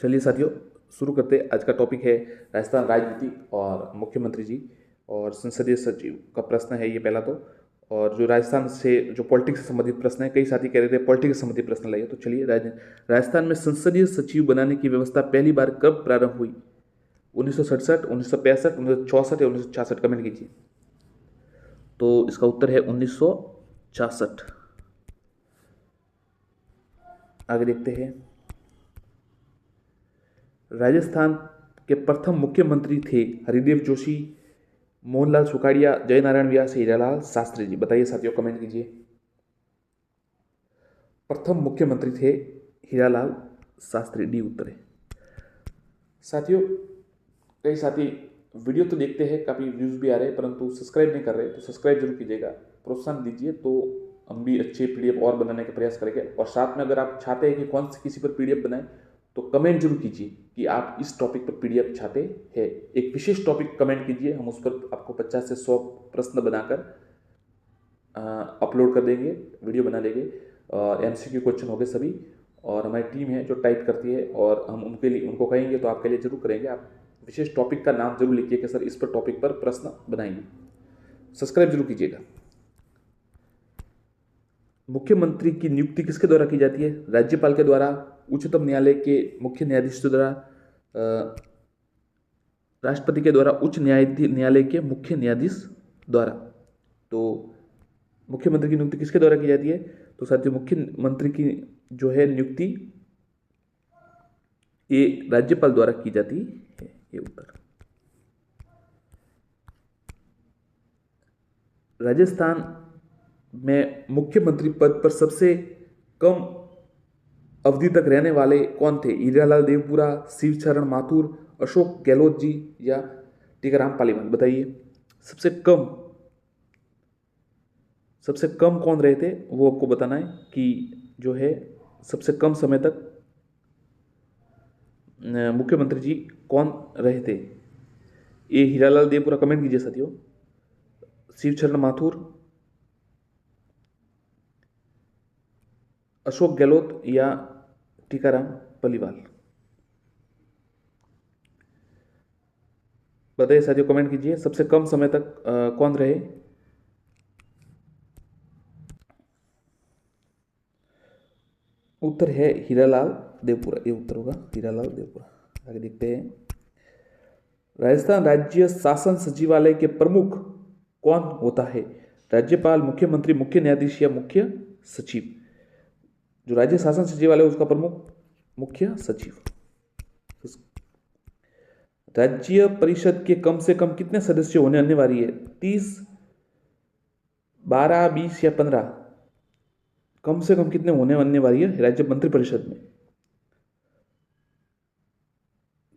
चलिए साथियों, शुरू करते हैं। आज का टॉपिक है राजस्थान राजनीति और मुख्यमंत्री जी और संसदीय सचिव का प्रश्न है ये पहला तो। और जो राजस्थान से जो पॉलिटिक्स से संबंधित प्रश्न है, कई साथी कह रहे थे पॉलिटिक्स से संबंधित प्रश्न लाइए, तो चलिए राजस्थान में संसदीय सचिव बनाने की व्यवस्था पहली बार कब प्रारंभ हुई? 1967, 1965, 1964 या 1966? कमेंट कीजिए। तो इसका उत्तर है 1966। आगे देखते हैं। राजस्थान के प्रथम मुख्यमंत्री थे हरिदेव जोशी, मोहनलाल सुखाड़िया, जयनारायण व्यास, हीरालाल शास्त्री जी? बताइए साथियों, कमेंट कीजिए। प्रथम मुख्यमंत्री थे हीरालाल शास्त्री, डी उत्तर है। साथियों, कई साथी वीडियो तो देखते हैं, काफ़ी व्यूज़ भी आ रहे हैं, परंतु सब्सक्राइब नहीं कर रहे, तो सब्सक्राइब जरूर कीजिएगा, प्रोत्साहन दीजिए, तो हम भी अच्छे पीडीएफ और बनाने का प्रयास करेंगे। और साथ में अगर आप चाहते हैं कि कौन सी किसी पर पीडीएफ बनाएं, तो कमेंट जरूर कीजिए कि आप इस टॉपिक पर पीडीएफ चाहते हैं। एक विशेष टॉपिक कमेंट कीजिए, हम उस पर आपको 50 से 100 प्रश्न बनाकर अपलोड कर देंगे, वीडियो बना देंगे। एमसीक्यू क्वेश्चन हो गए सभी, और हमारी टीम है जो टाइप करती है, और हम उनके लिए उनको कहेंगे तो आपके लिए जरूर करेंगे। आप विशेष टॉपिक का नाम जरूर लिखिए कि सर इस पर टॉपिक पर प्रश्न बनाएंगे। सब्सक्राइब जरूर कीजिएगा। मुख्यमंत्री की नियुक्ति किसके द्वारा की जाती है? राज्यपाल के द्वारा, उच्चतम न्यायालय के मुख्य न्यायाधीश के द्वारा, राष्ट्रपति के द्वारा, उच्च न्यायालय के मुख्य न्यायाधीश द्वारा। तो मुख्यमंत्री की नियुक्ति किसके द्वारा की जाती है? तो साथियों, मुख्यमंत्री की जो है नियुक्ति ये राज्यपाल द्वारा की जाती है, ये उत्तर। राजस्थान में मुख्यमंत्री पद पर सबसे कम अवधि तक रहने वाले कौन थे? हीरालाल देवपुरा, शिवचरण माथुर, अशोक गहलोत जी या टीकाराम पालीवाल? बताइए। सबसे कम कौन रहे थे, वो आपको बताना है कि जो है सबसे कम समय तक मुख्यमंत्री जी कौन रहे थे। ये हीरालाल देवपुरा, कमेंट कीजिए साथियों। शिवचरण माथुर, अशोक गहलोत या टीकाराम पालीवाल? बताइए साथियों, कमेंट कीजिए। सबसे कम समय तक कौन रहे? उत्तर है हीरालाल देवपुरा, ये उत्तर होगा हीरालाल देवपुरा। आगे देखते हैं। राजस्थान राज्य शासन सचिवालय के प्रमुख कौन होता है? राज्यपाल, मुख्यमंत्री, मुख्य न्यायाधीश या मुख्य सचिव? जो राज्य शासन सचिवालय उसका प्रमुख मुख्य सचिव। राज्य परिषद के कम से कम कितने सदस्य होने अनिवार्य है? 30, 12, 20 या 15? कम से कम कितने होने अनिवार्य है राज्य मंत्रिपरिषद में?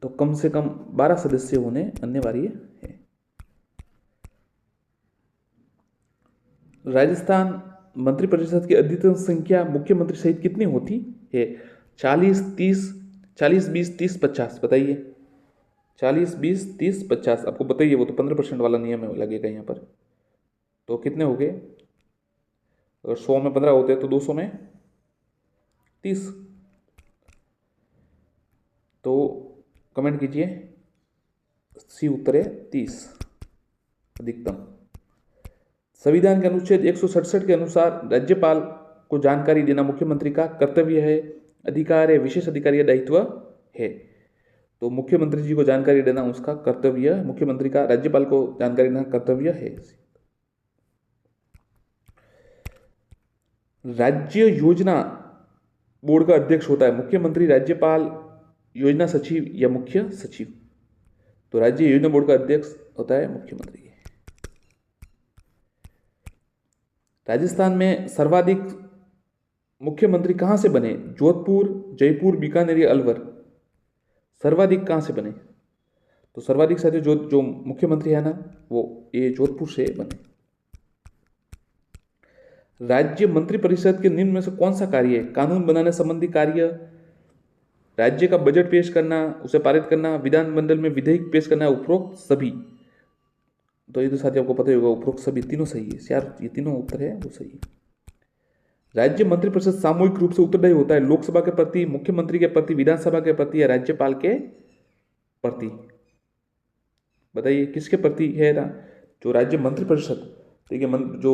तो कम से कम 12 सदस्य होने अनिवार्य है। राजस्थान मंत्रिपरिषद की अधिकतम संख्या मुख्यमंत्री सहित कितनी होती है? 40, 30, 40, 20, 30, 50? बताइए। 40, 20, 30, 50 आपको बताइए। वो तो 15% वाला नियम है, लगेगा यहाँ पर। तो कितने हो गए? अगर 100 में 15 होते हैं तो 200 में 30। तो कमेंट कीजिए, सी उत्तर है 30 अधिकतम। संविधान के अनुच्छेद 167 के अनुसार राज्यपाल को जानकारी देना मुख्यमंत्री का कर्तव्य है, अधिकार है, विशेष अधिकार या दायित्व है? तो मुख्यमंत्री जी को जानकारी देना उसका कर्तव्य, मुख्यमंत्री का राज्यपाल को जानकारी देना कर्तव्य है। राज्य योजना बोर्ड का अध्यक्ष होता है मुख्यमंत्री, राज्यपाल, योजना सचिव या मुख्य सचिव? तो राज्य योजना बोर्ड का अध्यक्ष होता है मुख्यमंत्री। राजस्थान में सर्वाधिक मुख्यमंत्री कहां से बने? जोधपुर, जयपुर, बीकानेर या अलवर? सर्वाधिक कहां से बने? तो सर्वाधिक साथियों जो मुख्यमंत्री है ना, वो ये जोधपुर से बने। राज्य मंत्रिपरिषद के निम्न में से कौन सा कार्य है? कानून बनाने संबंधी कार्य, राज्य का बजट पेश करना, उसे पारित करना, विधानमंडल में विधेयक पेश करना, उपरोक्त सभी? तो ये तो साथियों आपको पता ही होगा, उपरोक्त सभी तीनों सही है यार, ये तीनों उत्तर है वो सही है। राज्य मंत्रिपरिषद सामूहिक रूप से उत्तरदायी होता है लोकसभा के प्रति, मुख्यमंत्री के प्रति, विधानसभा के प्रति या राज्यपाल के प्रति? बताइए किसके प्रति है ना? जो राज्य मंत्रिपरिषद, ठीक है, जो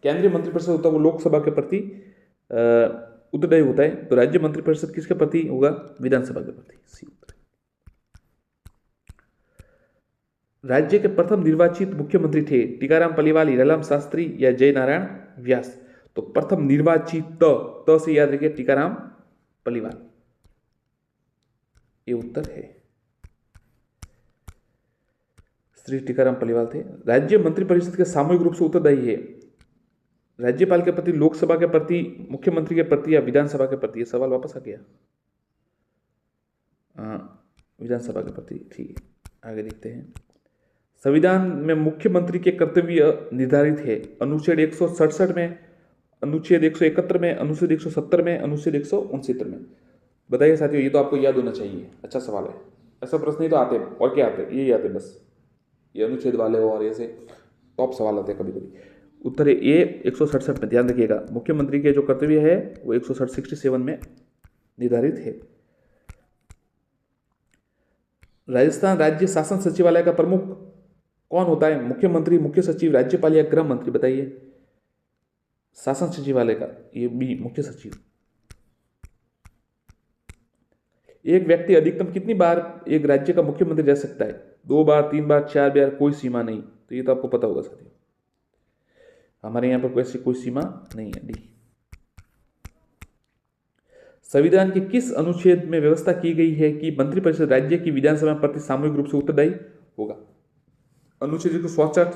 केंद्रीय मंत्रिपरिषद होता है वो लोकसभा के प्रति उत्तरदायी होता है, तो राज्य मंत्रिपरिषद किसके प्रति होगा? विधानसभा के प्रति। सी उत्तर। राज्य के प्रथम निर्वाचित मुख्यमंत्री थे टीकाराम पलीवाल, हीरालाल शास्त्री या जय नारायण व्यास? तो प्रथम निर्वाचित त से याद रखिए टीकाराम पलीवाल, ये उत्तर है। श्री टीकाराम पलीवाल थे। राज्य मंत्रिपरिषद के सामूहिक रूप से उत्तरदायी है राज्यपाल के प्रति, लोकसभा के प्रति, मुख्यमंत्री के प्रति या विधानसभा के प्रति? ये सवाल वापस आ गया। विधानसभा के प्रति, ठीक है। आगे देखते हैं। संविधान में मुख्यमंत्री के कर्तव्य निर्धारित है अनुच्छेद 167 में, अनुच्छेद 171 में, अनुच्छेद 170 में, अनुच्छेद 169 में? बताइए साथियों, ये तो आपको याद होना चाहिए। अच्छा सवाल है, ऐसा प्रश्न ही तो आते हैं, और क्या आते हैं? यही आते हैं बस, ये अनुच्छेद वाले हो और ऐसे टॉप सवाल आते हैं कभी कभी। उत्तर है ए 167 में। ध्यान रखिएगा, मुख्यमंत्री के जो कर्तव्य है वो 167 में निर्धारित है। राजस्थान राज्य शासन सचिवालय का प्रमुख कौन होता है? मुख्यमंत्री, मुख्य सचिव, राज्यपाल या गृह मंत्री? बताइए। शासन सचिवालय का ये बी, मुख्य सचिव। एक व्यक्ति अधिकतम कितनी बार एक राज्य का मुख्यमंत्री रह सकता है? 2 बार, 3 बार, 4 बार, कोई सीमा नहीं। तो ये तो आपको पता होगा साथियों, हमारे यहां पर वैसे कोई सीमा नहीं है। डी। संविधान के किस अनुच्छेद में व्यवस्था की गई है कि मंत्रिपरिषद राज्य की विधानसभा में प्रति सामूहिक रूप से उत्तरदायी होगा? अनुच्छेद 167,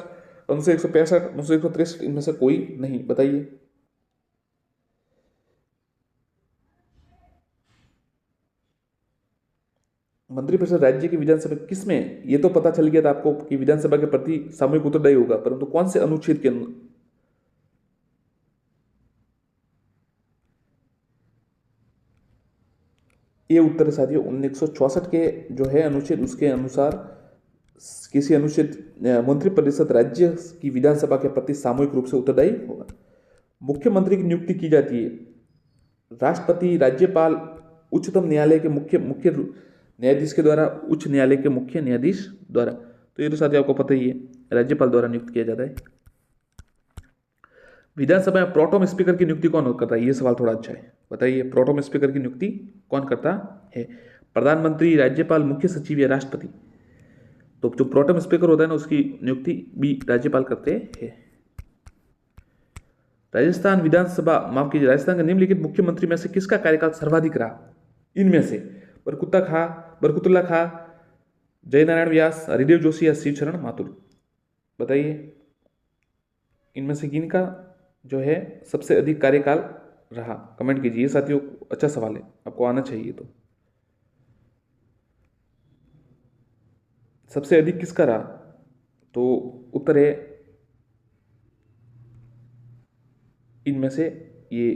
अनुच्छेद 165, अनुच्छेद 163, इनमें से कोई नहीं? बताइए। मंत्रिपरिषद राज्य की विधानसभा किसमें? ये तो पता चल गया था आपको कि विधानसभा के प्रति सामूहिक उत्तरदायी होगा, परंतु कौन से अनुच्छेद के? ये उत्तर है साथियों 1964 के जो है अनुच्छेद, उसके अनुसार किसी अनुच्छेद मंत्रिपरिषद राज्य की विधानसभा के प्रति सामूहिक रूप से उत्तरदायी होगा। मुख्यमंत्री की नियुक्ति की जाती है राष्ट्रपति, राज्यपाल, उच्चतम न्यायालय के मुख्य न्यायाधीश के द्वारा, उच्च न्यायालय के मुख्य न्यायाधीश द्वारा? तो ये तो साथियों आपको पता ही है, राज्यपाल द्वारा नियुक्त किया जाता है। विधानसभा में प्रोटोम स्पीकर की नियुक्ति कौन करता है? ये सवाल थोड़ा अच्छा है, बताइए। प्रोटोम स्पीकर की नियुक्ति कौन करता है? प्रधानमंत्री, राज्यपाल, मुख्य सचिव या राष्ट्रपति? तो जो प्रोटोम स्पीकर होता है ना, उसकी नियुक्ति भी राज्यपाल करते हैं। राजस्थान विधानसभा, माफ कीजिए, राजस्थान के निम्नलिखित मुख्यमंत्री में से किसका कार्यकाल सर्वाधिक रहा? इनमें से बरकुतुल्ला खां, जयनारायण व्यास, हरिदेव जोशी या शिवशरण माथुर? बताइए इनमें से किनका जो है सबसे अधिक कार्यकाल रहा? कमेंट कीजिए साथियों, अच्छा सवाल है, आपको आना चाहिए। तो सबसे अधिक किसका रहा? तो उत्तर है इनमें से ये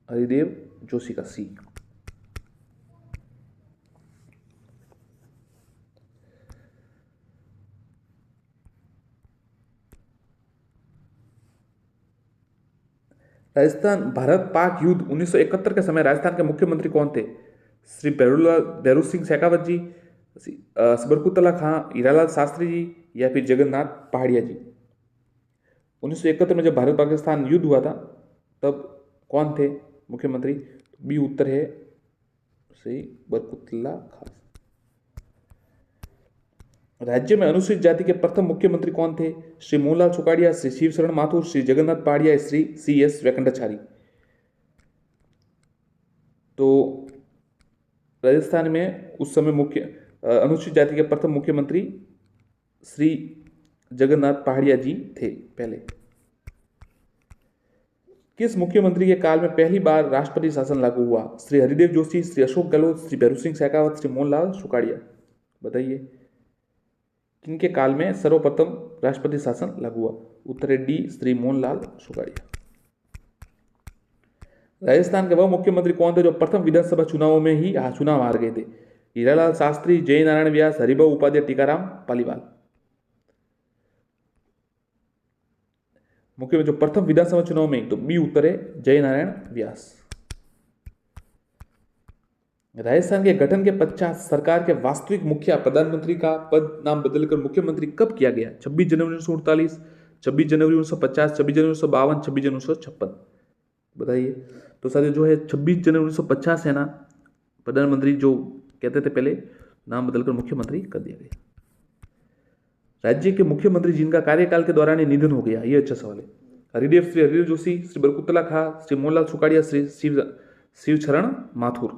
हरिदेव जोशी का, सी। राजस्थान भारत पाक युद्ध 1971 के समय राजस्थान के मुख्यमंत्री कौन थे? श्री भैरू सिंह शेखावत जी, बरकुतुल्ला खां, हीरालाल शास्त्री जी या फिर जगन्नाथ पहाड़िया जी? 1971 में जब भारत पाकिस्तान युद्ध हुआ था तब कौन थे मुख्यमंत्री? बी उत्तर है श्री बरकुतुल्ला खां। राज्य में अनुसूचित जाति के प्रथम मुख्यमंत्री कौन थे? श्री मोहनलाल सुखाड़िया, श्री शिवशरण माथुर, श्री जगन्नाथ पहाड़िया, श्री CS वेंकटाचारी? तो राजस्थान में उस समय मुख्य अनुसूचित जाति के प्रथम मुख्यमंत्री श्री जगन्नाथ पहाड़िया जी थे पहले। किस मुख्यमंत्री के काल में पहली बार राष्ट्रपति शासन लागू हुआ? श्री हरिदेव जोशी, श्री अशोक गहलोत, श्री भैरू सिंह शेखावत, श्री मोहनलाल सुखाड़िया? बताइए किनके काल में सर्वप्रथम राष्ट्रपति शासन लागू हुआ? उत्तर है डी, श्री मोहनलाल सुखाड़िया। राजस्थान के वह मुख्यमंत्री कौन थे जो प्रथम विधानसभा चुनावों में ही चुनाव हार गए थे? हीरालाल शास्त्री, जय नारायण व्यास, हरिभाऊ उपाध्याय, टीकाराम पालीवाल? मुख्य जो प्रथम विधानसभा चुनाव में, तो बी उत्तर है जय नारायण व्यास। राजस्थान के गठन के पश्चात सरकार के वास्तविक मुखिया प्रधानमंत्री का पद नाम बदलकर मुख्यमंत्री कब किया गया? 26 जनवरी 1948, 26 जनवरी 1950, 26 जनवरी 1952, 26 जनवरी 1956, बताइए। तो साथियों जो है 26 जनवरी 1950 है ना, प्रधानमंत्री जो कहते थे पहले, नाम बदलकर मुख्यमंत्री कर दिया गया। राज्य के मुख्यमंत्री जिनका कार्यकाल के दौरान निधन हो गया, ये अच्छा सवाल है। हरिदेव, श्री हरिदेव जोशी, श्री बरकुतला खां, श्री मोहनलाल सुखाड़िया, श्री शिवचरण माथुर।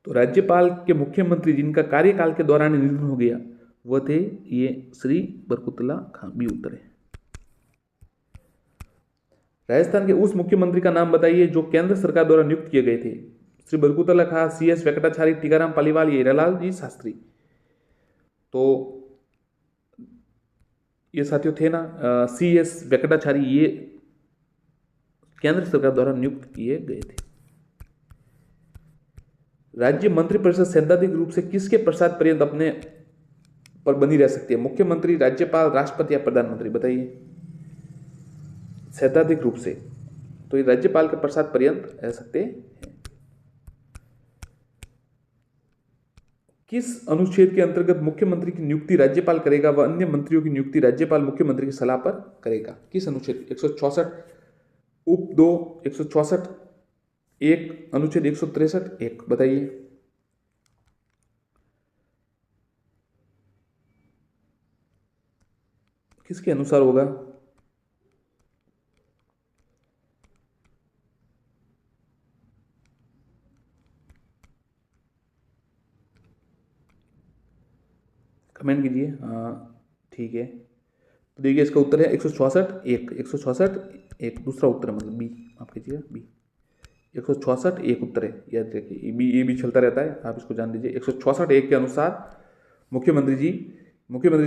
तो राज्यपाल के मुख्यमंत्री जिनका कार्यकाल के दौरान निधन हो गया वह थे ये श्री बरकुतला खां, बी उत्तर है। राजस्थान के उस मुख्यमंत्री का नाम बताइए जो केंद्र सरकार द्वारा नियुक्त किए गए थे। श्री बरकुतला खां, CS वेंकटाचारी, टीकाराम पालीवाल, हीरालाल जी शास्त्री। तो ये साथियों थे ना CS वेंकटाचारी, ये केंद्र सरकार द्वारा नियुक्त किए गए थे। राज्य मंत्रिपरिषद सैद्धांतिक रूप से किसके प्रसाद पर्यंत अपने पर बनी रह सकती है? मुख्यमंत्री, राज्यपाल, राष्ट्रपति या प्रधानमंत्री, बताइए। सैद्धांतिक रूप से तो ये राज्यपाल के प्रसाद पर्यंत रह सकते हैं। किस अनुच्छेद के अंतर्गत मुख्यमंत्री की नियुक्ति राज्यपाल करेगा व अन्य मंत्रियों की नियुक्ति राज्यपाल मुख्यमंत्री की सलाह पर करेगा? किस अनुच्छेद? 164 उप 2, 164 1, अनुच्छेद 163 1, बताइए। किसके अनुसार होगा? कमेंट कीजिए। हाँ ठीक है, तो देखिए इसका उत्तर है 164 1, 164 1 दूसरा उत्तर, मतलब बी, आप कीजिएगा बी। 164 1 उत्तर है, याद रखिए। ये भी चलता रहता है, आप इसको जान लीजिए। 164 1 के अनुसार मुख्यमंत्री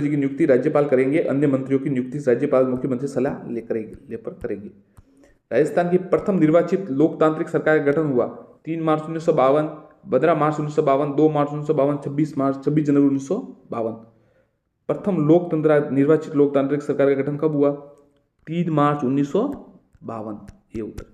जी की नियुक्ति राज्यपाल करेंगे, अन्य मंत्रियों की नियुक्ति राज्यपाल मुख्यमंत्री सलाह लेकर करेंगे। राजस्थान की प्रथम निर्वाचित लोकतांत्रिक सरकार का गठन हुआ 3 मार्च 1952, 15 मार्च 1952, 2 मार्च 1952, 26 जनवरी 1952। प्रथम निर्वाचित लोकतांत्रिक सरकार का गठन कब हुआ? 3 मार्च 1952, ये उत्तर।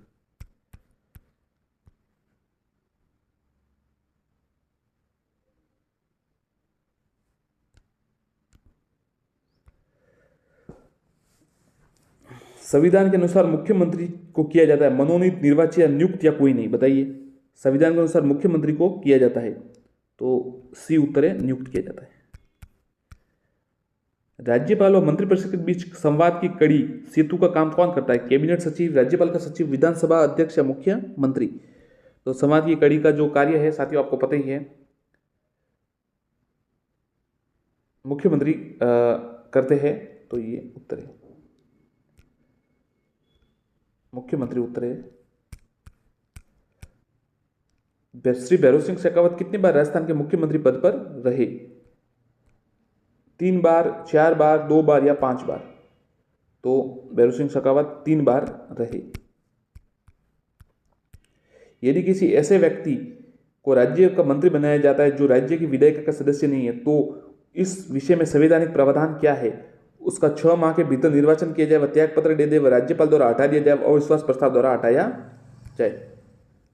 संविधान के अनुसार मुख्यमंत्री को किया जाता है मनोनीत, निर्वाचित या नियुक्त या कोई नहीं, बताइए। संविधान के अनुसार मुख्यमंत्री को किया जाता है, तो सी उत्तर है, नियुक्त किया जाता है। राज्यपाल और मंत्रिपरिषद के बीच संवाद की कड़ी सेतु का काम कौन करता है? कैबिनेट सचिव, राज्यपाल का सचिव, विधानसभा अध्यक्ष या मुख्यमंत्री? तो संवाद की कड़ी का जो कार्य है साथियों आपको पता ही है, मुख्यमंत्री करते हैं, तो ये उत्तर है, मुख्यमंत्री उत्तर है। श्री भैरव सिंह शेखावत कितनी बार राजस्थान के मुख्यमंत्री पद पर रहे? 3 बार, 4 बार, 2 बार या 5 बार? तो भैरव सिंह शेखावत 3 बार रहे। यदि किसी ऐसे व्यक्ति को राज्य का मंत्री बनाया जाता है जो राज्य की विधायिका का सदस्य नहीं है, तो इस विषय में संवैधानिक प्रावधान क्या है? उसका 6 माह के भीतर निर्वाचन किया जाए, वह त्याग पत्र दे दे, वह राज्यपाल द्वारा हटा दिया जाए, अविश्वास प्रस्ताव द्वारा हटाया जाए,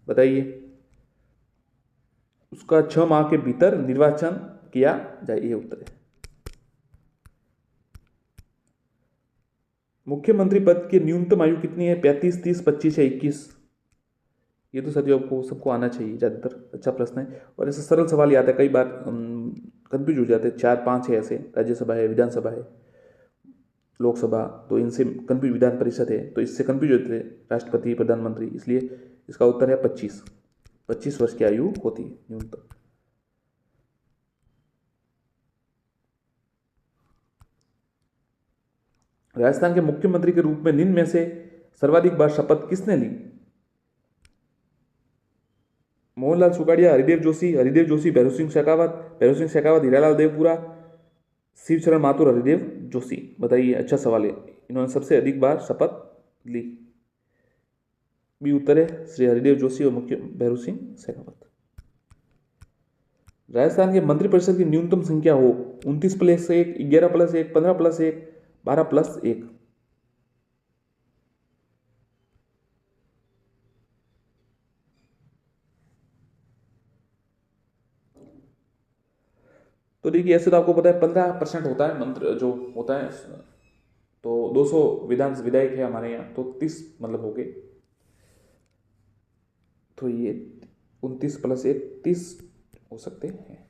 बताइए। उसका 6 माह के भीतर निर्वाचन किया जाए, ये उत्तर है। मुख्यमंत्री पद की न्यूनतम आयु कितनी है? 35, 30, 25 या 21? ये तो साथियों आपको सबको आना चाहिए, ज़्यादातर अच्छा प्रश्न है। और ऐसे सरल सवाल आता है, कई बार कंफ्यूज हो जाते हैं। 4 5 है ऐसे, राज्यसभा है, विधानसभा है, लोकसभा, तो इनसे कंफ्यूज, विधान परिषद है तो इससे कंफ्यूज होते हैं, राष्ट्रपति, प्रधानमंत्री, इसलिए इसका उत्तर है 25 वर्ष की आयु होती है न्यूनतम। राजस्थान के मुख्यमंत्री के रूप में निम्न में से सर्वाधिक बार शपथ किसने ली? मोहनलाल सुखाड़िया, हरिदेव जोशी, भैरव सिंह शेखावत, हीरालाल देवपुरा, शिवचरण माथुर, हरिदेव जोशी, बताइए। अच्छा सवाल है, इन्होंने सबसे अधिक बार शपथ ली। बी उत्तर है, श्री हरिदेव जोशी और मुख्य भैरव सिंह शेखावत। राजस्थान के मंत्रिपरिषद की न्यूनतम संख्या हो 29+1, 11+1, 15+1, 12+1, तो देखिए ऐसे तो आपको पता है 15% होता है मंत्र जो होता है, तो 200 विधायक है हमारे यहाँ, तो 30 मतलब हो गए, तो ये 29 + 1 30 हो सकते हैं।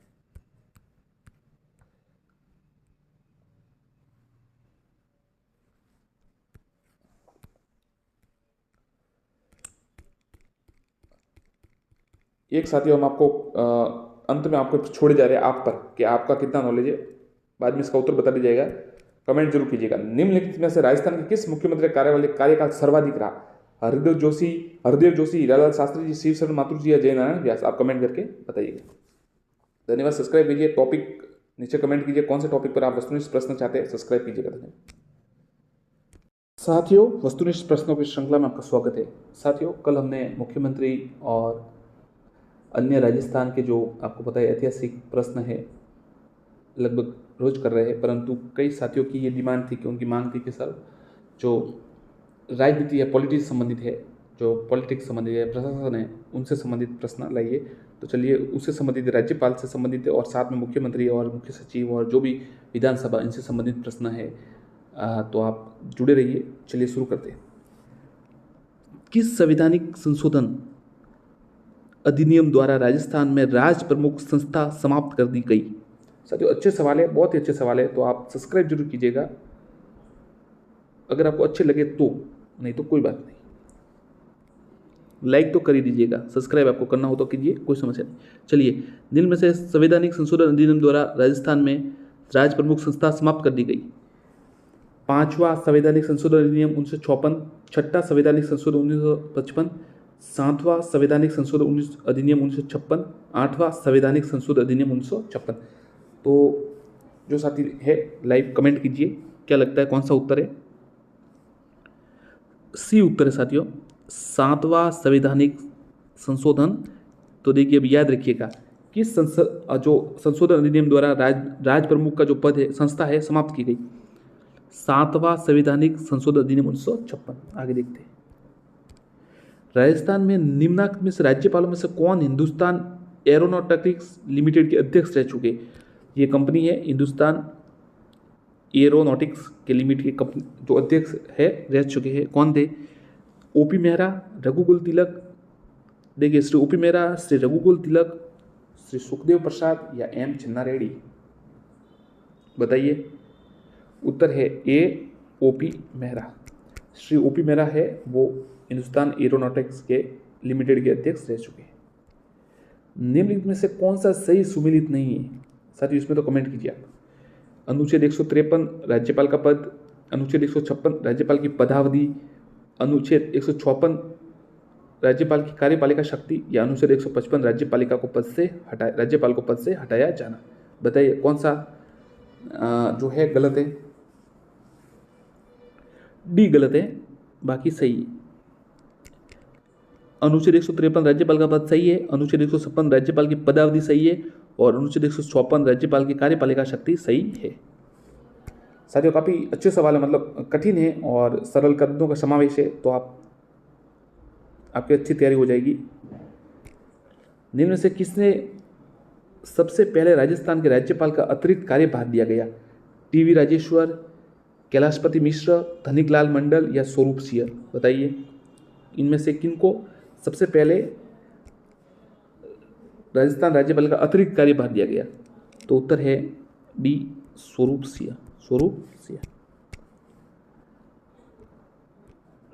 एक साथियों हम आपको अंत में आपको छोड़े जा रहे हैं आप पर कि आपका कितना नॉलेज है, बाद में इसका उत्तर बता दिया जाएगा, कमेंट जरूर कीजिएगा। निम्नलिखित में से राजस्थान के किस मुख्यमंत्री कार्यकाल सर्वाधिक रहा? हरदेव जोशी, हीरालाल शास्त्री जी, शिवशरण माथुर जी या जयनारायण व्यास? आप कमेंट करके बताइएगा। धन्यवाद। सब्सक्राइब कीजिए, टॉपिक नीचे कमेंट कीजिए कौन से टॉपिक पर आप वस्तुनिष्ठ प्रश्न चाहते हैं, सब्सक्राइब कीजिएगा। धन्यवाद साथियों, वस्तुनिष्ठ प्रश्नों की श्रृंखला में आपका स्वागत है। साथियों, कल हमने मुख्यमंत्री और अन्य राजस्थान के जो आपको पता है ऐतिहासिक प्रश्न है लगभग रोज कर रहे हैं, परंतु कई साथियों की ये डिमांड थी कि उनकी मांग थी कि सर जो राजनीति या पॉलिटिक्स संबंधित है, जो पॉलिटिक्स संबंधित है, प्रशासन है, उनसे संबंधित प्रश्न लाइए। तो चलिए उससे संबंधित, राज्यपाल से संबंधित है और साथ में मुख्यमंत्री और मुख्य सचिव और जो भी विधानसभा इनसे संबंधित प्रश्न है, तो आप जुड़े रहिए। चलिए शुरू करते हैं। किस संवैधानिक संशोधन अधिनियम द्वारा राजस्थान में राज प्रमुख संस्था समाप्त कर दी गई? साथियों अच्छे सवाल है, बहुत ही अच्छे सवाल है, तो आप सब्सक्राइब जरूर कीजिएगा अगर आपको अच्छे लगे तो, नहीं तो कोई बात नहीं। लाइक तो कर ही दीजिएगा, सब्सक्राइब आपको करना हो तो कीजिए, कोई समस्या नहीं। चलिए, निम्न में से संवैधानिक संशोधन अधिनियम द्वारा राजस्थान में राज प्रमुख संस्था समाप्त कर दी गई? 5वां संवैधानिक संशोधन अधिनियम 1956, 6ठा संवैधानिक संशोधन 1955, 7वां संवैधानिक संशोधन अधिनियम 1956, 8वां संवैधानिक संशोधन अधिनियम 1956। तो जो साथी है लाइव कमेंट कीजिए, क्या लगता है कौन सा उत्तर है? सी उत्तर है साथियों, 7वां संवैधानिक संशोधन। तो देखिए अब याद रखिएगा किस जो संशोधन अधिनियम द्वारा राज प्रमुख का जो पद है, संस्था है, समाप्त की गई? 7वां संवैधानिक संशोधन अधिनियम 1956। आगे देखते हैं। राजस्थान में निम्नलिखित में से राज्यपालों में से कौन हिंदुस्तान एरोनॉटिक्स लिमिटेड के अध्यक्ष रह चुके? ये कंपनी है हिंदुस्तान एरोनॉटिक्स के लिमिटेड की कंपनी जो अध्यक्ष है रह चुके हैं, कौन थे? ओपी मेहरा, रघुकुल तिलक। देखिए श्री ओपी मेहरा, श्री रघुकुल तिलक, श्री सुखदेव प्रसाद या एम चिन्ना रेड्डी? बताइए। उत्तर है ए, ओपी मेहरा। श्री ओपी मेहरा है वो हिंदुस्तान एरोनॉटिक्स के लिमिटेड के अध्यक्ष रह चुके हैं। निम्नलिखित में से कौन सा सही सुमेलित नहीं है? साथियों इसमें तो कमेंट कीजिए आप। अनुच्छेद 153 राज्यपाल का पद, अनुच्छेद 156 राज्यपाल की पदावधि, अनुच्छेद 156 राज्यपाल की कार्यपालिका शक्ति, या अनुच्छेद 155 राज्यपाल को पद से हटाया जाना? बताइए कौन सा जो है गलत है? डी गलत है, बाकी सही है। अनुच्छेद 153 राज्यपाल का पद सही है, अनुच्छेद 156 राज्यपाल की पदावधि सही है और अनुच्छेद 156 राज्यपाल की कार्यपालिका शक्ति सही है। साथियों काफ़ी अच्छे सवाल है, मतलब कठिन है और सरल कदमों का समावेश है, तो आपकी अच्छी तैयारी हो जाएगी। निम्न से किसने सबसे पहले राजस्थान के राज्यपाल का अतिरिक्त कार्यभार दिया गया? टीवी राजेश्वर, कैलाशपति मिश्र, धनिकलाल मंडल या स्वरूप सिंह? बताइए इनमें से किनको सबसे पहले राजस्थान राज्यपाल का अतिरिक्त कार्यभार दिया गया? तो उत्तर है डी, स्वरूप सिंह।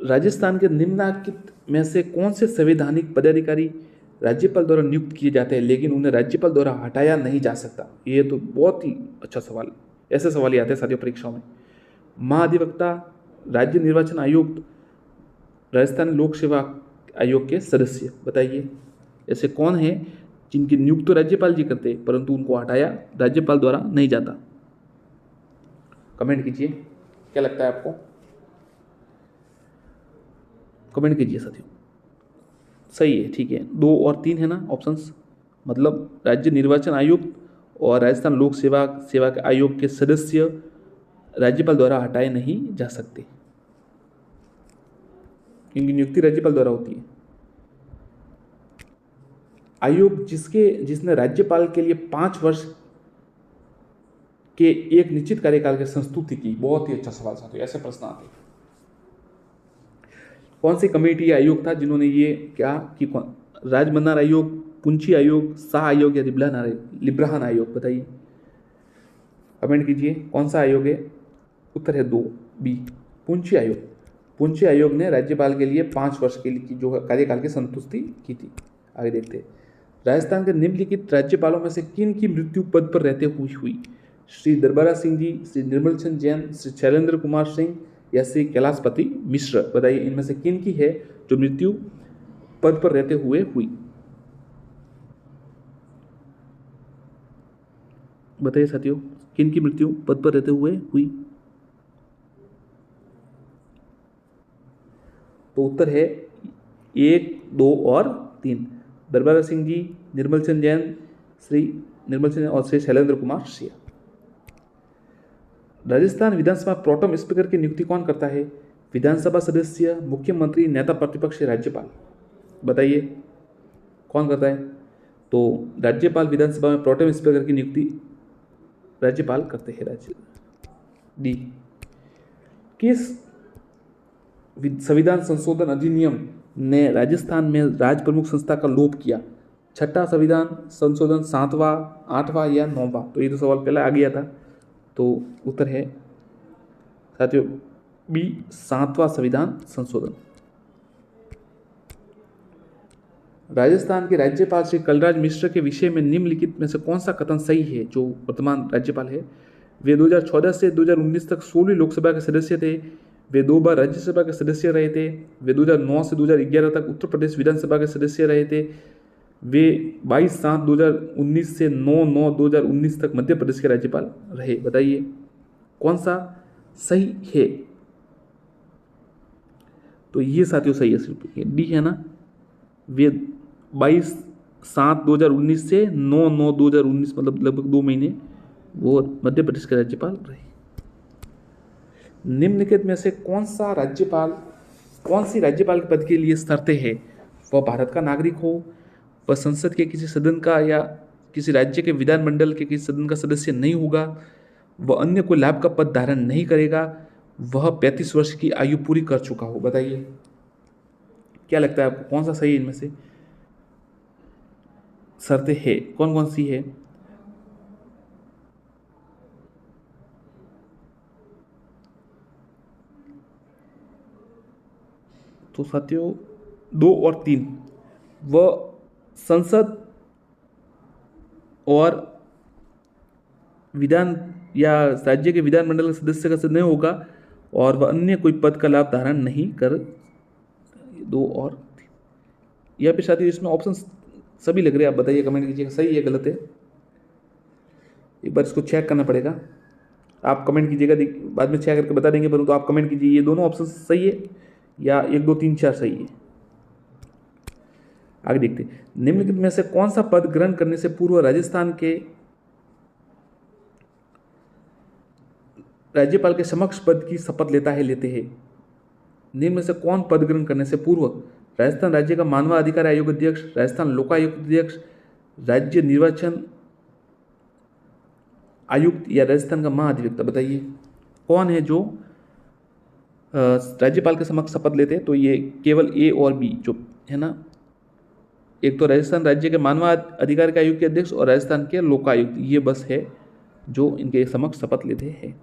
राजस्थान के निम्नलिखित में से कौन से संवैधानिक पदाधिकारी राज्यपाल द्वारा नियुक्त किए जाते हैं लेकिन उन्हें राज्यपाल द्वारा हटाया नहीं जा सकता? ये तो बहुत ही अच्छा सवाल, ऐसे सवाल ही आते हैं साथियों परीक्षाओं में। महाधिवक्ता, राज्य निर्वाचन आयुक्त, राजस्थान लोक सेवा आयोग के सदस्य? बताइए ऐसे कौन है जिनकी नियुक्त तो राज्यपाल जी करते परंतु उनको हटाया राज्यपाल द्वारा नहीं जाता? कमेंट कीजिए, क्या लगता है आपको? कमेंट कीजिए साथियों। सही है, ठीक है, 2 और 3 है ना ऑप्शंस, मतलब राज्य निर्वाचन आयुक्त और राजस्थान लोक सेवा आयोग के सदस्य राज्यपाल द्वारा हटाए नहीं जा सकते, इनकी नियुक्ति राज्यपाल द्वारा होती है। आयोग जिसने राज्यपाल के लिए 5 वर्ष के एक निश्चित कार्यकाल की संस्तुति की? बहुत ही अच्छा सवाल साथियों, ऐसे प्रश्न आते हैं। कौन सी कमेटी या आयोग था जिन्होंने ये क्या कि राजमन्नार आयोग, पुंची आयोग, शाह आयोग या लिब्राहन आयोग? बताइए, कमेंट कीजिए कौन सा आयोग है। उत्तर है 2 बी, पुंची आयोग। पुंची आयोग ने राज्यपाल के लिए 5 वर्ष के लिए जो कार्यकाल की संतुष्टि की थी। आगे देखते हैं, राजस्थान के निम्नलिखित राज्यपालों में से किन की मृत्यु पद पर रहते हुई? श्री दरबारा सिंह जी, श्री निर्मल चंद जैन, श्री शैलेंद्र कुमार सिंह या श्री कैलाशपति मिश्र? बताइए, इनमें से किन की है जो मृत्यु पद पर रहते हुए हुई? बताइए साथियों, किन की मृत्यु पद पर रहते हुए हुई? तो उत्तर है 1, 2 और 3, दरबारा सिंह जी, निर्मल चंद जैन, श्री निर्मल चंद और श्री शैलेंद्र कुमार सिंह। राजस्थान विधानसभा प्रोटेम स्पीकर की नियुक्ति कौन करता है? विधानसभा सदस्य, मुख्यमंत्री, नेता प्रतिपक्ष, राज्यपाल? बताइए कौन करता है? तो राज्यपाल विधानसभा में प्रोटेम स्पीकर की नियुक्ति राज्यपाल करते हैं। राज्य डी, किस संविधान संशोधन अधिनियम ने राजस्थान में राज प्रमुख संस्था का लोप किया? छठा संविधान संशोधन, 7वां, 8वां या 9वां? तो ये तो सवाल पहले आ गया था, तो उत्तर है साथियों बी, 7वां संविधान संशोधन। राजस्थान के राज्यपाल श्री कलराज मिश्र के विषय में निम्नलिखित में से कौन सा कथन सही है? जो वर्तमान राज्यपाल है, वे 2014 से 2019 तक 16वीं लोकसभा के सदस्य थे, वे 2 बार राज्यसभा के सदस्य रहे थे, वे 2009 से 2011 तक उत्तर प्रदेश विधानसभा के सदस्य रहे थे, वे 22/7/2019 से 9/9/2019 तक मध्य प्रदेश के राज्यपाल रहे। बताइए कौन सा सही है? तो ये साथियों सही है, डी है ना, वे 22/7/2019 से 9/9/2019 मतलब लगभग 2 महीने वो मध्य प्रदेश के राज्यपाल रहे। निम्नलिखित में से कौन सी राज्यपाल के पद के लिए शर्तें हैं? वह भारत का नागरिक हो, वह संसद के किसी सदन का या किसी राज्य के विधानमंडल के किसी सदन का सदस्य नहीं होगा, वह अन्य कोई लाभ का पद धारण नहीं करेगा, वह 35 वर्ष की आयु पूरी कर चुका हो। बताइए क्या लगता है आपको, कौन सा सही है इनमें से? शर्तें है कौन कौन सी है? तो साथियों 2 और 3, वह संसद और विधान या राज्य के विधानमंडल के सदस्य का नहीं होगा, और वह अन्य कोई पद का लाभ धारण नहीं कर। 2 और 3 यहाँ पे साथियों इसमें ऑप्शन सभी लग रहे हैं, आप बताइए, कमेंट कीजिएगा सही है गलत है। एक बार इसको चेक करना पड़ेगा, आप कमेंट कीजिएगा, बाद में चेक करके बता देंगे, परंतु आप कमेंट कीजिए ये दोनों ऑप्शन सही है या 1, 2, 3, 4 सही है। आगे देखते, निम्नलिखित में से कौन सा पद ग्रहण करने से पूर्व राजस्थान के राज्यपाल के समक्ष पद की शपथ लेते हैं? निम्न में से कौन पद ग्रहण करने से पूर्व राजस्थान राज्य का मानव अधिकार आयोग अध्यक्ष, राजस्थान लोकायुक्त अध्यक्ष, राज्य निर्वाचन आयुक्त या राजस्थान का महाधिवक्ता? बताइए कौन है जो राज्यपाल के समक्ष शपथ लेते हैं? तो ये केवल ए और बी जो है ना, एक तो राजस्थान राज्य के मानव अधिकार के आयोग के अध्यक्ष और राजस्थान के लोकायुक्त, ये बस है जो इनके समक्ष शपथ लेते हैं।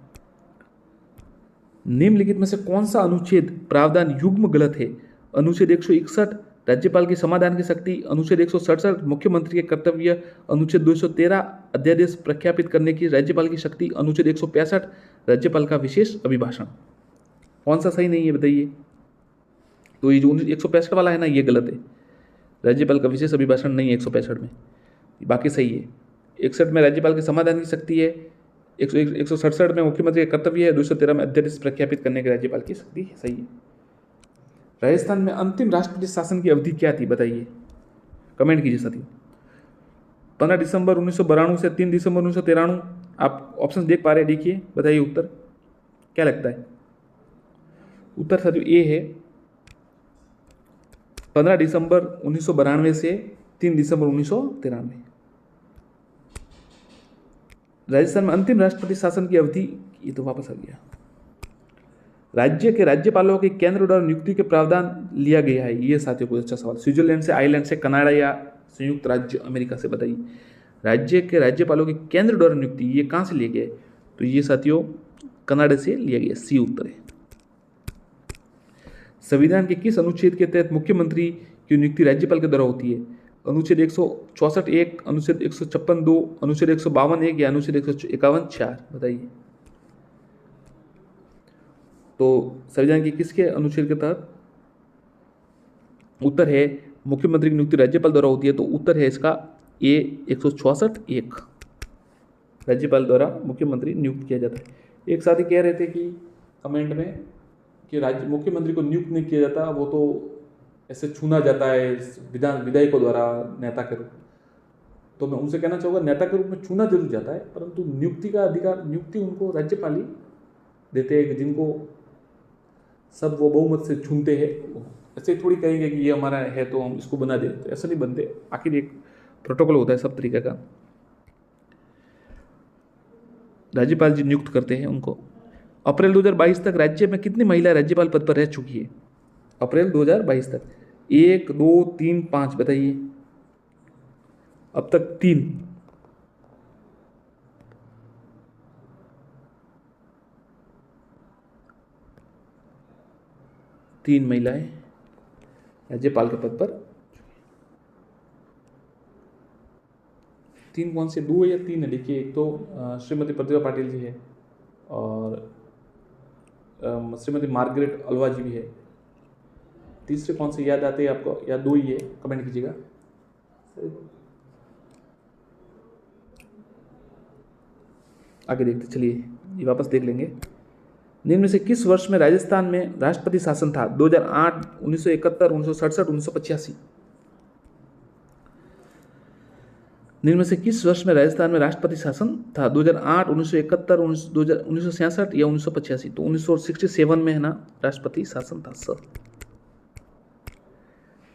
निम्नलिखित में से कौन सा अनुच्छेद प्रावधान युग्म गलत है? अनुच्छेद 161 राज्यपाल की समाधान की शक्ति, अनुच्छेद 167 मुख्यमंत्री के कर्तव्य, अनुच्छेद 213 अध्यादेश प्रख्यापित करने की राज्यपाल की शक्ति, अनुच्छेद 165 राज्यपाल का विशेष अभिभाषण? कौन सा सही नहीं है बताइए? तो ये जो 165 वाला है ना, ये गलत है, राज्यपाल का विशेष अभिभाषण नहीं है 165 में, बाकी सही है। 61 में राज्यपाल के समाधान की शक्ति है, 167 में मुख्यमंत्री का कर्तव्य है, 213 में अध्यादेश प्रख्यापित करने के राज्यपाल की शक्ति है, सही है। राजस्थान में अंतिम राष्ट्रपति शासन की अवधि क्या थी? बताइए, कमेंट कीजिए साथियों। 15 दिसंबर 1992 से 3 दिसंबर 1993। आप ऑप्शन देख पा रहे हैं, देखिए, बताइए उत्तर क्या लगता है? उत्तर साथियों ए है, 15 दिसंबर 1992 से 3 दिसंबर 1993। राजस्थान में अंतिम राष्ट्रपति शासन की अवधि, ये तो वापस आ गया। राज्य के राज्यपालों के केंद्र द्वारा नियुक्ति के प्रावधान लिया गया है, ये साथियों को अच्छा सवाल। स्विट्जरलैंड से, आयरलैंड से, कनाडा या संयुक्त राज्य अमेरिका से, बताइए। राज्य के राज्यपालों के केंद्र द्वारा नियुक्ति, ये कहाँ से लिया गया है? तो ये साथियों कनाडा से लिया गया, सी उत्तर है। संविधान के किस अनुच्छेद के तहत मुख्यमंत्री की नियुक्ति राज्यपाल के द्वारा होती है? अनुच्छेद 164(1), अनुच्छेद 156(2), अनुच्छेद 152(1) या अनुच्छेद 151(4), बताइए। तो संविधान के किसके अनुच्छेद के तहत? उत्तर है मुख्यमंत्री की नियुक्ति राज्यपाल द्वारा होती है, तो उत्तर है इसका ए 164(1), राज्यपाल द्वारा मुख्यमंत्री नियुक्त किया जाता है। एक साथी कह रहे थे कि कमेंट में कि राज्य मुख्यमंत्री को नियुक्त नहीं किया जाता, वो तो ऐसे चुना जाता है विधायकों द्वारा नेता के रूप में। तो मैं उनसे कहना चाहूँगा, नेता के रूप में चुना जरूर जाता है, परंतु नियुक्ति का अधिकार, नियुक्ति उनको राज्यपाल ही देते हैं, जिनको सब वो बहुमत से चुनते हैं। ऐसे थोड़ी कहेंगे कि ये हमारा है तो हम इसको बना देते, ऐसा नहीं बनते। आखिर एक प्रोटोकॉल होता है सब तरीके का, राज्यपाल जी नियुक्त करते हैं उनको। अप्रैल 2022 तक राज्य में कितनी महिला राज्यपाल पद पर रह चुकी है? अप्रैल 2022 तक 1, 2, 3, 5, बताइए। अब तक 3 महिलाएं राज्यपाल के पद पर। 3 कौन से? 2 या 3 है, देखिए। एक तो श्रीमती प्रतिभा पाटिल जी है और श्रीमती मार्गरेट अल्वा जी भी है। तीसरे कौन से याद आते हैं आपको, या 2 ही है? कमेंट कीजिएगा। आगे देखते चलिए, ये वापस देख लेंगे। निम्न में से किस वर्ष में राजस्थान में राष्ट्रपति शासन था? 2008, 1971, 1967, 1985। निम्न में से किस वर्ष में राजस्थान में राष्ट्रपति शासन था? 2008, 1971, 1966 या 1985। तो 1967 में है ना राष्ट्रपति शासन था सर।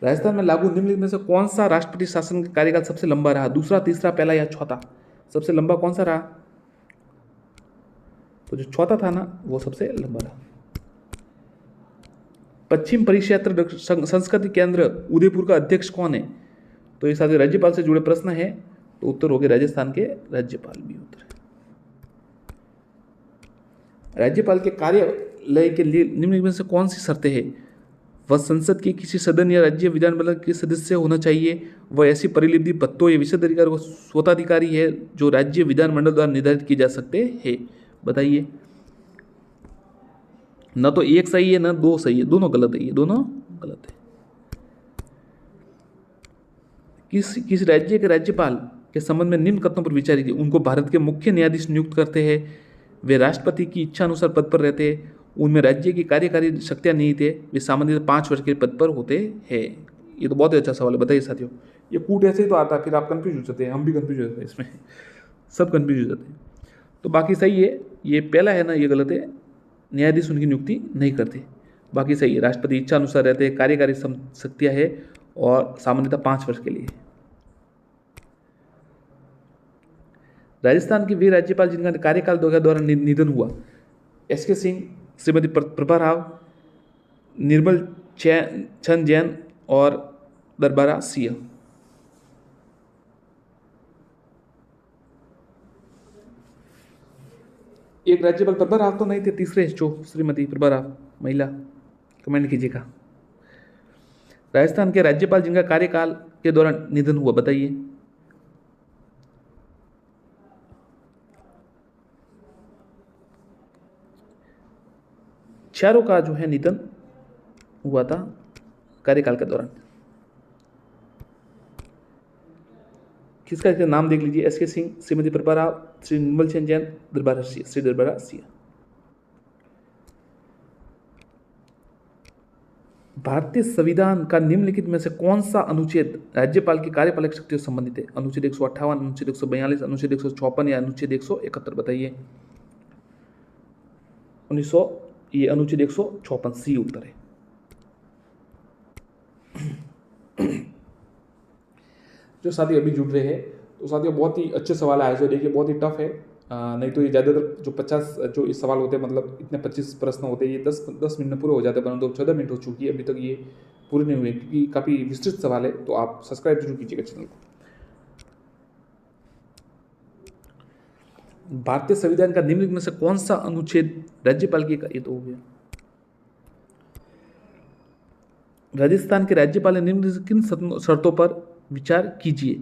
राजस्थान में लागू निम्नलिखित में से कौन सा राष्ट्रपति शासन का कार्यकाल सबसे लंबा रहा? दूसरा, तीसरा, पहला या चौथा? सबसे लंबा कौन सा रहा? तो जो चौथा था ना, वो सबसे लंबा रहा। पश्चिम परिक्षेत्र संस्कृति केंद्र उदयपुर का अध्यक्ष कौन है? तो ये सारे राज्यपाल से जुड़े प्रश्न है, तो उत्तर हो गए राजस्थान के राज्यपाल भी उत्तर है। राज्यपाल के कार्यालय के लिए निम्नलिखित में से कौन सी शर्तें हैं? वह संसद के किसी सदन या राज्य विधानमंडल के सदस्य होना चाहिए। वह ऐसी परिलिपि पत्तों या विशेषाधिकार को स्वताधिकारी है जो राज्य विधानमंडल द्वारा निर्धारित किए जा सकते हैं, बताइए। न तो एक सही है, न 2 सही है, दोनों गलत है, ये दोनों गलत है। किस राज्य के राज्यपाल के संबंध में निम्न कथनों पर विचार कीजिए। उनको भारत के मुख्य न्यायाधीश नियुक्त करते हैं, वे राष्ट्रपति की इच्छा अनुसार पद पर रहते हैं, उनमें राज्य की कार्यकारी शक्तियां नहीं थे, वे सामान्य 5 वर्ष के पद पर होते हैं। ये तो बहुत ही अच्छा सवाल है, बताइए साथियों। ये कूट ऐसे ही तो आता है, फिर आप कंफ्यूज हो जाते हैं, हम भी कंफ्यूज हो जाते हैं, इसमें सब कंफ्यूज हो जाते हैं। तो बाकी सही है, ये पहला है ना, ये गलत है। न्यायाधीश उनकी नियुक्ति नहीं करते, बाकी सही है। राष्ट्रपति इच्छा अनुसार रहते हैं, कार्यकारी शक्तियां है और सामान्यतः 5 वर्ष के लिए। राजस्थान के वे राज्यपाल जिनका कार्यकाल द्वारा निधन हुआ? एस.के. सिंह, श्रीमती प्रभा राव, निर्मल चंद जैन और दरबारा सिंह। एक राज्यपाल प्रभा राव तो नहीं थे, तीसरे जो श्रीमती प्रभा राव महिला, कमेंट कीजिएगा। राजस्थान के राज्यपाल जिनका कार्यकाल के दौरान निधन हुआ, बताइए। चारों का जो है निधन हुआ था कार्यकाल के दौरान। किसका इसका नाम देख लीजिए। एस.के. सिंह, श्रीमती प्रभा राव, श्री निर्मल चंद जैन, दरबारा सिंह, श्री दरबारा सिंह। भारतीय संविधान का निम्नलिखित में से कौन सा अनुच्छेद राज्यपाल की कार्यपालक शक्तियों से संबंधित है? अनुच्छेद 158, अनुच्छेद 142, अनुच्छेद 156 या अनुच्छेद 171, बताइए। 1900, ये अनुच्छेद 156 सी उत्तर है। जो साथी अभी जुड़ रहे हैं, तो साथियों बहुत ही अच्छे सवाल आए, जो देखिए बहुत ही टफ है नहीं तो ये ज़्यादातर जो 50 जो इस सवाल होते हैं, मतलब इतने 25 प्रश्न होते हैं, ये 10 मिनट में पूरे हो जाते हैं, परंतु 14 मिनट हो चुकी है, अभी तक ये पूरे नहीं हुए, क्योंकि काफ़ी विस्तृत सवाल है। तो आप सब्सक्राइब जरूर कीजिएगा चैनल को। भारतीय संविधान का निम्नलिखित में से कौन सा अनुच्छेद राज्यपाल की ये तो हो गया। राजस्थान के राज्यपाल ने निम्नलिखित किन शर्तों पर विचार कीजिए।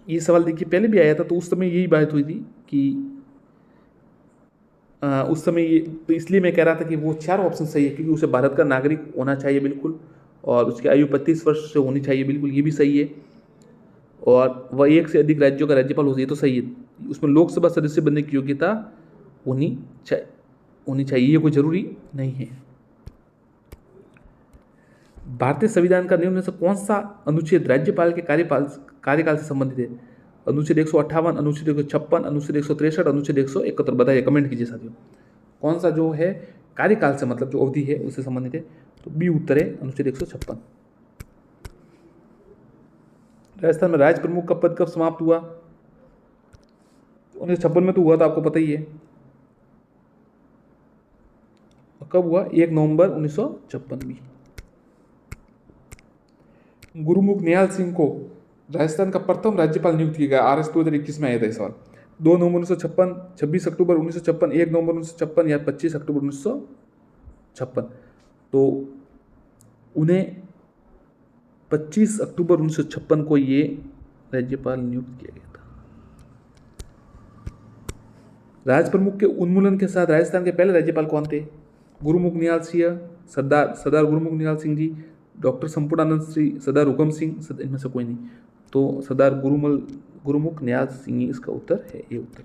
ये सवाल देखिए पहले भी आया था, तो उस समय यही बात हुई थी कि उस समय ये, तो इसलिए मैं कह रहा था कि वो 4 ऑप्शन सही है, क्योंकि उसे भारत का नागरिक होना चाहिए बिल्कुल, और उसकी आयु 35 वर्ष से होनी चाहिए बिल्कुल, ये भी सही है, और वह 1 से अधिक राज्यों का राज्यपाल हो, ये तो सही है। उसमें लोकसभा सदस्य बनने की योग्यता होनी चाहिए, ये कोई जरूरी नहीं है। भारतीय संविधान का निम्न में से कौन सा अनुच्छेद राज्यपाल के कार्यकाल से संबंधित है। अनुच्छेद 158, अनुच्छेद 156, अनुच्छेद 163, अनुच्छेद 171। बताइए, कमेंट कीजिए साथियों, कौन सा जो है कार्यकाल से, मतलब जो अवधि है उससे संबंधित है। तो बी उत्तर है अनुच्छेद 156। राजस्थान में राज प्रमुख का पद कब समाप्त हुआ। 1956 में तो हुआ था, आपको पता ही है। कब हुआ, 1 नवंबर 1956 में। गुरुमुख निहाल सिंह को राजस्थान का प्रथम राज्यपाल नियुक्त किया गया। RS 2021 में आया था सवाल। 2 नवंबर 1956, 26 अक्टूबर 1956, 1 नवंबर 1956 या 25 अक्टूबर 1956। तो उन्हें 25 अक्टूबर 1956 को ये राज्यपाल नियुक्त किया गया था। राज प्रमुख के उन्मूलन के साथ राजस्थान के पहले राज्यपाल कौन थे। गुरुमुख निहाल सिंह, सरदार गुरुमुख निहाल सिंह जी, डॉक्टर संपूर्णानंद श्री, सरदार हुकम सिंह, इनमें से कोई नहीं। तो सरदार गुरुमुख निहाल सिंह इसका उत्तर है, ये उत्तर।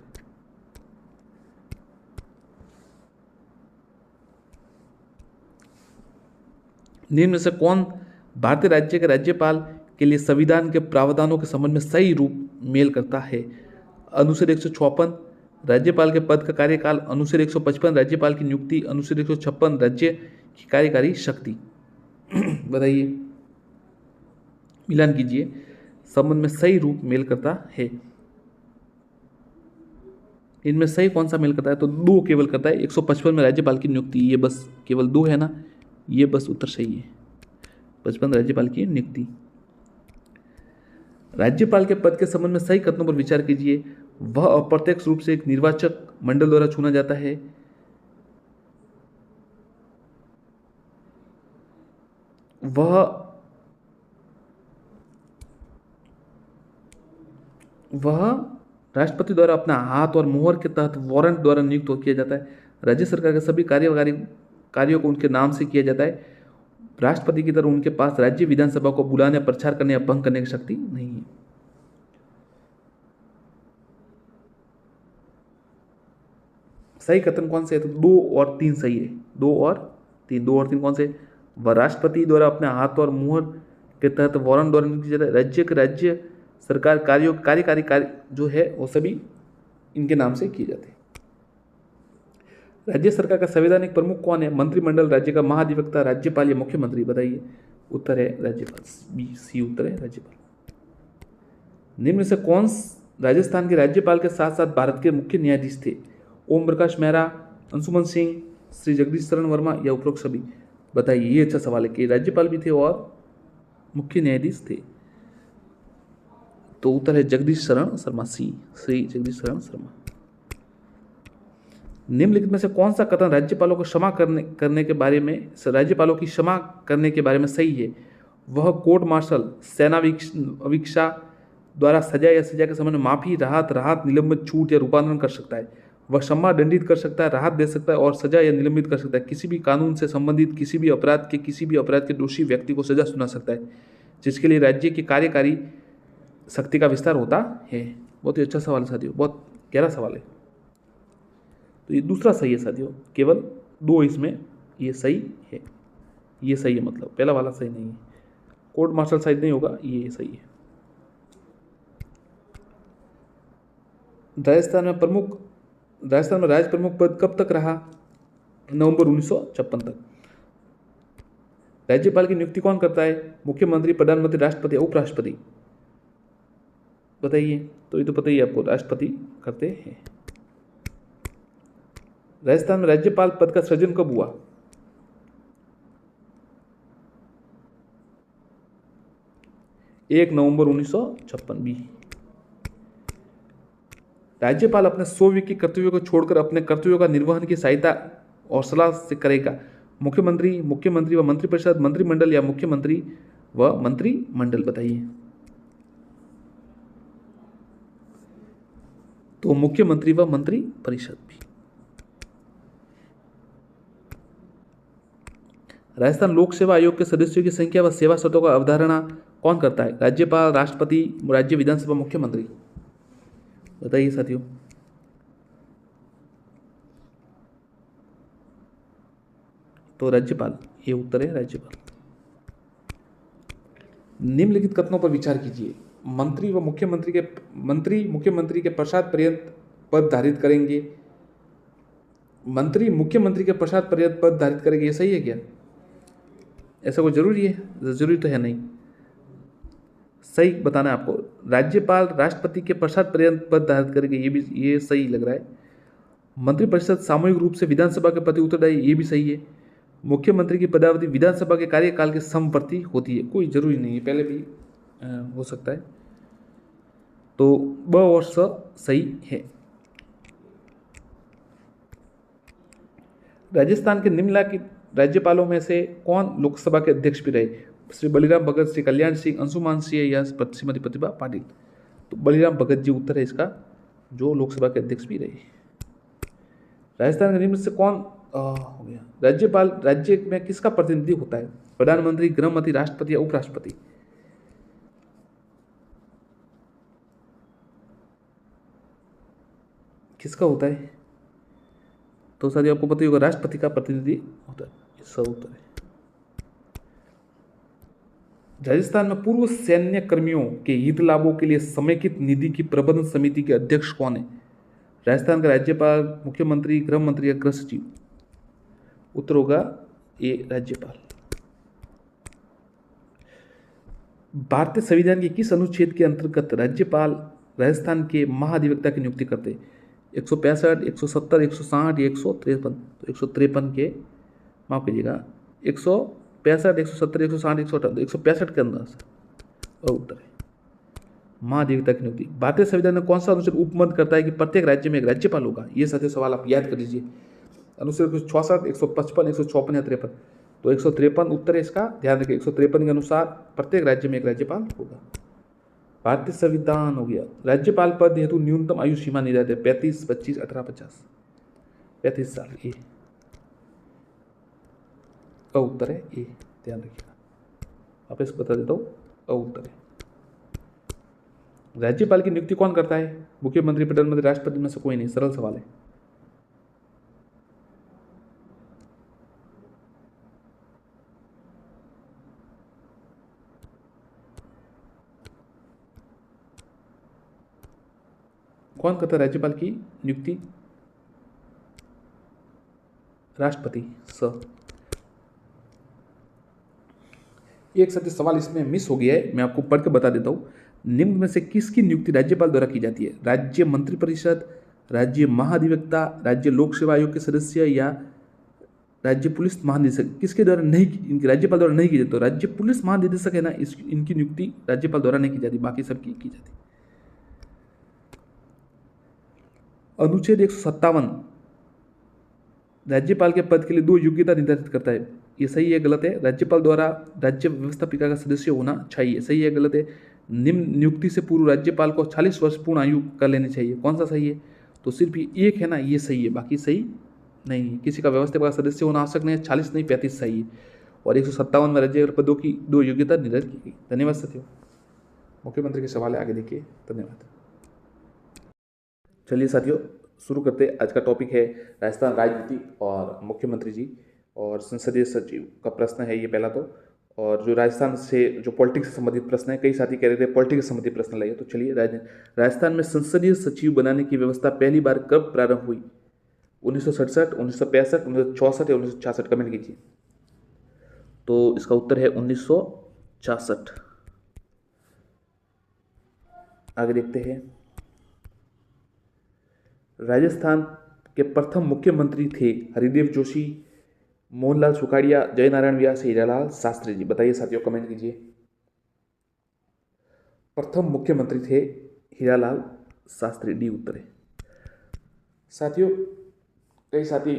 निम्न में से कौन भारतीय राज्य के राज्यपाल के लिए संविधान के प्रावधानों के संबंध में सही रूप मेल करता है। अनुच्छेद 156 राज्यपाल के पद का कार्यकाल, अनुच्छेद 155 राज्यपाल की नियुक्ति, अनुच्छेद 156 राज्य की कार्यकारी शक्ति। बताइए, मिलान कीजिए, संबंध में सही रूप मेल करता है। इनमें सही कौन सा मेल करता है, तो 2 केवल करता है। 155 में राज्यपाल की नियुक्ति, ये बस केवल 2 है ना, ये बस उत्तर सही है। 55 राज्यपाल की नियुक्ति। राज्यपाल के पद के संबंध में सही कथनों पर विचार कीजिए। वह अप्रत्यक्ष रूप से एक निर्वाचक मंडल द्वारा चुना जाता है। वह राष्ट्रपति द्वारा अपना हाथ और मोहर के तहत वारंट द्वारा नियुक्त किया जाता है। राज्य सरकार के सभी कार्यों को उनके नाम से किया जाता है। राष्ट्रपति की तरह उनके पास राज्य विधानसभा को बुलाने, प्रचार करने या भंग करने की शक्ति नहीं है। सही कथन कौन से है, तो 2 और 3 सही है। 2 और 3 कौन से। वह राष्ट्रपति द्वारा अपने हाथ और मुहर के तहत वारंट द्वारा नियुक्त किया जाता है। राज्य सरकार कार्यकारी कार्य जो है वो सभी इनके नाम से किए जाते हैं। राज्य सरकार का संवैधानिक प्रमुख कौन है। मंत्रिमंडल, राज्य का महाधिवक्ता, राज्यपाल या मुख्यमंत्री। बताइए, उत्तर है राज्यपाल, बी सी उत्तर है राज्यपाल। निम्न से कौन राजस्थान के राज्यपाल के साथ साथ भारत के मुख्य न्यायाधीश थे। ओम प्रकाश मेहरा, अंशुमन सिंह, श्री जगदीश शरण वर्मा या उपरोक्त सभी। बताइए, ये अच्छा सवाल है कि राज्यपाल भी थे और मुख्य न्यायाधीश थे। तो उत्तर है जगदीश शरण शर्मा, सी, श्री जगदीश शरण शर्मा। निम्नलिखित में से कौन सा कथन राज्यपालों को क्षमा करने के बारे में, राज्यपालों की क्षमा करने के बारे में सही है। वह कोर्ट मार्शल, सेना अवीक्षा द्वारा सजा या सजा के समय में माफी, राहत, निलंबित, छूट या रूपांतरण कर सकता है। वह क्षमा दंडित कर सकता है, राहत दे सकता है और सजा या निलंबित कर सकता है। किसी भी कानून से संबंधित किसी भी अपराध के दोषी व्यक्ति को सजा सुना सकता है, जिसके लिए राज्य की कार्यकारी शक्ति का विस्तार होता है। बहुत ही अच्छा सवाल है साथियों, बहुत गहरा सवाल है। तो ये दूसरा सही है साथियों, केवल 2 इसमें ये सही है। ये सही है, मतलब पहला वाला सही नहीं है। कोर्ट मार्शल शायद नहीं होगा, ये सही है। राजस्थान में राज प्रमुख पद कब तक रहा। नवंबर 1956 तक। राज्यपाल की नियुक्ति कौन करता है। मुख्यमंत्री, प्रधानमंत्री, राष्ट्रपति, उपराष्ट्रपति। बताइए। तो ये तो पता ही है आपको, राष्ट्रपति करते हैं। राजस्थान में राज्यपाल पद का सृजन कब हुआ? 1 नवंबर 1956 बी। राज्यपाल अपने स्वयं के कर्तव्यों को छोड़कर अपने कर्तव्यों का निर्वहन की सहायता और सलाह से करेगा। मुख्यमंत्री, मुख्यमंत्री व मंत्रिपरिषद, मंत्रिमंडल या मुख्यमंत्री व मंत्रिमंडल? बताइए। तो मुख्यमंत्री व मंत्रिपरिषद भी। राजस्थान लोक सेवा आयोग के सदस्यों की संख्या व सेवा शर्तों का अवधारणा कौन करता है? राज्यपाल, राष्ट्रपति, राज्य विधानसभा, मुख्यमंत्री? बताइए साथियों। तो राज्यपाल, ये उत्तर है राज्यपाल। निम्नलिखित कथनों पर विचार कीजिए। मंत्री मुख्यमंत्री के पश्चात पर्यंत पद धारित करेंगे। मंत्री मुख्यमंत्री के पश्चात पर्यंत पद धारित करेंगे, ये सही है क्या? ऐसा कोई जरूरी है? जरूरी तो है नहीं। सही बताना है आपको। राज्यपाल राष्ट्रपति के पश्चात पर्यंत पद धारित करेंगे, ये सही लग रहा है। मंत्रिपरिषद सामूहिक रूप से विधानसभा के प्रति उत्तरदायी, ये भी सही है। मुख्यमंत्री की पदावधि विधानसभा के कार्यकाल के समवर्ती होती है, कोई जरूरी नहीं है, पहले भी हो सकता है। तो ब और स सही है। राजस्थान के निम्नलिखित राज्यपालों में से कौन लोकसभा के अध्यक्ष भी रहे? श्री बलिराम भगत, श्री कल्याण सिंह, अंशुमान सिंह या श्रीमती प्रतिभा पाटिल? तो बलिराम भगत जी उत्तर है इसका, जो लोकसभा के अध्यक्ष भी रहे। राजस्थान के निम्न से कौन हो गया? राज्यपाल राज्य में किसका प्रतिनिधि होता है? प्रधानमंत्री, गृहमंत्री, राष्ट्रपति या उपराष्ट्रपति? किसका होता है? तो साथी आपको पता ही होगा, राष्ट्रपति का प्रतिनिधि होता है, इसका उत्तर है। राजस्थान में पूर्व सैन्य कर्मियों के हित लाभों के लिए समेकित निधि की प्रबंधन समिति के अध्यक्ष कौन है? राजस्थान का राज्यपाल, मुख्यमंत्री, गृह मंत्री या गृह सचिव? उत्तर होगा ए राज्यपाल। भारतीय संविधान के किस अनुच्छेद के अंतर्गत राज्यपाल राजस्थान के महाधिवक्ता की नियुक्ति करते हैं? 165, 170, 160 या 153? तो 153 के, माफ कीजिएगा, 165, 170, 160, 158, 165 के अंदर और उत्तर है महाधिवक्ता की नियुक्ति। भारतीय संविधान में कौन सा अनुच्छेद उपमत करता है कि प्रत्येक राज्य में एक राज्यपाल होगा? ये साथी सवाल आप याद कर लीजिए। अनुच्छेद 166, 155, 154 या 53? तो 153 उत्तर है इसका, ध्यान रखिए। 153 के अनुसार प्रत्येक राज्य में एक राज्यपाल होगा। भारतीय संविधान हो गया। राज्यपाल पद हेतु न्यूनतम आयु सीमा निर्धारित है, 35, 25, 18, 50? 35 साल। ये उत्तर है, ये ध्यान रखिएगा। आप इसको बता देता हूँ, उत्तर है। राज्यपाल की नियुक्ति कौन करता है? मुख्यमंत्री, प्रधानमंत्री, राष्ट्रपति में से कोई नहीं। सरल सवाल है। कौन करता है राज्यपाल की नियुक्ति? राष्ट्रपति। एक साथी सवाल इसमें मिस हो गया है, मैं आपको पढ़ के बता देता हूँ। निम्न में से किसकी नियुक्ति राज्यपाल द्वारा की जाती है? राज्य मंत्रिपरिषद, राज्य महाधिवक्ता, राज्य लोक सेवा आयोग के सदस्य या राज्य पुलिस महानिदेशक? किसके द्वारा नहीं, इनकी राज्यपाल द्वारा नहीं की जाती? तो राज्य पुलिस महानिदेशक है ना, इनकी नियुक्ति राज्यपाल द्वारा नहीं की जाती, बाकी सबकी की जाती। अनुच्छेद 157 राज्यपाल के पद के लिए 2 योग्यता निर्धारित करता है, ये सही है गलत है? राज्यपाल द्वारा राज्य व्यवस्थापिका का सदस्य होना चाहिए, सही है गलत है? निम्न नियुक्ति से पूर्व राज्यपाल को 40 वर्ष पूर्ण आयु कर लेनी चाहिए, कौन सा सही है? तो सिर्फ एक है ना, ये सही है, बाकी सही नहीं है। किसी का व्यवस्थापिका का सदस्य होना आवश्यक नहीं है, 40 नहीं 35 सही है। और 157 में राज्य पदों की 2 योग्यता निर्धारित की गई। धन्यवाद साथियों। मुख्यमंत्री के सवाल है, आगे देखिए। धन्यवाद। चलिए साथियों, शुरू करते। आज का टॉपिक है राजस्थान राजनीति और मुख्यमंत्री जी और संसदीय सचिव का प्रश्न है ये पहला तो। और जो राजस्थान से जो पॉलिटिक्स से संबंधित प्रश्न है, कई साथी कह रहे थे पॉलिटिक्स से संबंधित प्रश्न लाइए, तो चलिए। राजस्थान में संसदीय सचिव बनाने की व्यवस्था पहली बार कब प्रारंभ हुई? 1967, 1965, 1964 या 1966? कमेंट कीजिए। तो इसका उत्तर है 1966। आगे देखते हैं। राजस्थान के प्रथम मुख्यमंत्री थे हरिदेव जोशी, मोहनलाल सुखाड़िया, जयनारायण व्यास, हीरालाल शास्त्री जी। बताइए साथियों, कमेंट कीजिए। प्रथम मुख्यमंत्री थे हीरालाल शास्त्री, डी उत्तर है। साथियों, कई साथी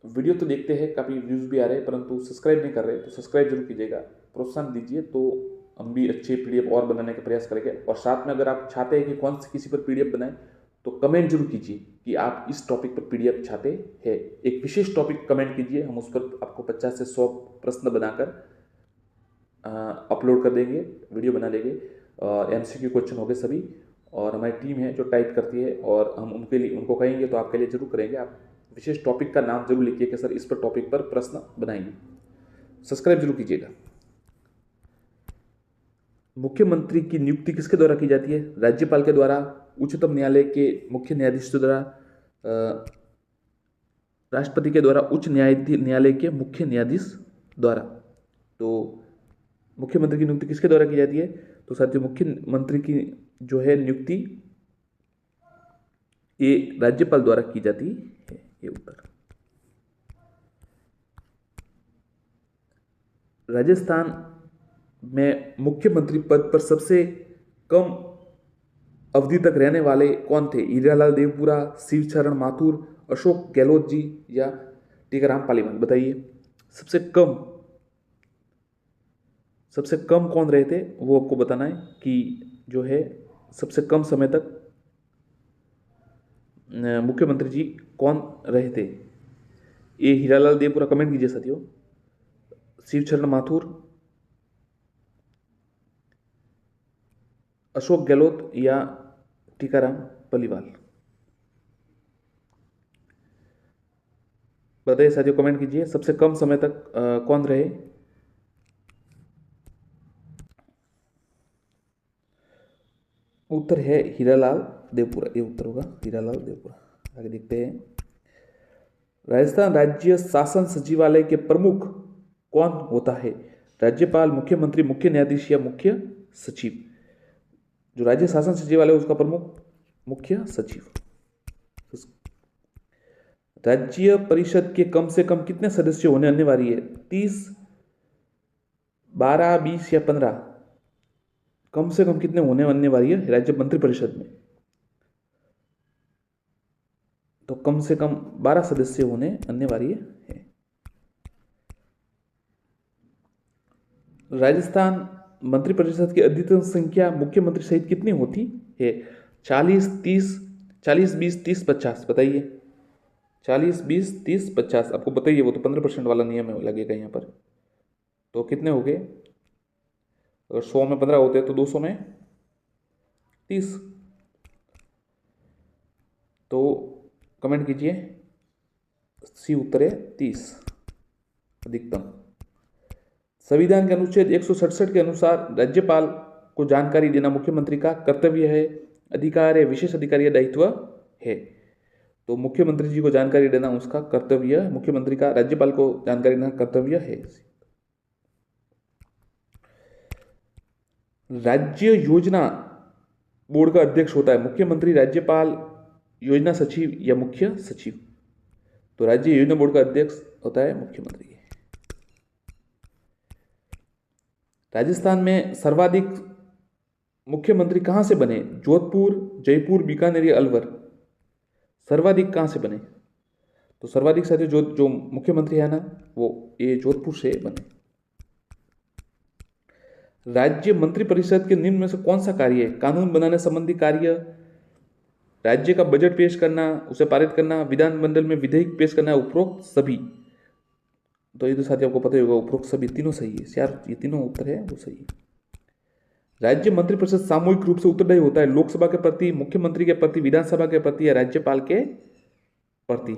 वीडियो तो देखते हैं, काफ़ी व्यूज़ भी आ रहे हैं, परंतु सब्सक्राइब नहीं कर रहे, तो सब्सक्राइब जरूर कीजिएगा, प्रोत्साहन दीजिए, तो हम भी अच्छे पीडीएफ और बनाने का प्रयास करेंगे। और साथ में अगर आप चाहते हैं कि कौन सी किसी पर पीडीएफ बनाएं, तो कमेंट जरूर कीजिए कि आप इस टॉपिक पर पीडीएफ चाहते हैं। एक विशेष टॉपिक कमेंट कीजिए, हम उस पर आपको 50 से 100 प्रश्न बनाकर अपलोड कर देंगे, वीडियो बना देंगे। एमसीक्यू क्वेश्चन हो गए सभी, और हमारी टीम है जो टाइप करती है, और हम उनके लिए उनको कहेंगे तो आपके लिए जरूर करेंगे। आप विशेष टॉपिक का नाम जरूर लिखिए कि सर इस पर टॉपिक पर प्रश्न बनाएंगे। सब्सक्राइब जरूर कीजिएगा। मुख्यमंत्री की नियुक्ति किसके द्वारा की जाती है? राज्यपाल के द्वारा, उच्चतम न्यायालय के मुख्य न्यायाधीश के द्वारा, राष्ट्रपति के द्वारा, उच्च न्यायालय के मुख्य न्यायाधीश द्वारा। तो मुख्यमंत्री की नियुक्ति किसके द्वारा की जाती है? तो साथियों, मुख्यमंत्री की जो है नियुक्ति ये राज्यपाल द्वारा की जाती है, ये उत्तर। राजस्थान में मुख्यमंत्री पद पर सबसे कम अवधि तक रहने वाले कौन थे? हीरालाल देवपुरा, शिवचरण माथुर, अशोक गहलोत जी या टीकाराम पालीवाल। बताइए सबसे कम कौन रहे थे, वो आपको बताना है कि जो है सबसे कम समय तक मुख्यमंत्री जी कौन रहे थे। ये हीरालाल देवपुरा, कमेंट कीजिए साथियों, शिवचरण माथुर, अशोक गहलोत या टीकाराम पालीवाल। बताइए साथियों, कमेंट कीजिए, सबसे कम समय तक कौन रहे। उत्तर है हीरालाल देवपुरा, ये उत्तर होगा हीरालाल देवपुरा। आगे देखते हैं। राजस्थान राज्य शासन सचिवालय के प्रमुख कौन होता है? राज्यपाल, मुख्यमंत्री, मुख्य न्यायाधीश या मुख्य सचिव। जो राज्य शासन सचिवालय उसका प्रमुख मुख्य सचिव। राज्य परिषद के कम से कम कितने सदस्य होने अनिवार्य है? 30, 12, 20 या 15? कम से कम कितने होने अनिवार्य है राज्य मंत्रिपरिषद में? तो कम से कम 12 सदस्य होने अनिवार्य है। राजस्थान मंत्रिपरिषद की अधिकतम संख्या मुख्यमंत्री सहित कितनी होती है? 40, 30, 40, 20, 30, 50। बताइए, 40, 20, 30, 50। आपको बताइए, वो तो 15% वाला नियम है, लगेगा यहाँ पर। तो कितने हो गए? अगर 100 में 15 होते हैं तो 200 में 30। तो कमेंट कीजिए, सी उत्तर है 30 अधिकतम। संविधान के अनुच्छेद 167 के अनुसार राज्यपाल को जानकारी देना मुख्यमंत्री का कर्तव्य है, अधिकार है, विशेष अधिकार या दायित्व है। तो मुख्यमंत्री जी को जानकारी देना उसका कर्तव्य, मुख्यमंत्री का राज्यपाल को जानकारी देना कर्तव्य है। राज्य योजना बोर्ड का अध्यक्ष होता है मुख्यमंत्री, राज्यपाल, योजना सचिव या मुख्य सचिव। तो राज्य योजना बोर्ड का अध्यक्ष होता है मुख्यमंत्री। राजस्थान में सर्वाधिक मुख्यमंत्री कहां से बने? जोधपुर, जयपुर, बीकानेर या अलवर? सर्वाधिक कहां से बने? तो सर्वाधिक साथियों जो मुख्यमंत्री है ना, वो ये जोधपुर से बने। राज्य मंत्रिपरिषद के निम्न में से कौन सा कार्य है? कानून बनाने संबंधी कार्य, राज्य का बजट पेश करना, उसे पारित करना, विधानमंडल में विधेयक पेश करना, उपरोक्त सभी। तो ये तो साथियों आपको पता ही होगा, उपरोक्त सभी तीनों सही है यार, ये तीनों उत्तर है वो सही है। राज्य मंत्रिपरिषद सामूहिक रूप से उत्तरदायी होता है लोकसभा के प्रति, मुख्यमंत्री के प्रति, विधानसभा के प्रति या राज्यपाल के प्रति?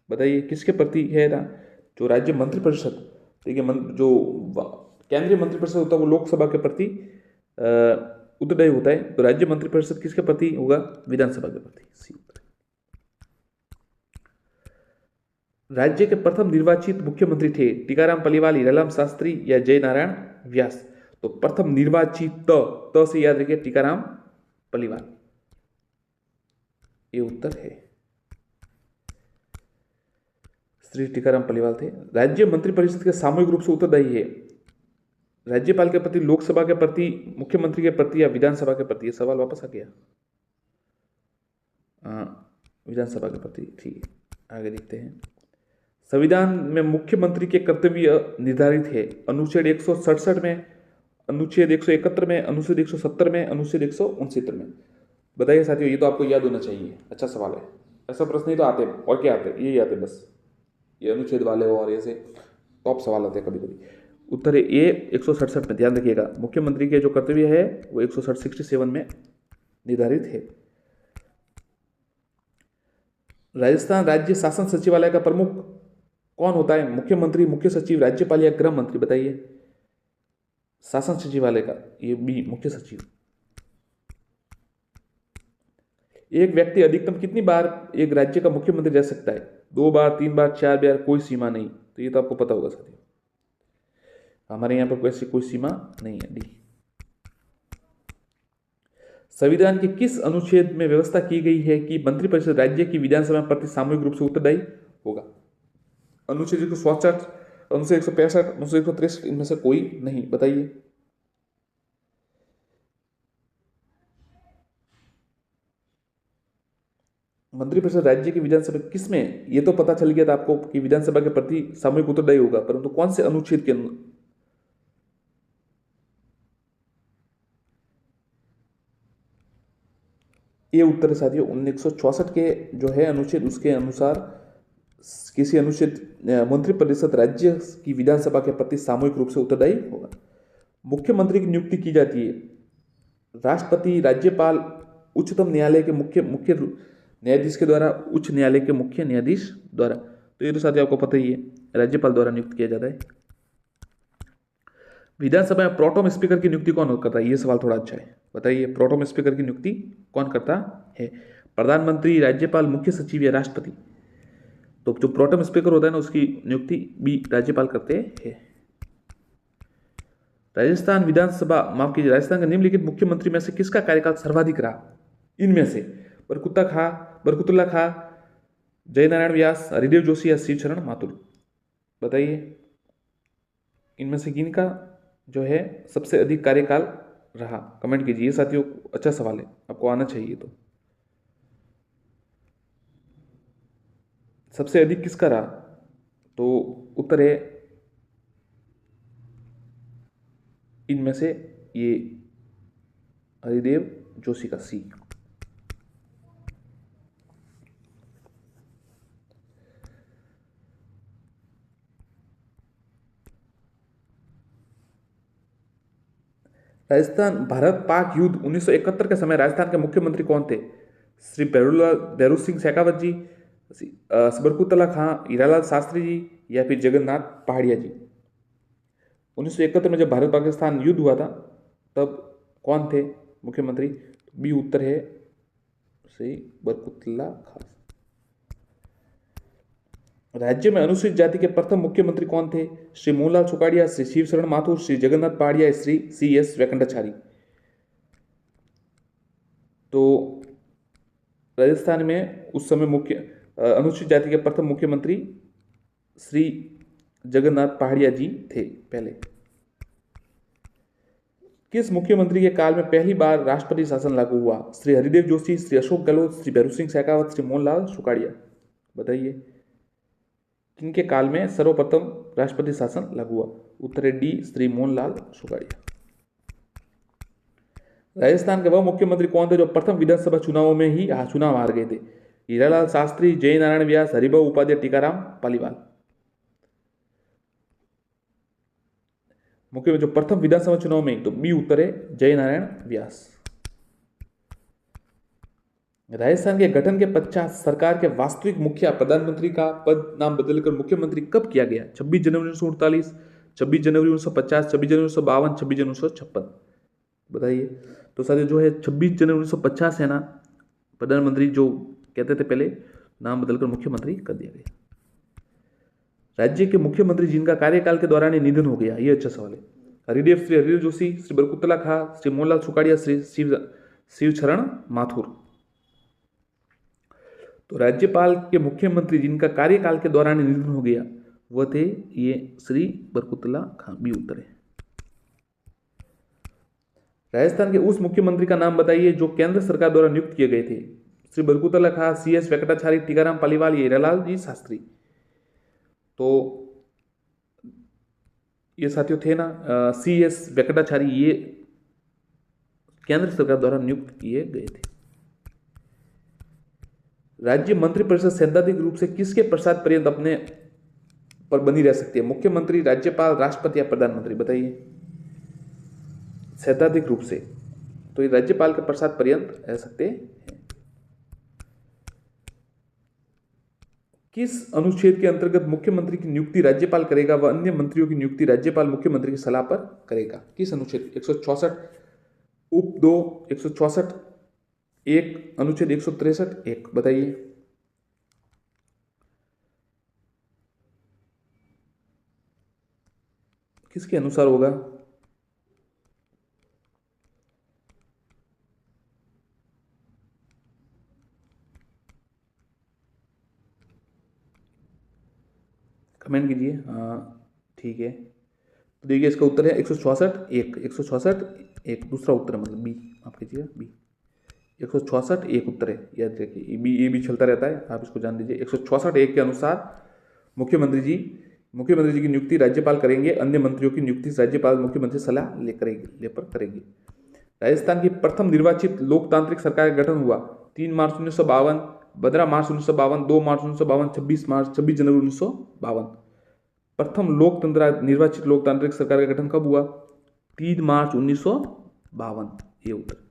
बताइए किसके प्रति है ना? जो राज्य मंत्रिपरिषद, ठीक है, जो केंद्रीय मंत्रिपरिषद होता है वो लोकसभा के प्रति उत्तरदायी होता है। तो राज्य मंत्रिपरिषद किसके प्रति होगा? विधानसभा के प्रति। सी उत्तर। राज्य के प्रथम निर्वाचित मुख्यमंत्री थे टीकाराम पालीवाल, हीरालाल शास्त्री या जयनारायण व्यास? तो प्रथम निर्वाचित त से याद रखिए टीकाराम पलिवाल, ये उत्तर है। श्री टीकाराम पलिवाल थे। राज्य मंत्रिपरिषद के सामूहिक रूप से उत्तरदायी है राज्यपाल के प्रति, लोकसभा के प्रति, मुख्यमंत्री के प्रति या विधानसभा के प्रति? ये सवाल वापस आ गया। विधानसभा के प्रति, ठीक है। आगे देखते हैं। संविधान में मुख्यमंत्री के कर्तव्य निर्धारित है अनुच्छेद 167 में, अनुच्छेद 171 में, अनुच्छेद 170 में, अनुच्छेद 169 में। बताइए साथियों, ये तो आपको याद होना चाहिए। अच्छा सवाल है, ऐसा प्रश्न ही तो आते हैं, और क्या आते हैं, यही आते हैं बस, ये अनुच्छेद वाले हो और ऐसे टॉप सवाल आते हैं कभी कभी। उत्तर है ए 167 में। ध्यान रखिएगा, मुख्यमंत्री के जो कर्तव्य है वो 167 में निर्धारित है। राजस्थान राज्य शासन सचिवालय का प्रमुख कौन होता है? मुख्यमंत्री, मुख्य सचिव, राज्यपाल या गृह मंत्री? बताइए। शासन सचिवालय का, ये बी मुख्य सचिव। एक व्यक्ति अधिकतम कितनी बार एक राज्य का मुख्यमंत्री रह सकता है? 2 बार, 3 बार, 4 बार, कोई सीमा नहीं। तो ये तो आपको पता होगा साथियों, हमारे यहां पर ऐसी कोई सीमा नहीं है। डी। संविधान के किस अनुच्छेद में व्यवस्था की गई है कि मंत्रिपरिषद राज्य की विधानसभा में प्रति सामूहिक रूप से उत्तरदायी होगा? अनुच्छेद 167, अनुच्छेद 165, अनुच्छेद 163, इनमें से कोई नहीं। बताइए। मंत्रिपरिषद राज्य की विधानसभा किस में? ये तो पता चल गया था आपको कि विधानसभा के प्रति सामूहिक उत्तरदायी होगा, परंतु कौन से अनुच्छेद के? ये उत्तर है साथियों 1964 के जो है अनुच्छेद, उसके अनुसार किसी अनुच्छेद मंत्रिपरिषद राज्य की विधानसभा के प्रति सामूहिक रूप से उत्तरदायी होगा। मुख्यमंत्री की नियुक्ति की जाती है राष्ट्रपति, राज्यपाल, उच्चतम न्यायालय के मुख्य न्यायाधीश के द्वारा, उच्च न्यायालय के मुख्य न्यायाधीश द्वारा। तो ये तो साथियों आपको पता ही है, राज्यपाल द्वारा नियुक्त किया जाता है। विधानसभा में प्रोटेम स्पीकर की नियुक्ति कौन करता है? ये सवाल थोड़ा अच्छा है। बताइए, प्रोटेम स्पीकर की नियुक्ति कौन करता है? प्रधानमंत्री, राज्यपाल, मुख्य सचिव या राष्ट्रपति? तो जो प्रोटेम स्पीकर होता है ना, उसकी नियुक्ति भी राज्यपाल करते हैं। राजस्थान विधानसभा, माफ कीजिए, राजस्थान के निम्नलिखित मुख्यमंत्री में से किसका कार्यकाल सर्वाधिक रहा? इनमें से बरकुतुल्ला खां, जयनारायण व्यास, हरिदेव जोशी या शिवशरण माथुर? बताइए, इनमें से किनका जो है सबसे अधिक कार्यकाल रहा? कमेंट कीजिए साथियों, अच्छा सवाल है, आपको आना चाहिए। तो सबसे अधिक किसका रहा? तो उत्तर है इनमें से ये हरिदेव जोशी का, सी। राजस्थान भारत पाक युद्ध 1971 के समय राजस्थान के मुख्यमंत्री कौन थे? श्री भैरू सिंह शेखावत जी, बरकुतुल्ला खां, हीरालाल शास्त्री जी या फिर जगन्नाथ पहाड़िया जी? 1971 में जब भारत पाकिस्तान युद्ध हुआ था तब कौन थे मुख्यमंत्री? बी उत्तर है श्री बरकुतुल्ला खां। राज्य में अनुसूचित जाति के प्रथम मुख्यमंत्री कौन थे? श्री मोहनलाल सुकाड़िया, श्री शिवशरण माथुर, श्री जगन्नाथ पहाड़िया, श्री CS वेंकटाचारी? तो राजस्थान में उस समय मुख्य अनुसूचित जाति के प्रथम मुख्यमंत्री श्री जगन्नाथ पहाड़िया जी थे पहले। किस मुख्यमंत्री के काल में पहली बार राष्ट्रपति शासन लागू हुआ? श्री हरिदेव जोशी, श्री अशोक गहलोत, श्री भैरू सिंह शेखावत, श्री मोहनलाल सुकाड़िया? बताइए, किनके काल में सर्वप्रथम राष्ट्रपति शासन लागू हुआ? उत्तर है डी श्री मोहनलाल सुकाड़िया। राजस्थान के वह मुख्यमंत्री कौन थे जो प्रथम विधानसभा चुनावों में ही चुनाव हार गए थे? हीरालाल शास्त्री, जयनारायण व्यास, हरिभाऊ उपाध्याय, टीकाराम पालीवाल? मुख्य जो प्रथम विधानसभा चुनाव में, तो बी उत्तर है जयनारायण व्यास। राजस्थान के गठन के पश्चात सरकार के वास्तविक मुखिया प्रधानमंत्री का पद नाम बदलकर मुख्यमंत्री कब किया गया? 26 जनवरी 1948, 26 जनवरी 1950, 26 जनवरी 1952, 26 जनवरी 1956? बताइए। तो साथियों जो है 26 जनवरी 1950 है ना, प्रधानमंत्री जो कहते थे पहले, नाम बदलकर मुख्यमंत्री कर दिया गया। राज्य के मुख्यमंत्री जिनका कार्यकाल के दौरान निधन हो गया, ये अच्छा सवाल है। हरिदेव श्री हरिदेव जोशी, श्री बरकुतला खा, श्री मोहनलाल सुकाड़िया, श्री शिवचरण माथुर। तो राज्यपाल के मुख्यमंत्री जिनका कार्यकाल के दौरान निधन हो गया वह थे ये श्री बरकुतला खां, बी उत्तर है। राजस्थान के उस मुख्यमंत्री का नाम बताइए जो केंद्र सरकार द्वारा नियुक्त किए गए थे। श्री बरकुतला खां, CS वेंकटाचारी, टीकाराम पालीवाल, हीरालाल जी शास्त्री। तो ये साथियों थे ना CS वेंकटाचारी, ये केंद्र सरकार द्वारा नियुक्त किए गए थे। राज्य मंत्रिपरिषद सैद्धांतिक रूप से किसके प्रसाद पर्यंत अपने पर बनी रह सकती है? मुख्यमंत्री, राज्यपाल, राष्ट्रपति या प्रधानमंत्री? बताइए। सैद्धांतिक रूप से तो ये राज्यपाल के प्रसाद पर्यंत रह सकते हैं। किस अनुच्छेद के अंतर्गत मुख्यमंत्री की नियुक्ति राज्यपाल करेगा व अन्य मंत्रियों की नियुक्ति राज्यपाल मुख्यमंत्री की सलाह पर करेगा? किस अनुच्छेद? 164 उप 2, 164 1, अनुच्छेद 163 1। बताइए। किसके अनुसार होगा? कमेंट कीजिए। हाँ ठीक है, तो देखिए इसका उत्तर है 164 1, 164 1 दूसरा उत्तर है, मतलब बी, आप कीजिएगा बी। 164 1 उत्तर है, याद रखिए। ये भी चलता रहता है, आप इसको जान लीजिए। 164 1 के अनुसार मुख्यमंत्री जी की नियुक्ति राज्यपाल करेंगे, अन्य मंत्रियों की नियुक्ति राज्यपाल मुख्यमंत्री सलाह लेकर करेंगे। राजस्थान की प्रथम निर्वाचित लोकतांत्रिक सरकार का गठन हुआ 3 मार्च 1952, 15 मार्च 1952, 2 मार्च 1952, 26 जनवरी 1952। प्रथम निर्वाचित लोकतांत्रिक सरकार का गठन कब हुआ? 3 मार्च 1952, ये उत्तर।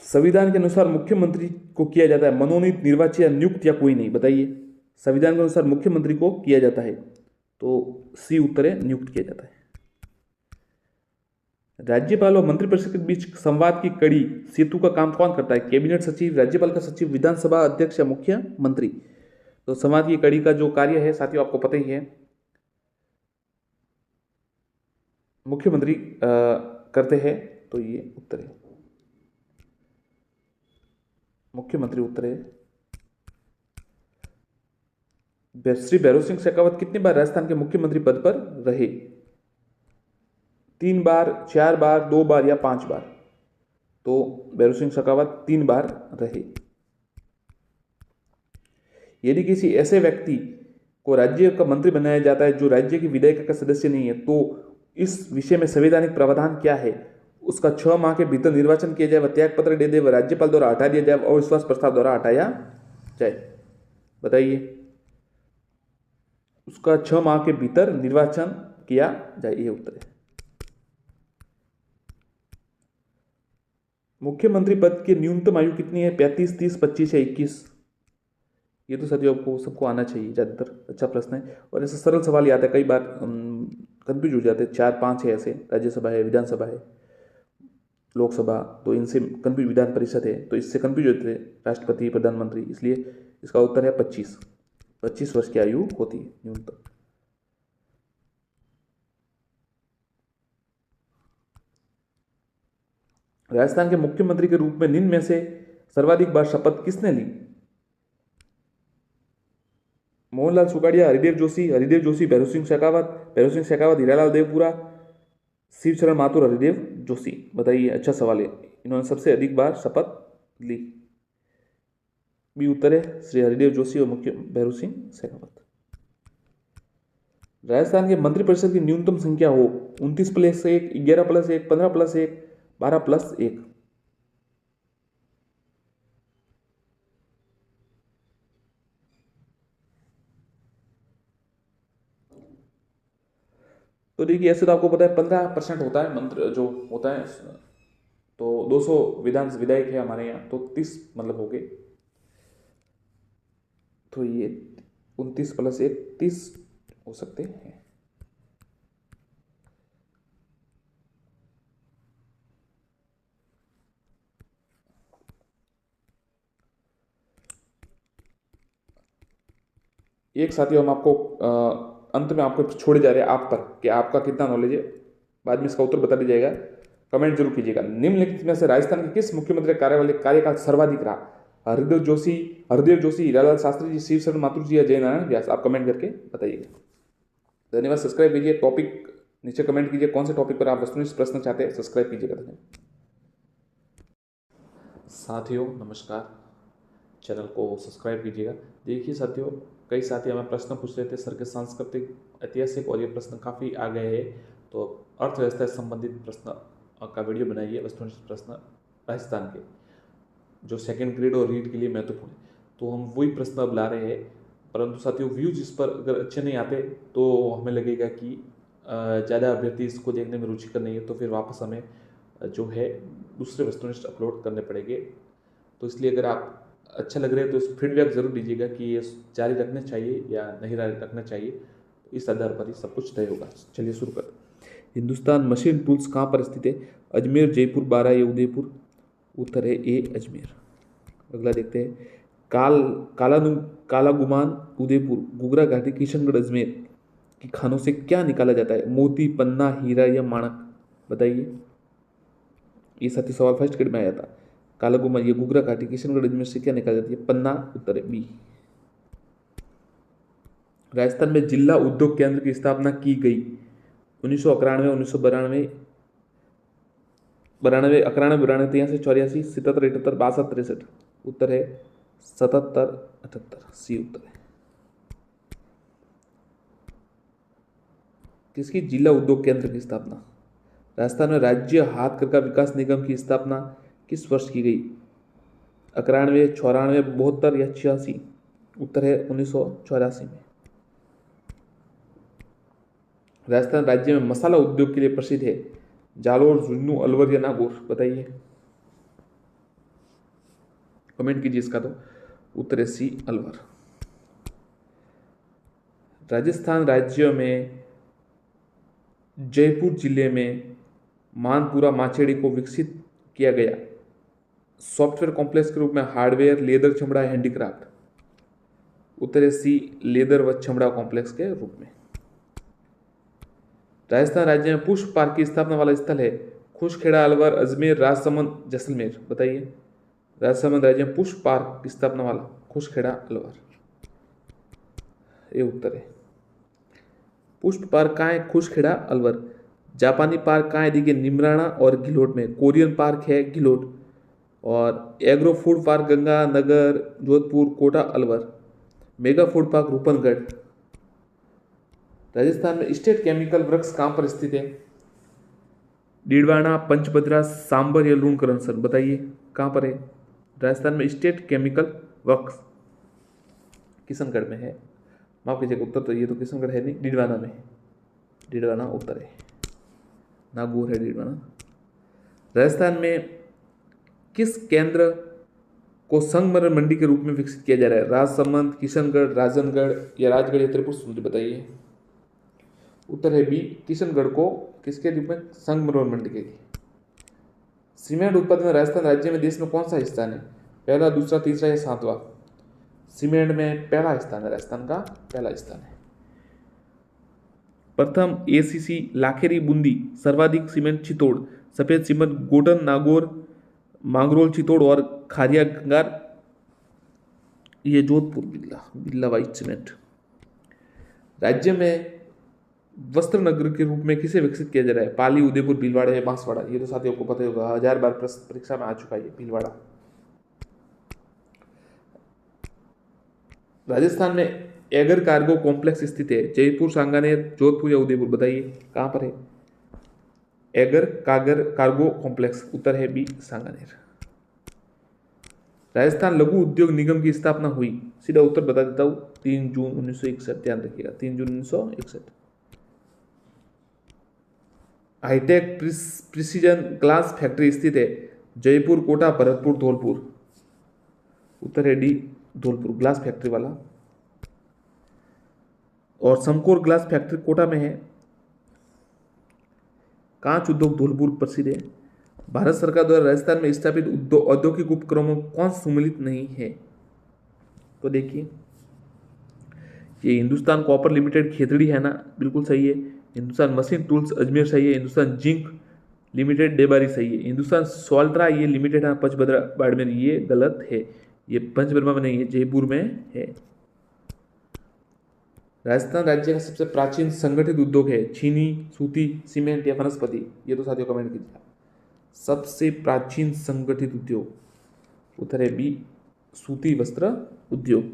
संविधान के अनुसार मुख्यमंत्री को किया जाता है मनोनीत, निर्वाचित या नियुक्त या कोई नहीं? बताइए। संविधान के अनुसार मुख्यमंत्री को किया जाता है, तो सी उत्तर है, नियुक्त किया जाता है। राज्यपाल और मंत्रिपरिषद के बीच संवाद की कड़ी सेतु का काम कौन करता है? कैबिनेट सचिव, राज्यपाल का सचिव, विधानसभा अध्यक्ष या मुख्यमंत्री? तो संवाद की कड़ी का जो कार्य है साथियों आपको पता ही है, मुख्यमंत्री करते हैं, तो ये उत्तर है, मुख्यमंत्री उत्तर है। श्री भैरव सिंह शेखावत कितनी बार राजस्थान के मुख्यमंत्री पद पर रहे? 3 बार, 4 बार, 2 बार या 5 बार? तो भैरव सिंह शेखावत 3 बार रहे। यदि किसी ऐसे व्यक्ति को राज्य का मंत्री बनाया जाता है जो राज्य की विधायिका का सदस्य नहीं है, तो इस विषय में संवैधानिक प्रावधान क्या है? उसका 6 माह के भीतर निर्वाचन किया जाए, वह त्याग पत्र दे दे, वह राज्यपाल द्वारा हटा दिया जाए, और विश्वास प्रस्ताव द्वारा हटाया जाए? बताइए। उसका 6 माह के भीतर निर्वाचन किया जाए, ये उत्तर है। मुख्यमंत्री पद की न्यूनतम आयु कितनी है? 35, 30, 25 या 21? ये तो साथियों आपको सबको आना चाहिए ज़्यादातर, अच्छा प्रश्न है। और ऐसे सरल सवाल याद है, कई बार कंफ्यूज हो जाते हैं। 4 5 है ऐसे, राज्यसभा है, विधानसभा है, लोकसभा, तो इनसे कंफ्यूज, विधान परिषद है तो इससे कंफ्यूज होते हैं, राष्ट्रपति, प्रधानमंत्री, इसलिए इसका उत्तर है 25 वर्ष की आयु होती है न्यूनतम। राजस्थान के मुख्यमंत्री के रूप में निम्न में से सर्वाधिक बार शपथ किसने ली? मोहनलाल सुकाड़िया, हरिदेव जोशी, भैरव सिंह शेखावत, हीरालाल देवपुरा, शिवचरण माथुर, हरिदेव जोशी? बताइए, अच्छा सवाल है। इन्होंने सबसे अधिक बार शपथ ली, बी उत्तर है, श्री हरिदेव जोशी और मुख्य भैरव सिंह शेखावत। राजस्थान के मंत्रिपरिषद की न्यूनतम संख्या हो 29+1, 11+1, 15+1, 12+1? तो देखिए, ऐसे तो आपको पता है 15% होता है मंत्र जो होता है, तो 200 विधायक है हमारे यहाँ, तो 30 मतलब हो गए, तो ये 29+1 30 हो सकते हैं। एक साथियों हम आपको अंत में आपको छोड़े जा रहे हैं आप पर कि आपका कितना नॉलेज है, बाद में इसका उत्तर बता दिया जाएगा, कमेंट जरूर कीजिएगा। निम्नलिखित में से राजस्थान के किस मुख्यमंत्री कार्यकाल सर्वाधिक रहा? हरदेव जोशी, हीरालाल शास्त्री जी, शिवशरण माथुर जी या जयनारायण व्यास? आप कमेंट करके बताइएगा। धन्यवाद। सब्सक्राइब कीजिए, टॉपिक नीचे कमेंट कीजिए कौन से टॉपिक पर आप वस्तुनिष्ठ प्रश्न चाहते हैं, सब्सक्राइब कीजिएगा। धन्यवाद साथियों, नमस्कार। चैनल को सब्सक्राइब कीजिएगा। देखिए साथियों, कई साथी हमें प्रश्न पूछ रहे थे सर के सांस्कृतिक, ऐतिहासिक, और ये प्रश्न काफ़ी आ गए हैं, तो अर्थव्यवस्था से संबंधित प्रश्न का वीडियो बनाइए, वस्तुनिष्ठ प्रश्न राजस्थान के जो सेकंड ग्रेड और रीड के लिए महत्वपूर्ण है, तो हम वही प्रश्न अब ला रहे हैं। परंतु साथियों, व्यूज इस पर अगर अच्छे नहीं आते तो हमें लगेगा कि ज़्यादा अभ्यर्थी इसको देखने में रुचिकर नहीं है, तो फिर वापस हमें जो है दूसरे वस्तुनिष्ठ अपलोड करने पड़ेंगे। तो इसलिए अगर आप अच्छा लग रहा है तो इस फीडबैक ज़रूर दीजिएगा कि ये जारी रखना चाहिए या नहीं रखना चाहिए, तो इस आधार पर ही सब कुछ तय होगा। चलिए शुरू करते हैं। हिंदुस्तान मशीन टूल्स कहाँ पर स्थित है? अजमेर, जयपुर, बारा या उदयपुर? उत्तर है ए अजमेर। अगला देखते हैं। काला गुमान उदयपुर, गुगरा घाटी किशनगढ़ अजमेर की खानों से क्या निकाला जाता है? मोती, पन्ना, हीरा या माणक? बताइए। ये साथी सवाल फर्स्ट ग्रेड में आया था। काला गुमान, ये गुगरा घाटी किशनगढ़ अजमेर से क्या निकाला जाती है? पन्ना। उत्तर है बी। राजस्थान में जिला उद्योग केंद्र की स्थापना की गई? 1991, 1992, 92, 91, 92, 83, 84, 77, 78, 62, 63? उत्तर है 77, 78, सी उत्तर है। किसकी जिला उद्योग केंद्र की स्थापना? राजस्थान में राज्य हाथकरघा विकास निगम की स्थापना किस वर्ष की गई? 91, 94, 72 या 86? उत्तर है 1984 में। राजस्थान राज्य में मसाला उद्योग के लिए प्रसिद्ध है? जालोर, झुंझुनू, अलवर या नागौर? बताइए, कमेंट कीजिए इसका। तो उत्तर है सी अलवर। राजस्थान राज्य में जयपुर जिले में मानपुरा माछेड़ी को विकसित किया गया सॉफ्टवेयर कॉम्प्लेक्स के रूप में हार्डवेयर, लेदर, चमड़ा, हैंडीक्राफ्ट? उत्तर है सी लेदर व चमड़ा कॉम्प्लेक्स के रूप में। राजस्थान राज्य में पुष्प पार्क की स्थापना वाला स्थल है? खुशखेड़ा, अलवर, अजमेर, राजसमंद, जैसलमेर? बताइए। राजसमंद राज्य में पुष्प पार्क की स्थापना वाला खुशखेड़ा, अलवर, ये उत्तर है। पुष्प पार्क कहाँ है? खुशखेड़ा, अलवर। जापानी पार्क कहाँ है? देखिए, निमराना और गिलोट में। कोरियन पार्क है गिलोट। और agro food park Ganganagar, Jodhpur, Kota, Alwar. Mega food park Rupangarh. Rajasthan में स्टेट केमिकल वर्क्स कहाँ पर स्थित है? डीडवाना, पंचभद्रा, सांबर या लूणकरण? सर बताइए कहाँ पर है? राजस्थान में स्टेट केमिकल वर्क्स किशनगढ़ में है। माफ कीजिएगा, उत्तर तो ये तो किशनगढ़ है नहीं, डीडवाना में है। डीडवाना उत्तर है, नागौर है डीडवाना। राजस्थान में किस केंद्र को संगमरमर मंडी के रूप में विकसित किया जा रहा है? राजसमंद, किशनगढ़, राजनगढ़ या राजगढ़ या त्रिपुर सुंदरी? बताइए। उत्तर है बी, किशनगढ़ को किसके रूप में? संगमरमर मंडी के लिए। सीमेंट उत्पादन में राजस्थान राज्य में देश में कौन सा स्थान है? पहला, दूसरा, तीसरा या सातवां? सीमेंट में पहला स्थान है, राजस्थान का पहला स्थान है। प्रथम एसीसी लाखेरी बूंदी, सर्वाधिक सीमेंट चित्तौड़, सफेद सीमेंट गोटन, नागौर, मांगरोल चित्तौड़ और खारिया गंगार, ये जोधपुर बिल्ला वाइट सीमेंट। राज्य में वस्त्र नगर के रूप में किसे विकसित किया जा रहा है? पाली, उदयपुर, भीलवाड़ा या बांसवाड़ा? ये तो साथियों को पता ही होगा, 1000 बार परीक्षा में आ चुका है भीलवाड़ा। राजस्थान में एगर कार्गो कॉम्प्लेक्स स्थित है? जयपुर, सांगानेर, जोधपुर या उदयपुर? बताइए कहां पर है एगर कार्गो कॉम्प्लेक्स? उत्तर है बी, सांगानेर। राजस्थान लघु उद्योग निगम की स्थापना हुई? सीधा उत्तर बता देता हूं, 3 जून 1961। ध्यान रखिएगा, 3 जून 1961। हाईटेक प्रिसीजन ग्लास फैक्ट्री स्थित है? जयपुर, कोटा, भरतपुर, धौलपुर? उत्तर है डी, धौलपुर, ग्लास फैक्ट्री वाला। और समकोर ग्लास फैक्ट्री कोटा में है। कांच उद्योग धौलपुर प्रसिद्ध है। भारत सरकार द्वारा राजस्थान में स्थापित औद्योगिक उपक्रमों कौन सम्मिलित नहीं है? तो देखिए, ये हिंदुस्तान कॉपर लिमिटेड खेतड़ी है ना, बिल्कुल सही है। हिंदुस्तान मशीन टूल्स अजमेर सही है। हिंदुस्तान जिंक लिमिटेड डेबारी सही है। हिंदुस्तान सोल्ट्रा ये लिमिटेड है पचभद्रा बाड़मेर, ये गलत है। ये पंचबर्मा में नहीं है, जयपुर में है। राजस्थान राज्य का सबसे प्राचीन संगठित उद्योग है चीनी, सूती, सीमेंट या वनस्पति? ये तो साथियों कमेंट कीजिए। सबसे प्राचीन संगठित उद्योग, उत्तर है बी, सूती वस्त्र उद्योग।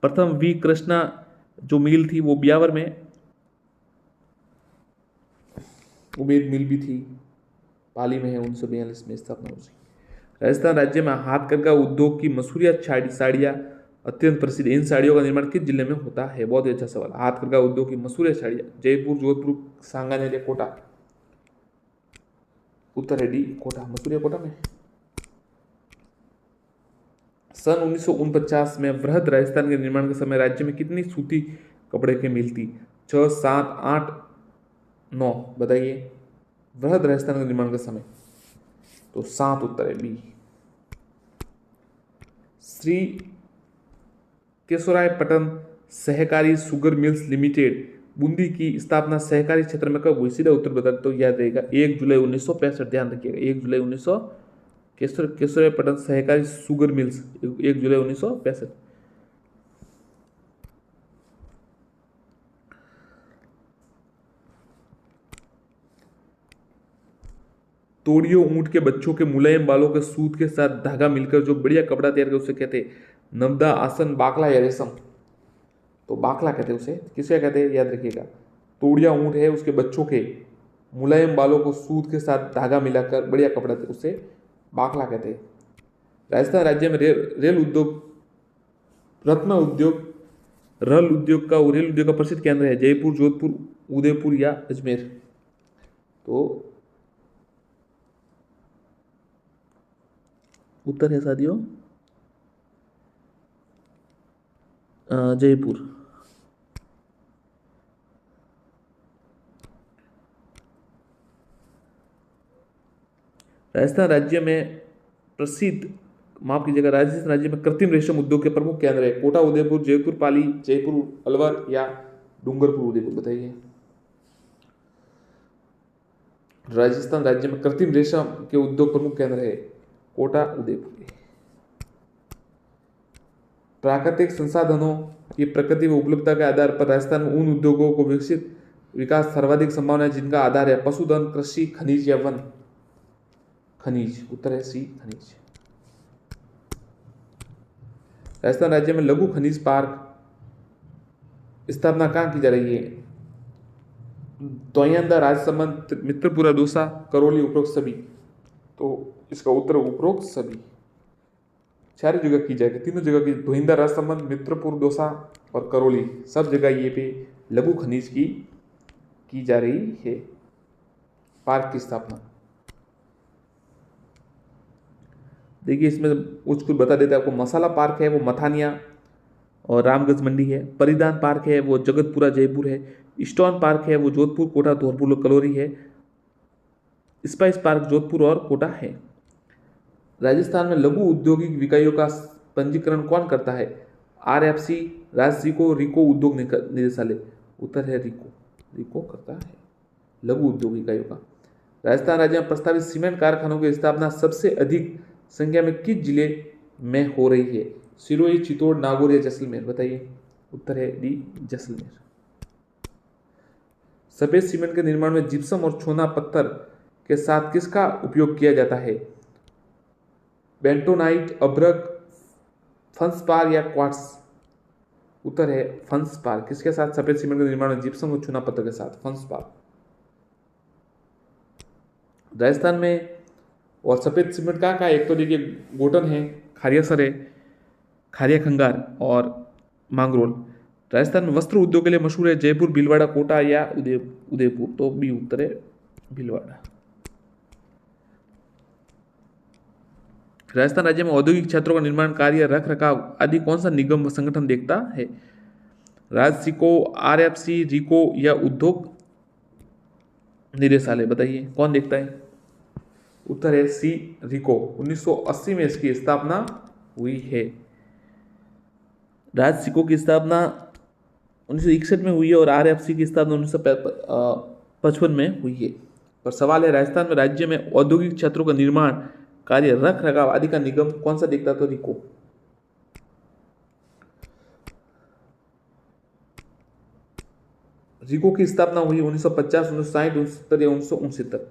प्रथम वी कृष्णा जो मिल थी वो ब्यावर में, उमेद मिल भी थी, पाली में है, 1942 में स्थापना हुई। राजस्थान राज्य में हाथ करघा उद्योग की मसूरिया साड़ियाँ अत्यंत प्रसिद्ध। इन साड़ियों का निर्माण किस जिले में होता है? बहुत ही अच्छा सवाल। हाथ करघा उद्योग की मसूरिया साड़ियाँ जयपुर, जोधपुर, सांगानेर या कोटा? उत्तर है डी, कोटा। मसूरिया कोटा में। सन 1949 में वृहद राजस्थान के निर्माण के समय राज्य में कितनी सूती कपड़े की मिल थी? 6, 7, 8, 9? बताइए। वृहद राजस्थान के निर्माण के समय तो 7 उत्तर है बी। श्री केशवरायपटन सहकारी शुगर मिल्स लिमिटेड बूंदी की स्थापना सहकारी क्षेत्र में कब हुई? सीधा उत्तर बता तो याद रहेगा 1 जुलाई 1965। ध्यान रखिएगा 1 जुलाई 1900। केशवरायपटन सहकारी शुगर मिल्स 1 जुलाई 1965। तोड़ियो ऊंट के बच्चों के मुलायम बालों के सूत के साथ धागा मिलकर जो बढ़िया कपड़ा तैयार कर उसे कहते हैं नवदा, आसन, बाकला या रेशम? तो बाकला कहते हैं उसे। किसे कहते हैं याद रखिएगा। तोड़िया ऊंट है, उसके बच्चों के मुलायम बालों को सूत के साथ धागा मिलाकर बढ़िया कपड़ा उसे बाकला कहते हैं। राजस्थान राज्य में रेल उद्योग, रत्न उद्योग, रेल उद्योग का प्रसिद्ध केंद्र है जयपुर, जोधपुर, उदयपुर या अजमेर? तो उत्तर है साथियों जयपुर। राजस्थान राज्य में प्रसिद्ध, माफ कीजिएगा, राजस्थान राज्य में कृत्रिम रेशम उद्योग के प्रमुख केंद्र है कोटा, उदयपुर, जयपुर, पाली, जयपुर, अलवर या डूंगरपुर, उदयपुर? बताइए। राजस्थान राज्य में कृत्रिम रेशम के उद्योग प्रमुख केंद्र है कोटा, उदयपुर। प्राकृतिक संसाधनों की प्रकृति व उपलब्धता के आधार पर राजस्थान में उन उद्योगों को विकसित विकास सर्वाधिक संभावना है जिनका आधार है पशुधन, कृषि, खनिज या वन? खनिज। उत्तर है सी, खनिज। राजस्थान राज्य में लघु खनिज पार्क स्थापना कहाँ की जा रही है? दोयंदा, राजसमंद, मित्रपुरा, दौसा, करौली, उपरोक्त सभी? तो इसका उत्तर उपरोक्त सभी। 4 जगह की जाएगी, 3 जगह की, धोइंदा, राजसमंद, मित्रपुर, दौसा और करौली, सब जगह ये पे लघु खनिज की जा रही है पार्क की स्थापना। देखिए इसमें कुछ बता देते हैं आपको। मसाला पार्क है वो मथानिया और रामगंज मंडी है। परिधान पार्क है वो जगतपुरा, जयपुर है। स्टोन पार्क है वो जोधपुर, कोटा, धौलपुर, कलौरी है। स्पाइस पार्क जोधपुर और कोटा है। राजस्थान में लघु औद्योगिक इकाइयों का पंजीकरण कौन करता है? RFC, राजसिको, रिको उद्योग निदेशालय? उत्तर है रिको करता है लघु औद्योगिक इकाइयों का। राजस्थान राज्य में प्रस्तावित सीमेंट कारखानों की स्थापना सबसे अधिक संख्या में किस जिले में हो रही है? सिरोही, चित्तौड़, नागौर या जैसलमेर? बताइए। उत्तर है डी, जैसलमेर। सफेद सीमेंट के निर्माण में जिप्सम और चूना पत्थर के साथ किसका उपयोग किया जाता है? बेंटोनाइट, अभ्रक, फंसपार या क्वार्ट्स? उत्तर है फंसपार। किसके साथ? सफेद सीमेंट के निर्माण में जिप्सम और चूना पत्थर के साथ, फंसपार। राजस्थान में और सफेद सीमेंट कहाँ एक तो देखिए गोटन है, खारियासर है, खारिया खंगार और मांगरोल। राजस्थान में वस्त्र उद्योग के लिए मशहूर है जयपुर, भीलवाड़ा, कोटा या उदयपुर? तो बी उत्तर है भीलवाड़ा। राजस्थान राज्य में औद्योगिक क्षेत्रों का निर्माण कार्य, रख रखाव आदि कौन सा निगम व संगठन देखता है? राजसिको, RFC, रिको या उद्योग निदेशालय? बताइए कौन देखता है? उत्तर है सी, रिको। 1980 में इसकी स्थापना हुई है। राजसिको की स्थापना 1961 में हुई है और RFC की स्थापना 1955 में हुई है। पर सवाल है, राजस्थान में राज्य में औद्योगिक क्षेत्रों का निर्माण कार्य, रख रखाव आदि का निगम कौन सा देखता? तो रिको। रिको की स्थापना हुई 1950, 1960, 1970 या 1969।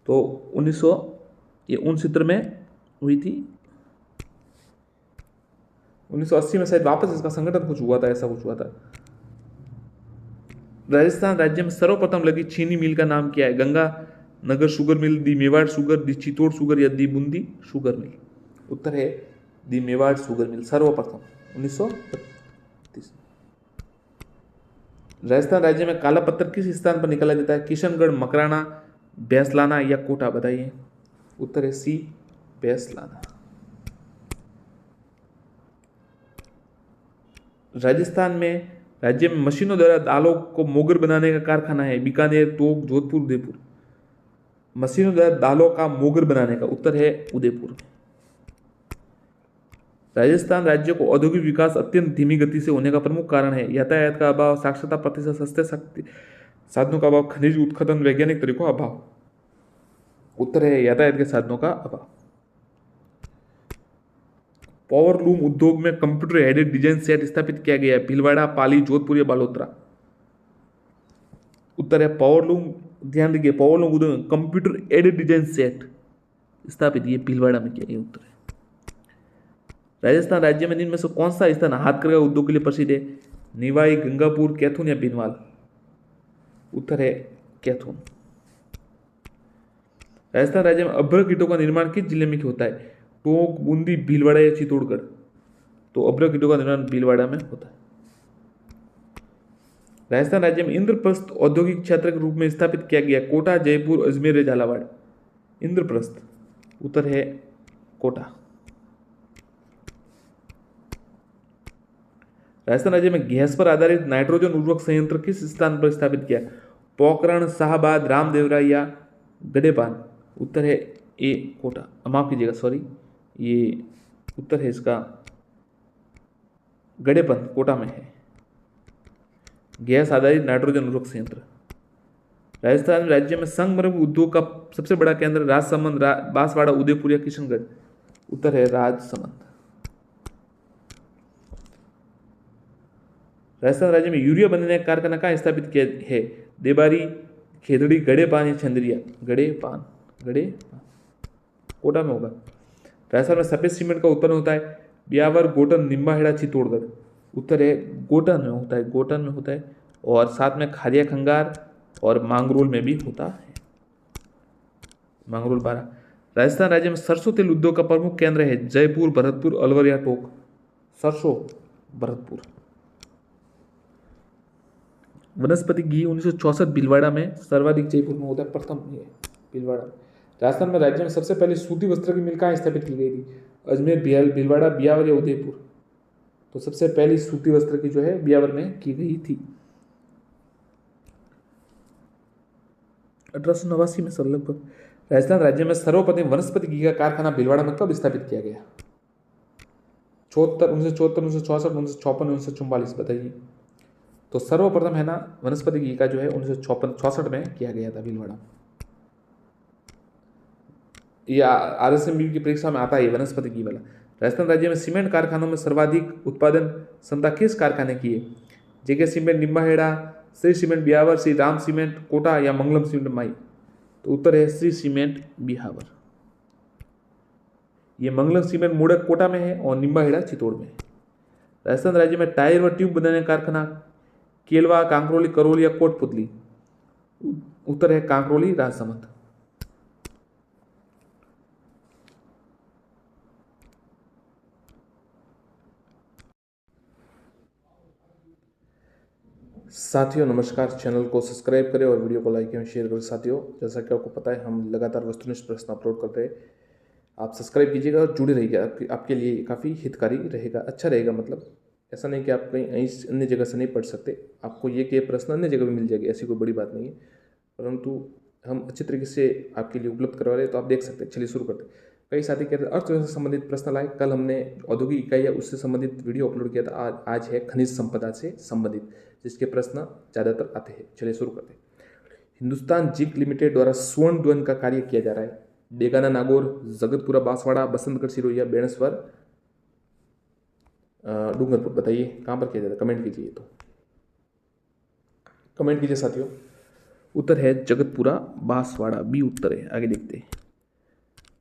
तो 1969 में हुई थी। 1980 में शायद वापस इसका संगठन कुछ हुआ था, ऐसा कुछ हुआ था। राजस्थान राज्य में सर्वप्रथम लगी चीनी मिल का नाम क्या है? गंगा नगर शुगर मिल, दी मेवाड़ शुगर, दी चित्तौड़ शुगर या दी बूंदी शुगर मिल? उत्तर है दी मेवाड़ शुगर मिल, सर्वप्रथम 1932। राजस्थान राज्य में काला पत्थर किस स्थान पर निकाला जाता है? किशनगढ़, मकराना, बैसलाना या कोटा? बताइए। उत्तर है सी, बैसलाना। राजस्थान में राज्य में मशीनों द्वारा दालों को मोगर बनाने का कारखाना है? बीकानेर, टोंक, जोधपुर, उदयपुर? मशीनों द्वारा दालों का मोगर बनाने का? उत्तर है उदयपुर। राजस्थान राज्य को औद्योगिक विकास अत्यंत धीमी गति से होने का प्रमुख कारण है? यातायात का अभाव, साक्षरता प्रतिशत, सस्ते शक्ति साधनों का अभाव, खनिज उत्खनन, वैज्ञानिक तरीकों का अभाव? उत्तर है यातायात के साधनों का अभाव। पावर लूम उद्योग में कंप्यूटर एडेड डिजाइन सेट स्थापित किया गया है? भीलवाड़ा, पाली, जोधपुर या बालोतरा? उत्तर है पावर लूम। ध्यान रखिए, पावर लूम उद्योग में कंप्यूटर एडेड डिजाइन सेट स्थापित ये भीलवाड़ा में किया गया। उत्तर है। राजस्थान राज्य में इनमें से कौन सा स्थान हाथकरघा उद्योग के लिए प्रसिद्ध है? निवाई, गंगापुर, कैथून या बिनवाल? उत्तर है कैथून। राजस्थान राज्य में अभ्रक ईंटों का निर्माण किस जिले में होता है? टोंक, बूंदी, भीलवाड़ा या चित्तौड़गढ़? तो अभ्रक ईंटों का निर्माण भीलवाड़ा में होता है। राजस्थान राज्य में इंद्रप्रस्थ औद्योगिक क्षेत्र के रूप में स्थापित किया गया? कोटा, जयपुर, अजमेर या झालावाड़? इंद्रप्रस्थ। उत्तर है कोटा। राजस्थान राज्य में गैस पर आधारित नाइट्रोजन उर्वरक संयंत्र किस स्थान पर स्थापित किया? पोखरण, शाहबाद, रामदेवरा या गडेपान? उत्तर है ए कोटा, माफ कीजिएगा, सॉरी, ये उत्तर है इसका गडेपन, कोटा में है गैस आधारित नाइट्रोजन उर्वरक संयंत्र। राजस्थान राज्य में संगमरमर उद्योग का सबसे बड़ा केंद्र राजसमंद, बांसवाड़ा, उदयपुर या किशनगढ़? उत्तर है राजसमंद। राजस्थान राज्य में यूरिया बनने का कारखाना कहाँ स्थापित किया है? देबारी, खेतड़ी, गड़ेपान या चंद्रिया? गड़ेपान, गड़ेपान कोटा में होगा। राजस्थान में सफेद सीमेंट का उत्पन्न होता है? ब्यावर, गोटन, निम्बाहेड़ा, चित्तौड़गढ़? उत्तर है गोटन में होता है, गोटन में होता है। और साथ में खारिया खंगार और मांगरोल में भी होता है, मांगरोल 12। राजस्थान राज्य में सरसों तेल उद्योग का प्रमुख केंद्र है? जयपुर, भरतपुर, अलवर या टोंक? सरसों, भरतपुर। वनस्पति घी 1964 भीलवाड़ा में सर्वाधिक, जयपुर में होता है प्रथम, ये भीलवाड़ा। राजस्थान में राज्य में सबसे पहले सूती वस्त्र की मिल कहाँ स्थापित की गई थी? अजमेर, भीलवाड़ा, ब्यावर या उदयपुर? तो सबसे पहली सूती वस्त्र की जो है ब्यावर में की गई थी 1889 में सर लगभग। राजस्थान राज्य में सर्वप्रथम वनस्पति घी का कारखाना भीलवाड़ा में कब स्थापित किया गया? 1974, 1964, 1954, 1944? बताइए। तो सर्वप्रथम है ना वनस्पति घी का जो है 1964 में किया गया था भीलवाड़ा। ये RSMB की परीक्षा में आता है वनस्पति घी वाला। राजस्थान राज्य में सीमेंट कारखानों में सर्वाधिक उत्पादन क्षमता किस कारखाने की है? JK cement Nimbahera, Shri cement Beawar, Shri Ram cement Kota या मंगलम सीमेंट माई? तो उत्तर है श्री सीमेंट बिहावर। ये मंगलम सीमेंट मुड़क कोटा में है और निम्बाहेड़ा चित्तौड़ में है। राजस्थान राज्य में टायर व ट्यूब बनाने का कारखाना केलवा, कांकरोली, करौली या कोटपुतली? उत्तर है कांकरोली, राजसमंद। साथियों नमस्कार, चैनल को सब्सक्राइब करें और वीडियो को लाइक एवं शेयर करें। साथियों जैसा कि आपको पता है हम लगातार वस्तुनिष्ठ प्रश्न अपलोड करते हैं, आप सब्सक्राइब कीजिएगा और जुड़े रहिएगा। आपके लिए काफ़ी हितकारी रहेगा, अच्छा रहेगा। मतलब ऐसा नहीं कि आप कहीं अन्य जगह से नहीं पढ़ सकते, आपको ये कि प्रश्न अन्य जगह भी मिल जाएगी, ऐसी कोई बड़ी बात नहीं है, परंतु हम अच्छी तरीके से आपके लिए उपलब्ध करवा रहे हैं, तो आप देख सकते हैं। चलिए शुरू करते हैं। कई साथी कहते हैं अर्थव्यवस्था से संबंधित प्रश्न लाए। कल हमने औद्योगिक इकाई या उससे संबंधित वीडियो अपलोड किया था। आज है खनिज संपदा से संबंधित, जिसके प्रश्न ज़्यादातर आते हैं। चलिए शुरू करते हैं। हिंदुस्तान जिंक लिमिटेड द्वारा स्वर्ण द्वन का कार्य किया जा रहा है। डेगाना नागौर, जगतपुरा बांसवाड़ा, बसंतगढ़ सिरोहिया, बेणेश्वर, डूंगरपुर। बताइए कहाँ पर किया जाता है, कमेंट कीजिए। तो कमेंट कीजिए साथियों। उत्तर है जगतपुरा बांसवाड़ा, बी उत्तर है। आगे देखते हैं।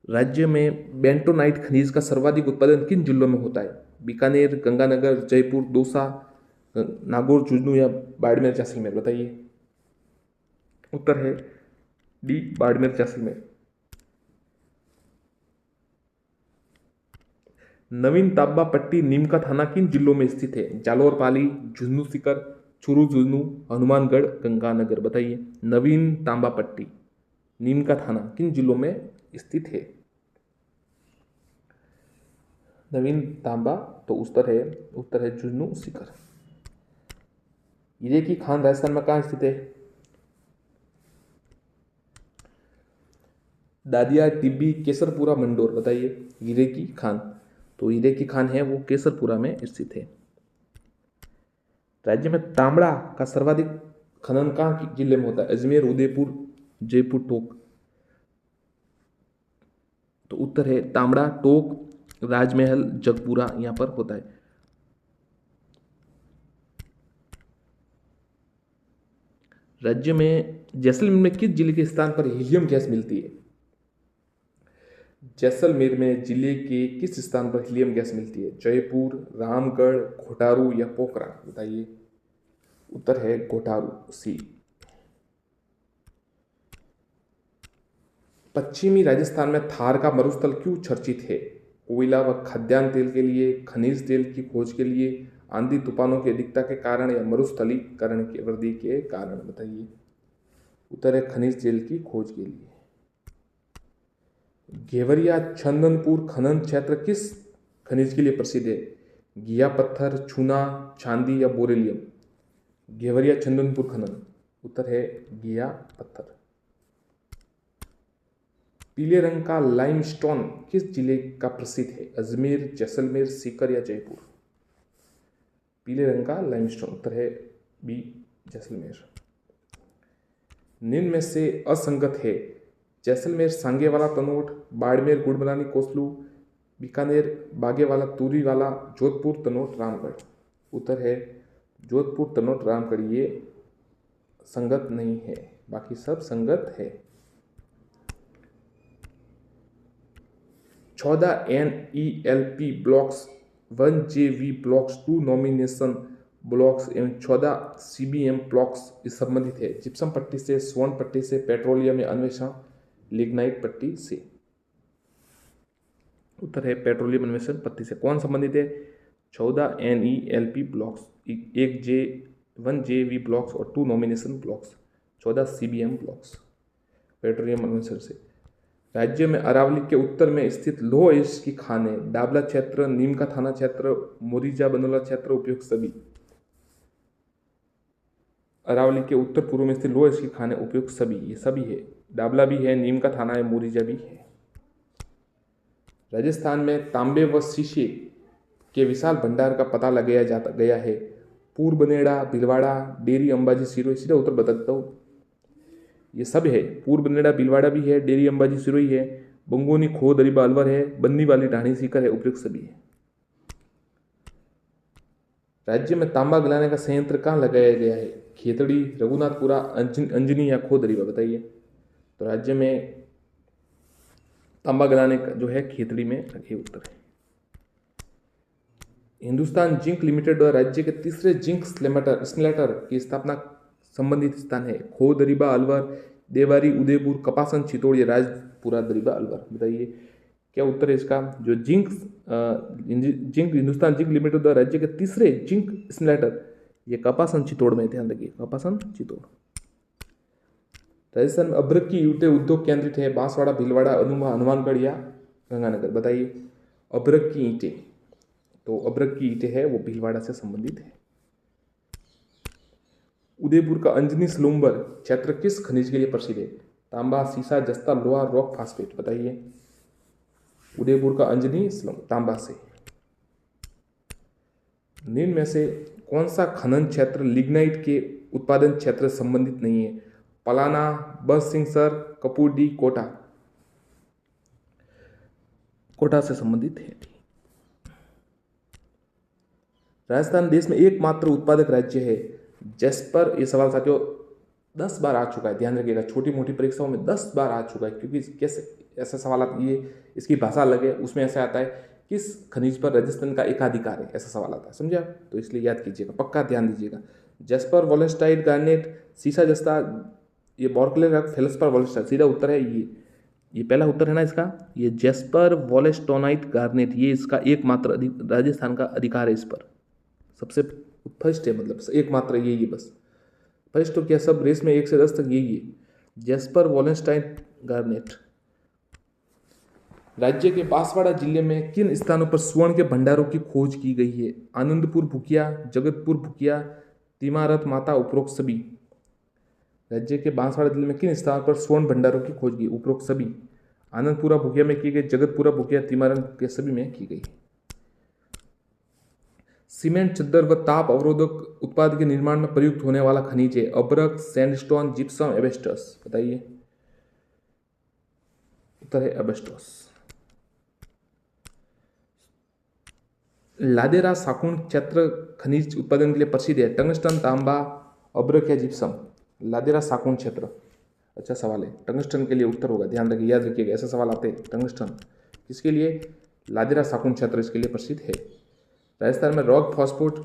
राज्य में बेंटोनाइट खनिज का सर्वाधिक उत्पादन किन जिलों में होता है? बीकानेर, गंगानगर, जयपुर, दौसा, नागौर, झुंझुनू या बाड़मेर, जैसलमेर। बताइए। उत्तर है डी बाड़मेर, जैसलमेर। नवीन तांबा पट्टी नीमका थाना किन जिलों में स्थित है? जालोर, पाली, झुंझुनू सीकर, चूरू, झुंझुनू, हनुमानगढ़, गंगानगर। बताइए। नवीन तांबा पट्टी नीमका थाना किन जिलों में स्थित है? नवीन तांबा, तो उत्तर है झुंझुनू सीकर। हीरे की खान राजस्थान में कहाँ स्थित है? दादिया, टिब्बी, केसरपुरा, मंडोर। बताइए। हीरे की खान, तो हीरे की खान है वो केसरपुरा में स्थित है। राज्य में तांबड़ा का सर्वाधिक खनन कहाँ जिले में होता है? अजमेर, उदयपुर, जयपुर, टोंक। तो उत्तर है तांबड़ा, टोंक, राजमहल, जगपुरा यहां पर होता है। राज्य में जैसलमेर में किस जिले के स्थान पर हीलियम गैस मिलती है? जैसलमेर में जिले के किस स्थान पर हीलियम गैस मिलती है? जयपुर, रामगढ़, घोटारू या पोखरा। बताइए। उत्तर है घोटारू, सी। पश्चिमी राजस्थान में थार का मरुस्थल क्यों चर्चित है? कोयला व खाद्यान्न तेल के लिए, खनिज तेल की खोज के लिए, आंधी तूफानों की अधिकता के कारण या मरुस्थलीकरण की वृद्धि के कारण। बताइए। उत्तर है खनिज तेल की खोज के लिए। घेवरिया चंदनपुर खनन क्षेत्र किस खनिज के लिए प्रसिद्ध है? घिया पत्थर, चूना, चांदी या बोरेलियम। घेवरिया चंदनपुर खनन, उत्तर है घिया पत्थर। पीले रंग का लाइमस्टोन किस जिले का प्रसिद्ध है? अजमेर, जैसलमेर, सीकर या जयपुर। पीले रंग का लाइमस्टोन, उत्तर है बी जैसलमेर। निम्न में से असंगत है? जैसलमेर सांगेवाला तनोट, बाड़मेर गुड़मलानी कोसलू, बीकानेर बागेवाला तूरीवाला, जोधपुर तनोट रामगढ़। उत्तर है जोधपुर तनोट रामगढ़। ये संगत नहीं है, बाकी सब संगत है। 14 NELP blocks, 1 JV blocks, 2 nomination blocks एवं 14 CBM ब्लॉक्स इस संबंधित है। जिप्सम पट्टी से, स्वर्ण पट्टी से, पेट्रोलियम या अन्वेषण, लिग्नाइट पट्टी से। उत्तर है पेट्रोलियम अन्वेषण पट्टी से। कौन संबंधित है? 14 NELP ब्लॉक्स, 1 JV ब्लॉक्स और 2 nomination blocks, 14 CBM blocks petroleum अन्वेषण से। राज्य में अरावली के उत्तर में स्थित लौह अयस्क की खानें, डाबला क्षेत्र, नीमका थाना क्षेत्र, मोरिजा बनोला क्षेत्र उपयुक्त सभी। अरावली के उत्तर पूर्व में स्थित लौह अयस्क की खानें उपयुक्त सभी, ये सभी है। डाबला भी है, नीमका थाना है, मोरिजा भी है। राजस्थान में तांबे व शीशे के विशाल भंडार का पता लगाया गया है। पूर्बनेड़ा, भीलवाड़ा, डेरी, अंबाजी, सिरोही। सीधा उत्तर बता देता हूँ, ये सब है। पूर्बनेड़ा, भीलवाड़ा भी है, डेरी, अंबाजी, सिरोही है, बंगोनी, खो, दरीबा, अलवर है, बन्नी वाली, ढाणी, सीकर है, उपयुक्त सभी है। राज्य में तांबा गलाने का संयंत्र कहाँ लगाया गया है? खेतड़ी, रघुनाथपुरा, अंजनी या खो, दरीबा। बताइए। तो राज्य में तांबा गलाने का जो है खेतड़ी में, ये उत्तर है। हिंदुस्तान जिंक लिमिटेड द्वारा राज्य के तीसरे जिंक स्मेल्टर की स्थापना संबंधित स्थान है। खो, दरीबा, अलवर, देवारी, उदयपुर, कपासन, चित्तौड़ या राजपुरा, दरीबा, अलवर। बताइए क्या उत्तर है इसका? जो हिंदुस्तान जिंक लिमिटेड द्वारा राज्य के तीसरे जिंक स्मेल्टर, ये कपासन, चित्तौड़ में। ध्यान रखिए, कपासन, चित्तौड़। राजस्थान में अभ्रक की ईंटें उद्योग केंद्रित है। बांसवाड़ा, भीलवाड़ा, हनुमानगढ़ या गंगानगर। बताइए। अभ्रक की ईंटें, तो अभ्रक की ईंटें है वो भीलवाड़ा से संबंधित है। उदयपुर का अंजनी स्लूम्बर क्षेत्र किस खनिज के लिए प्रसिद्ध है? तांबा, सीसा, जस्ता, लोहा, रॉक, फास्फेट। बताइए। उदयपुर का अंजनी स्लम तांबा से। निम्न में से कौन सा खनन क्षेत्र लिग्नाइट के उत्पादन क्षेत्र से संबंधित नहीं है? पलाना, बरसिंहसर, कपूरडी, कोटा। कोटा से संबंधित है। राजस्थान देश में एकमात्र उत्पादक राज्य है। जैस्पर, ये सवाल साथियों 10 बार आ चुका है, ध्यान रखिएगा, छोटी मोटी परीक्षाओं में 10 बार आ चुका है, क्योंकि कैसे ऐसा सवाल आता, ये इसकी भाषा अलग है, उसमें ऐसा आता है किस खनिज पर राजस्थान का एकाधिकार है, ऐसा सवाल आता है, समझे आप? तो इसलिए याद कीजिएगा, पक्का ध्यान दीजिएगा। जैस्पर, वॉलेस्टाइट, गार्नेट, सीसा जस्ता, ये बॉर्कले रॉक, फेल्सपर, वॉलेस्टाइट, सीधा उत्तर है ये पहला उत्तर है ना इसका, ये जैस्पर, वॉलेस्टोनाइट, गार्नेट, ये इसका एकमात्र राजस्थान का अधिकार है इस पर, सबसे फर्स्ट है, मतलब एकमात्र ये बस फर्स्ट तो क्या, सब रेस में 1 से 10 तक यही है, जैस्पर, वॉलेस्टाइट, गार्नेट। राज्य के बांसवाड़ा जिले में किन स्थानों पर स्वर्ण के भंडारों की खोज की गई है? आनंदपुर भुकिया, जगतपुर भुकिया, तिमारत माता, उपरोक्त सभी। राज्य के बांसवाड़ा जिले में किन स्थानों पर स्वर्ण भंडारों की खोज की? उपरोक्त सभी। आनंदपुरा भुकिया में की गई, जगतपुरा भुकिया, तिमारत के सभी में की गई। सीमेंट, चद्दर व ताप अवरोधक उत्पाद के निर्माण में प्रयुक्त होने वाला खनिज है? अब्रक, सैंडस्टोन, जिप्सम, एबेस्टस। बताइए, उत्तर है एबेस्टस। लादेरा साकुण क्षेत्र खनिज उत्पादन के लिए प्रसिद्ध है? टंगस्टन, तांबा, अब्रक या जिप्सम। लादेरा साकुण क्षेत्र, अच्छा सवाल है, टंगस्टन के लिए उत्तर होगा, ध्यान रखिए, याद रखिएगा, ऐसे सवाल आते हैं। टंगस्टन किसके लिए? लादेरा साकुण क्षेत्र इसके लिए प्रसिद्ध है। राजस्थान में रॉक फॉस्फेट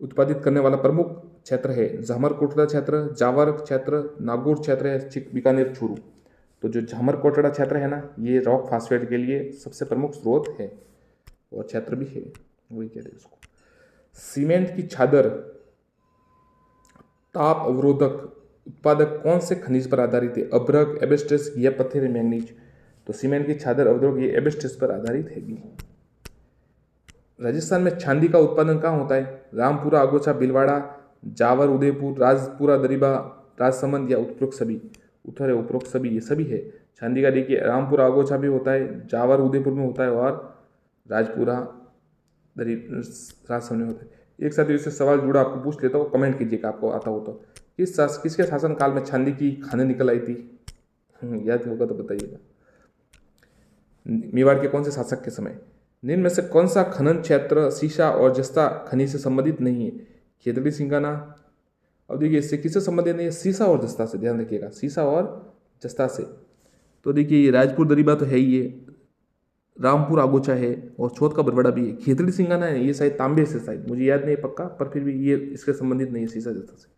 उत्पादित करने वाला प्रमुख क्षेत्र है? झामरकोटड़ा क्षेत्र, जावर क्षेत्र, नागौर क्षेत्र है, बीकानेर, चूरू। तो जो झामरकोटड़ा क्षेत्र है ना, ये रॉक फॉस्फेट के लिए सबसे प्रमुख स्रोत है और क्षेत्र भी है, वही कहते हैं उसको। सीमेंट की चादर ताप अवरोधक उत्पादक कौन से खनिज पर आधारित है? अभ्रक, एबेस्टस या पत्थर मैंगनीज। तो सीमेंट की चादर अवरोधक ये एबेस्टस पर आधारित है। राजस्थान में चांदी का उत्पादन कहाँ होता है? रामपुरा, अगोछा, भीलवाड़ा, जावर, उदयपुर, राजपुरा, दरीबा, राजसमंद या उपरोक्त सभी। उत्तर है उपरोक्त सभी, ये सभी है। चांदी का देखिए रामपुरा, अगोछा भी होता है, जावर उदयपुर में होता है और राजपुरा राजसमंद में होता है। एक साथ इससे सवाल जुड़ा, आपको पूछ लेता हूँ, कमेंट कीजिएगा आपको आता हो तो। किसके शासनकाल में चांदी की खानें निकल आई थी? याद होगा तो बताइएगा। मेवाड़ के कौन से शासक के समय? निम्न में से कौन सा खनन क्षेत्र सीसा और जस्ता खनिज से संबंधित नहीं है? खेतड़ी, सिंगाना। अब देखिए इससे किससे संबंधित नहीं है? सीसा और जस्ता से, ध्यान रखिएगा, सीसा और जस्ता से। तो देखिए ये राजपुर दरीबा तो है ही है, रामपुर आगोचा है और चौथ का बरवाड़ा भी है। खेतड़ी सिंगाना है, ये शायद तांबे से, शायद मुझे याद नहीं पक्का, पर फिर भी ये इसके संबंधित नहीं है सीसा जस्ता से।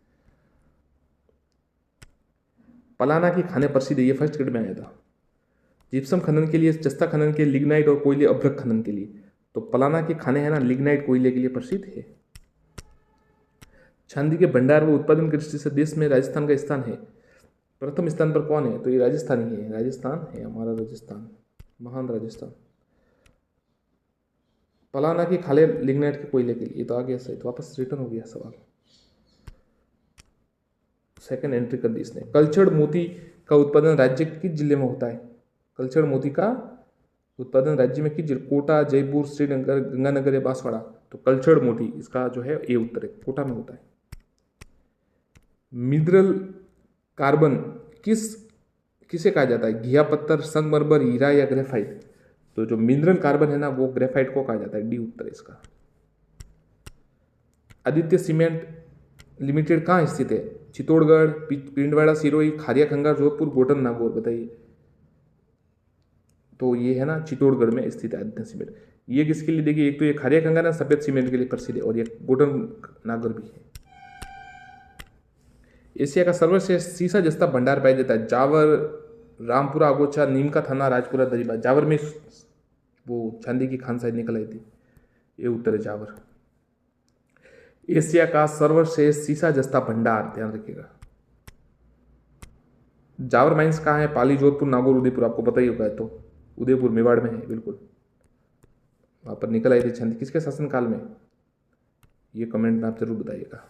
पलाना की खाने प्रसिद्ध है, ये फर्स्ट ग्रेड में आया था। जिप्सम खनन के लिए, जस्ता खनन के लिए, लिग्नाइट और कोयले अभ्रक खनन के लिए। तो पलाना के खाने हैं ना, लिग्नाइट कोयले के लिए प्रसिद्ध है। चांदी के भंडार व उत्पादन की दृष्टि से देश में राजस्थान का स्थान है? प्रथम स्थान पर कौन है? तो ये राजस्थान ही है, राजस्थान है हमारा, राजस्थान, महान राजस्थान। पलाना की खाले लिग्नाइट के कोयले के लिए, तो आ गया सही, तो वापस रिटर्न हो गया सवाल, सेकंड एंट्री कर दी इसने। कल्चर्ड मोती का उत्पादन राज्य किस जिले में होता है? कल्चर्ड मोती का उत्पादन राज्य में किस जिले? कोटा, जयपुर, श्रीनगर, गंगानगर या बांसवाड़ा। तो कल्चर्ड मोती इसका जो है ये उत्तर है, कोटा में होता है। मिनरल कार्बन किसे कहा जाता है? घिया पत्थर, संगमरमर, हीरा या ग्रेफाइट। तो जो मिनरल कार्बन है ना, वो ग्रेफाइट को कहा जाता है, डी उत्तर है इसका। आदित्य सीमेंट लिमिटेड कहाँ स्थित है? चित्तौड़गढ़, पिंडवाड़ा, सिरोही, खारिया खंगार, जोधपुर, गोटन, नागौर। बताइए। तो ये है ना चित्तौड़गढ़ में स्थित है आदित्य सीमेंट। ये किसके लिए? देखिए एक तो ये खारिया खंगार ना सफेद सीमेंट के लिए प्रसिद्ध है और ये गोटन नागौर भी है। एशिया का सर्वश्रेष्ठ सीसा जस्ता भंडार पाया जाता है? जावर, रामपुरा, आगोछा, नीम का थाना, राजपुरा, दरीबा। जावर में वो चांदी की खान शायद निकल आई थी, ये उत्तर है जावर। एशिया का सर्वश्रेष्ठ सीसा जस्ता भंडार, ध्यान रखिएगा। जावर माइंस कहाँ है? पाली, जोधपुर, नागौर, उदयपुर। आपको पता ही होगा, तो उदयपुर मेवाड़ में है, बिल्कुल वहाँ पर निकल आई थी चांदी। किसके शासनकाल में? ये कमेंट में आप जरूर बताइएगा।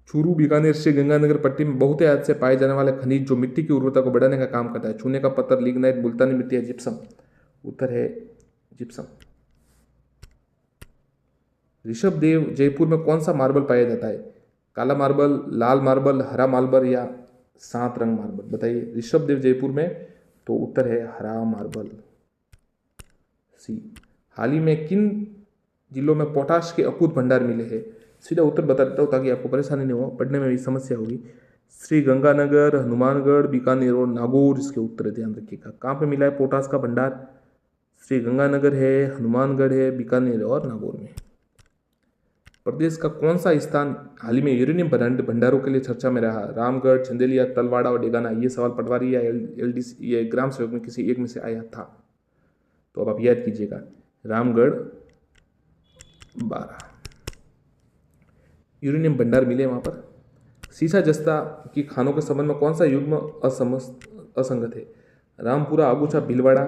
चूरू, बीकानेर से गंगानगर पट्टी में बहुत हद से पाए जाने वाले खनिज जो मिट्टी की उर्वरता को बढ़ाने का काम करता है? चूने का पत्थर, लिग्नाइट, मुल्तानी मिट्टी या जिप्सम। उत्तर है जिप्सम। ऋषभदेव जयपुर में कौन सा मार्बल पाया जाता है? काला मार्बल, लाल मार्बल, हरा मार्बल या 7 रंग मार्बल? बताइए ऋषभदेव जयपुर में, तो उत्तर है हरा मार्बल, सी। हाल ही में किन जिलों में पोटाश के अकूत भंडार मिले हैं? सीधा उत्तर बता देता हूँ ताकि आपको परेशानी नहीं हो, पढ़ने में भी समस्या होगी। श्री गंगानगर, हनुमानगढ़, बीकानेर और नागौर इसके उत्तर है, ध्यान रखिएगा। कहाँ पे मिला है पोटाश का भंडार? श्री गंगानगर है, हनुमानगढ़ है, बीकानेर और नागौर में। प्रदेश का कौन सा स्थान हाल ही में यूरेनियम भंडारों के लिए चर्चा में रहा? रामगढ़, चंदेलिया, तलवाड़ा और डेगाना। ये सवाल पटवारी या एलडीसी या ग्राम सेवक में किसी एक में से आया था, तो अब आप याद कीजिएगा। रामगढ़ 12 यूरेनियम भंडार मिले वहाँ पर। सीसा जस्ता की खानों के संबंध में कौन सा युग्म असंगत है? रामपुरा, आगूछा, भीलवाड़ा,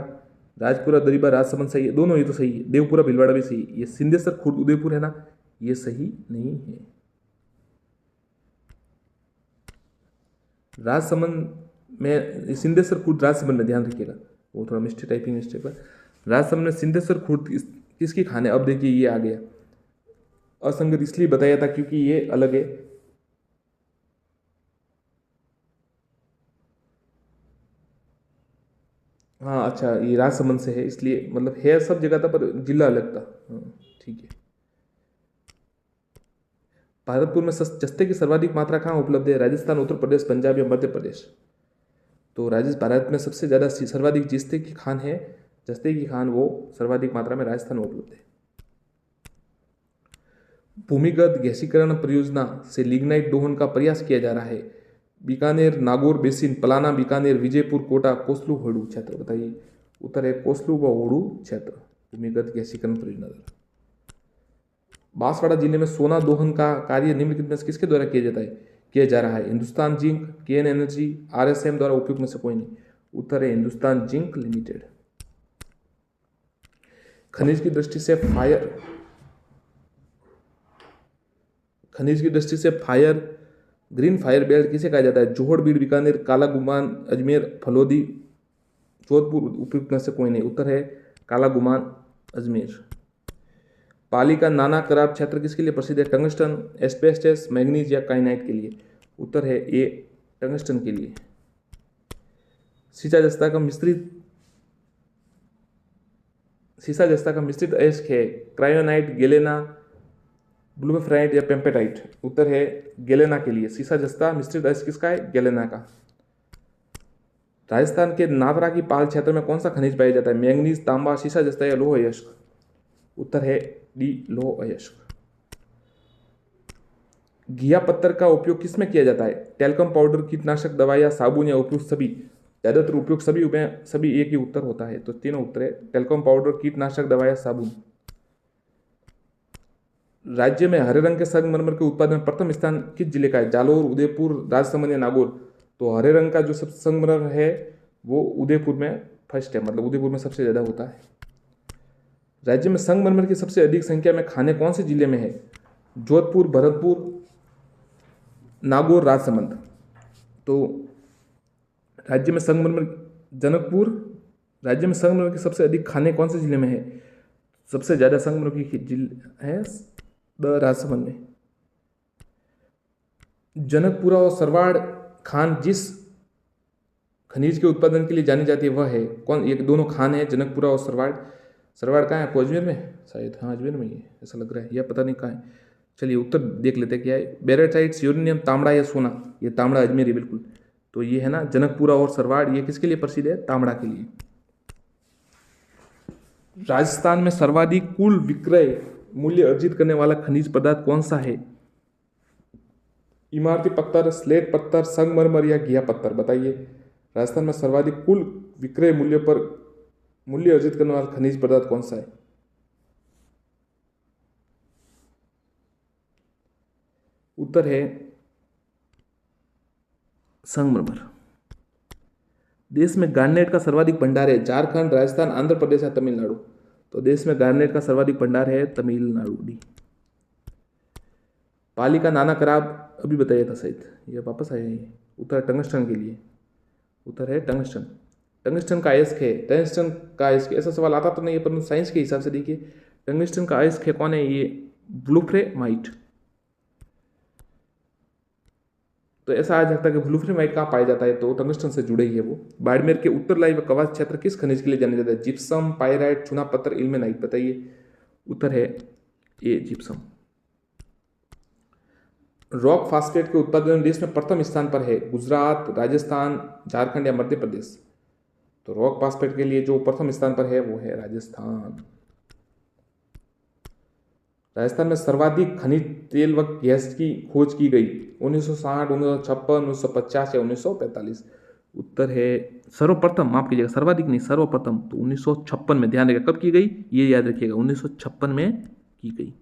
राजपुरा, दरीबा, राजसमंद सही है। दोनों ये तो सही है, देवपुरा भीलवाड़ा भी सही है। ये सिंधेश्वर खुर्द उदयपुर है ना, ये सही नहीं है। राजसमंद में सिंधेश्वर खुर्द राजसमंद में, ध्यान रखिएगा, वो थोड़ा मिस्टेक, टाइपिंग मिस्टेक पर। राजसमंद में सिंधेश्वर खुर्द किसकी खान है? अब देखिए ये आ गया असंगत, इसलिए बताया था क्योंकि ये अलग है। हाँ अच्छा, ये राजसमंद से है इसलिए, मतलब है सब जगह था पर जिला अलग था। हाँ ठीक है। भारतपुर में जस्ते की सर्वाधिक मात्रा कहाँ उपलब्ध है? राजस्थान, उत्तर प्रदेश, पंजाब या मध्य प्रदेश? तो भारत में सबसे ज़्यादा सर्वाधिक जस्ते की खान है, जस्ते की खान वो सर्वाधिक मात्रा में राजस्थान में उपलब्ध है। भूमिगत गैसीकरण परियोजना से लिग्नाइट दोहन का प्रयास किया जा रहा है। बीकानेर, नागौर बेसिन, पलाना, बीकानेर, विजयपुर, कोटा, कोसलू, होडू क्षेत्र? बताइए उत्तर है कोसलू व होडू क्षेत्र, भूमिगत गैसीकरण परियोजना। बांसवाड़ा जिले में सोना दोहन का कार्य निम्नलिखित में से किसके द्वारा किया जा रहा है? Hindustan zinc, KN energy, RSM द्वारा उपयुक्त में से कोई नहीं? उत्तर है हिंदुस्तान जिंक लिमिटेड। खनिज की दृष्टि से फायर ग्रीन फायर बेल्ट किसे कहा जाता है? जोहड़, बीड़, बीकानेर, काला गुमान, अजमेर, फलोदी, जोधपुर? उपयुक्त में से कोई नहीं? उत्तर है काला गुमान, अजमेर। पाली का नाना कराब क्षेत्र किसके लिए प्रसिद्ध है? टंगस्टन, एस्बेस्टस, मैग्नीज या काइनाइट के लिए? उत्तर है ए टंगस्टन के लिए। सीसा जस्ता का मिश्रित अयस्क है? क्रायोनाइट, गेलेना, ब्लूमेफ्राइट या पेम्पेटाइट? उत्तर है गेलेना के लिए। सीसा जस्ता मिश्रित अयस्क किसका है? गेलेना का। राजस्थान के नादरा की पाल क्षेत्र में कौन सा खनिज पाया जाता है? मैंगनीज, तांबा, सीसा जस्ता या लोह अयस्क? उत्तर है डी लोह अयस्क। घिया पत्थर का उपयोग किसमें किया जाता है? टेल्कम पाउडर, कीटनाशक दवाई या साबुन या उपयुक्त सभी? ज्यादातर उपयोग सभी एक ही उत्तर होता है, तो तीनों उत्तर है टेल्कम पाउडर, कीटनाशक दवाई या साबुन। राज्य में हरे रंग के संगमरमर के उत्पादन में प्रथम स्थान किस जिले का है? जालोर, उदयपुर, राजसमंद या नागौर? तो हरे रंग का जो सब संगमरमर है वो उदयपुर में फर्स्ट है, मतलब उदयपुर में सबसे ज्यादा होता है। राज्य में संगमरमर की सबसे अधिक संख्या में खाने कौन से जिले में है? जोधपुर, भरतपुर, नागौर, राजसमंद? तो राज्य में संगमरमर की सबसे अधिक खाने कौन से जिले में है? सबसे ज्यादा संगमरमर की जिले है राजसमंद में। जनकपुरा और सरवाड़ खान जिस खनिज के उत्पादन के लिए जानी जाती है वह है कौन? ये दोनों खान है, जनकपुरा और सरवाड़। सरवाड़ कहाँ है? आपको अजमेर में शायद, हाँ अजमेर में ही है ऐसा लग रहा है, या पता नहीं कहाँ है। चलिए उत्तर देख लेते हैं क्या है। बेराटाइट्स, यूरेनियम, तांबड़ा या सोना? ये तांबड़ा, अजमेर है बिल्कुल। तो ये है ना जनकपुरा और सरवाड़, ये किसके लिए प्रसिद्ध है? तांबड़ा के लिए। राजस्थान में सर्वाधिक कुल विक्रय मूल्य अर्जित करने वाला खनिज पदार्थ कौन सा है? इमारती पत्थर, स्लेट पत्थर, संगमरमर या घिया पत्थर? बताइए राजस्थान में सर्वाधिक कुल विक्रय मूल्य अर्जित करने वाला खनिज पदार्थ कौन सा है? उत्तर है संगमरमर। देश में गार्नेट का सर्वाधिक भंडार है? झारखंड, राजस्थान, आंध्र प्रदेश या तमिलनाडु? तो देश में गार्नेट का सर्वाधिक भंडार है तमिलनाडु डी। पाली का नाना कराब अभी बताया था शायद, ये वापस आया है। उत्तर टंगस्टन के लिए, उत्तर है टंगस्टन। टंगस्टन का अयस्क है, टंगस्टन का अयस्क, ऐसा सवाल आता तो नहीं है परंतु साइंस के हिसाब से देखिए टंगस्टन का अयस्क है कौन है, ये वुल्फ्रेमाइट। तो ऐसा आ जाता है कि वुल्फ्रेमाइट कहाँ पाया जाता है, तो टंगस्टन से जुड़े ही है वो। बाड़मेर के उत्तरलाई व कवास क्षेत्र किस खनिज के लिए जाने जाता है, जिप्सम, पायराइट, चूना पत्थर, इल्मेनाइट, बताइए। उत्तर है ए जिप्सम। रॉक फास्फेट के उत्पादन देश में प्रथम स्थान पर है, गुजरात, राजस्थान, झारखंड या मध्य प्रदेश। तो रॉक फास्फेट के लिए जो प्रथम स्थान पर है वो है राजस्थान। राजस्थान में सर्वाधिक खनिज तेल व गैस की खोज की गई 1960, 1956, 1950 या 1945। उत्तर है सर्वप्रथम, माफ कीजिएगा सर्वाधिक नहीं सर्वप्रथम, तो 1956 में, ध्यान रखिएगा कब की गई ये याद रखिएगा, 1956 में की गई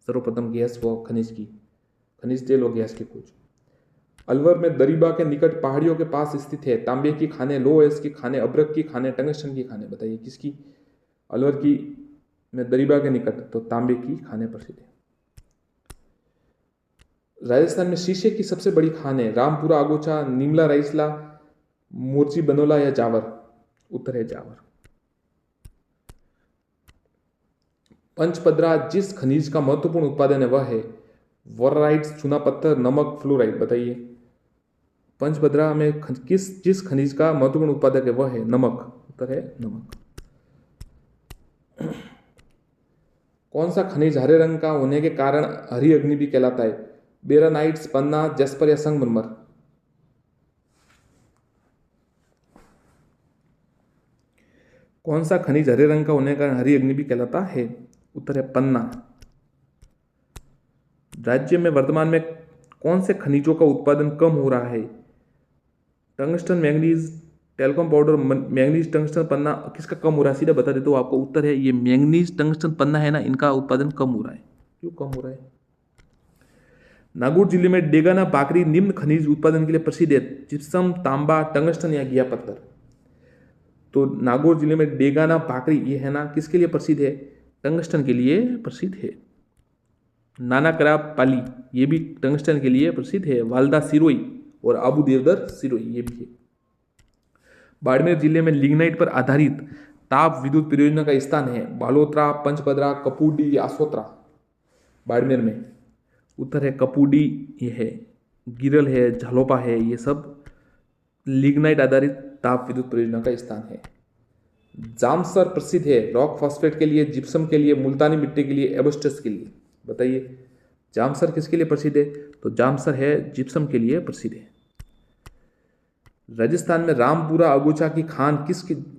सर्वप्रथम गैस व खनिज तेल व गैस की खोज। अलवर में दरीबा के निकट पहाड़ियों के पास स्थित है, तांबे की खाने, लोह की खाने, अब्रक की खाने, टंगस्टन की खाने, बताइए किसकी। अलवर की में दरीबा के निकट, तो तांबे की खाने प्रसिद्ध है। राजस्थान में शीशे की सबसे बड़ी खान है, रामपुरा, आगोचा, निमला, राइसला, मोर्ची बनोला या जावर। उत्तर है जावर। पंचपदरा जिस खनिज का महत्वपूर्ण उत्पादन है वह है वोराइट, चूना पत्थर, नमक, फ्लोराइड, बताइए। पंचभद्रा में जिस खनिज का महत्वपूर्ण उत्पादक है वह है नमक। उत्तर है नमक। कौन सा खनिज हरे रंग का होने के कारण हरी अग्नि भी कहलाता है, बेरानाइट्स, पन्ना, जस्पर या संगमरमर। कौन सा खनिज हरे रंग का होने के कारण हरी अग्नि भी कहलाता है। उत्तर है पन्ना। राज्य में वर्तमान में कौन से खनिजों का उत्पादन कम हो रहा है, tungsten, manganese, talcum powder, manganese, tungsten, पन्ना, किसका कम हो रहा है, सीधा बता देता हूँ आपको। उत्तर है ये मैंगनीज, टंगस्टन, पन्ना है ना, इनका उत्पादन कम हो रहा है। क्यों कम हो रहा है। नागौर जिले में डेगाना बाकरी निम्न खनिज उत्पादन के लिए प्रसिद्ध है, जिप्सम, तांबा, टंगस्टन या घिया पत्थर। तो नागौर जिले में डेगाना बाकरी ये है ना किसके लिए प्रसिद्ध है, टंगस्टन के लिए प्रसिद्ध है। नाना कराब पाली ये भी टंगस्टन के लिए प्रसिद्ध है, वालदा सिरोई और आबू देवदर सिरोई ये भी है। बाड़मेर जिले में लिग्नाइट पर आधारित ताप विद्युत परियोजना का स्थान है, बालोतरा, पंचपदरा, कपूडी या आसोत्रा। बाड़मेर में उत्तर है कपूडी ये है, गिरल है, झालोपा है, ये सब लिग्नाइट आधारित ताप विद्युत परियोजना का स्थान है। जामसर प्रसिद्ध है रॉक फॉस्फेट के लिए, जिप्सम के लिए, मुल्तानी मिट्टी के लिए, एबस्टस के लिए, बताइए। जामसर किसके लिए प्रसिद्ध है, तो जामसर है जिप्सम के लिए प्रसिद्ध है। राजस्थान में रामपुरा अगुचा की खान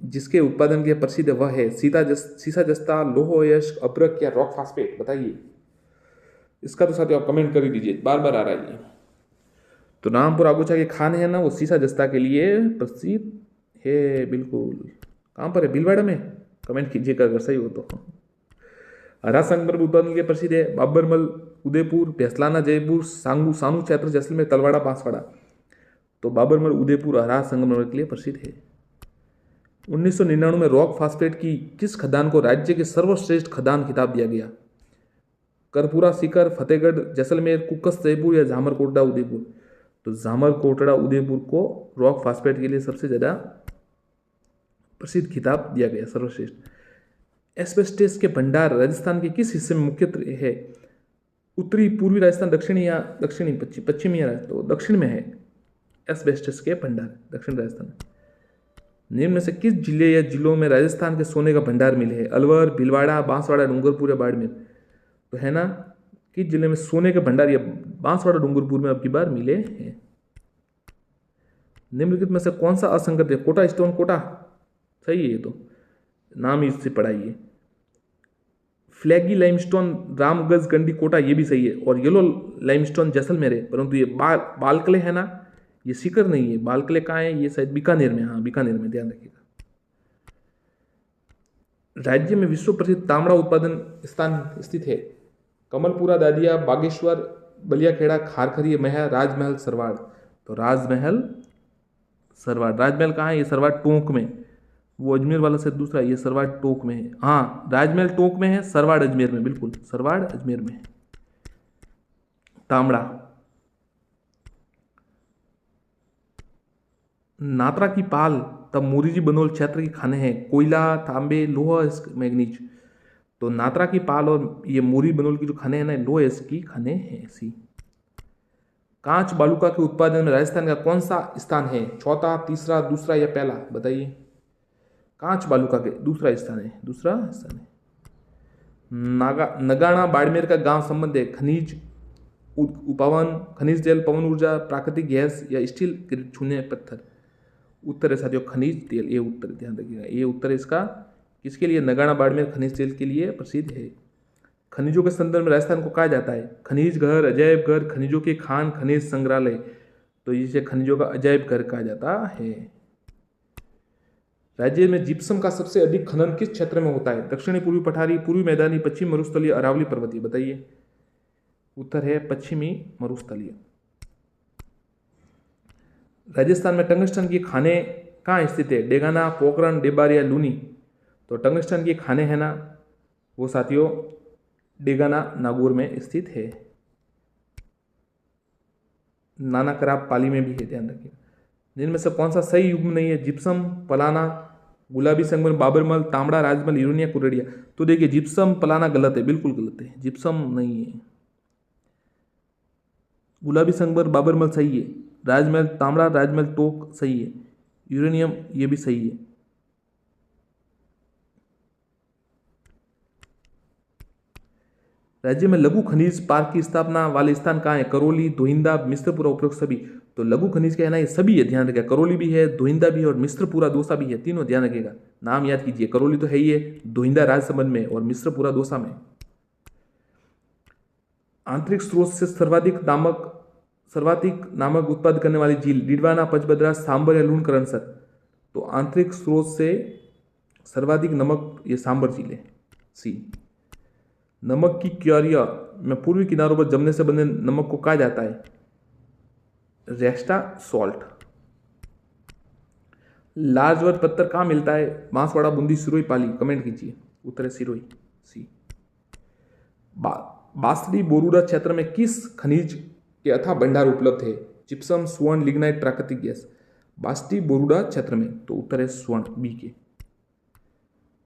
जिसके उत्पादन के प्रसिद्ध है वह है सीसा जस्ता, लोह अयस्क, अब्रक या रॉक फास्फेट, बताइए। इसका तो साथियों आप कमेंट कर ही दीजिए, बार बार आ रहा है ये। तो रामपुरा अगुचा की खान है ना वो सीसा जस्ता के लिए प्रसिद्ध है, बिल्कुल। कहाँ पर है, भीलवाड़ा में, कमेंट कीजिएगा अगर सही हो तो। हरा संगमरमर उत्पादन के प्रसिद्ध है बाबरमल, उदयपुर, भैसलाना, जयपुर, सानू क्षेत्र, जैसलमेर, तलवाड़ा, बांसवाड़ा। तो बाबरमल, उदयपुर हरा संगमरमर के लिए प्रसिद्ध है। 1999 में रॉक फास्फेट की किस खदान को राज्य के सर्वश्रेष्ठ खदान खिताब दिया गया, करपुरा, सीकर, फतेहगढ़, जैसलमेर, कुक्कस, जयपुर या झामरकोटड़ा, उदयपुर। तो झामरकोटड़ा, उदयपुर को रॉक फास्फेट के लिए सबसे ज्यादा प्रसिद्ध खिताब दिया गया, सर्वश्रेष्ठ। एस्बेस्टस के भंडार राजस्थान के किस हिस्से में मुख्यतः है, उत्तरी, पूर्वी राजस्थान, दक्षिणी या दक्षिणी पश्चिमी या तो दक्षिण में है एस्बेस्टस के भंडार, दक्षिण राजस्थान में। निम्न में से किस जिले या जिलों में राजस्थान के सोने का भंडार मिले हैं, अलवर, भीलवाड़ा, बांसवाड़ा, डूंगरपुर या बाड़मेर। तो है ना किस जिले में सोने के भंडार या बांसवाड़ा, डूंगरपुर में अब की बार मिले हैं। निम्नलिखित में से कौन सा असंगत है, कोटा स्टोन कोटा, सही है ये तो, नाम ही इससे पढ़ाइए। फ्लैगी लाइमस्टोन रामगंज गंडी कोटा ये भी सही है, और येलो लाइमस्टोन जैसलमेर है, परंतु ये बालकले है ना, ये सीकर नहीं है, बालकले कहाँ है, ये शायद बीकानेर में, हाँ बीकानेर में, ध्यान रखिएगा। राज्य में विश्व प्रसिद्ध तांबड़ा उत्पादन स्थान स्थित है, कमलपुरा, दादिया, बागेश्वर, बलियाखेड़ा, खारखरी, महल, राजमहल, सरवाड़। तो राजमहल सरवाड़, राजमहल कहाँ है, ये सरवाड़ टोंक में, वो अजमेर वाला से दूसरा, ये सरवाड़ टोंक में है, हाँ राजमहल टोंक में है, सरवाड़ अजमेर में, बिल्कुल सरवाड़ अजमेर में है। तांबड़ा, नात्रा की पाल तब मोरीजी बनोल क्षेत्र के खाने हैं कोयला, तांबे, लोहा, मैग्नीज। तो नात्रा की पाल और ये मोरी बनोल की जो खाने हैं ना, लोहा इसकी खाने हैं। सी। कांच बालूका के उत्पादन में राजस्थान का कौन सा स्थान है? चौथा, तीसरा, दूसरा या पहला? बताइए। कांच बालूका के दूसरा स्थान है, दूसरा स्थान है। नगाड़ा बाड़मेर का गांव संबंध है खनिज पवन, खनिज तेल, पवन ऊर्जा, प्राकृतिक गैस या स्टील छूने पत्थर? उत्तर है साथियों खनिज तेल, ये उत्तर ध्यान रखिएगा, ये उत्तर है इसका। किसके लिए? नगाड़ा बाड़मेर खनिज तेल के लिए प्रसिद्ध है। खनिजों के संदर्भ में राजस्थान को कहा जाता है खनिज घर, अजायब घर, खनिजों के खान, खनिज संग्रहालय। तो इसे खनिजों का अजायब घर कहा जाता है। राज्य में जिप्सम का सबसे अधिक खनन किस क्षेत्र में होता है? दक्षिणी, पूर्वी पठारी, पूर्वी मैदानी, पश्चिमी मरुस्थलीय, अरावली पर्वतीय? बताइए। उत्तर है पश्चिमी मरुस्थलीय। राजस्थान में टंगस्टन की खाने कहाँ स्थित है? डेगाना, पोखरण, डेबार या लूनी? तो टंगस्टन की खाने है ना वो साथियों डेगाना, नागौर में स्थित है। नाना कराब पाली में भी है, ध्यान रखिए। जिनमें से कौन सा सही युग्म नहीं है? जिप्सम, पलाना, गुलाबी संगमर, बाबरमल, तांबड़ा, राजमल, यूरेनिया, कुरेडिया? तो देखिए जिप्सम पलाना गलत है, बिल्कुल गलत है, जिप्सम नहीं है। गुलाबी संगमर, बाबरमल सही है। राजमहल, तांबड़ा, राजमहल, टोक सही है। यूरेनियम ये भी सही है। राज्य में लघु खनिज पार्क की स्थापना वाले स्थान कहाँ है? करौली, धोइंदा, मिश्रपुरा, उपरोक्त सभी? तो लघु खनिज क्या है ना, ये सभी है, ध्यान रखिएगा। करौली भी है, धोइंदा भी है और मिश्रपुरा दौसा भी है, तीनों ध्यान रखिएगा, नाम याद कीजिए। करौली तो है ही है, धोइंदा राजसमंद में और मिश्रपुरा दौसा में। आंतरिक स्रोत से सर्वाधिक नामक उत्पादन करने वाली झील? डिडवाना, पंचभद्रा, सांबर या लूणकरणसर? तो आंतरिक स्रोत से सर्वाधिक नमक ये सांबर झील है। सी। नमक की क्यारियां में पूर्वी किनारों पर जमने से बने नमक को कहा जाता है? Resta salt. लार्ज वर्ग पत्थर कहाँ मिलता है? बांसवाड़ा, बूंदी, सिरोही, पाली? कमेंट कीजिए। उत्तर है सिरोही, सी। बासडी बोरूडा क्षेत्र में किस खनिज के अथाह भंडार उपलब्ध है? जिप्सम, स्वर्ण, लिग्नाइट, प्राकृतिक गैस? बासडी बोरूडा क्षेत्र में तो उत्तर है स्वर्ण, बी के।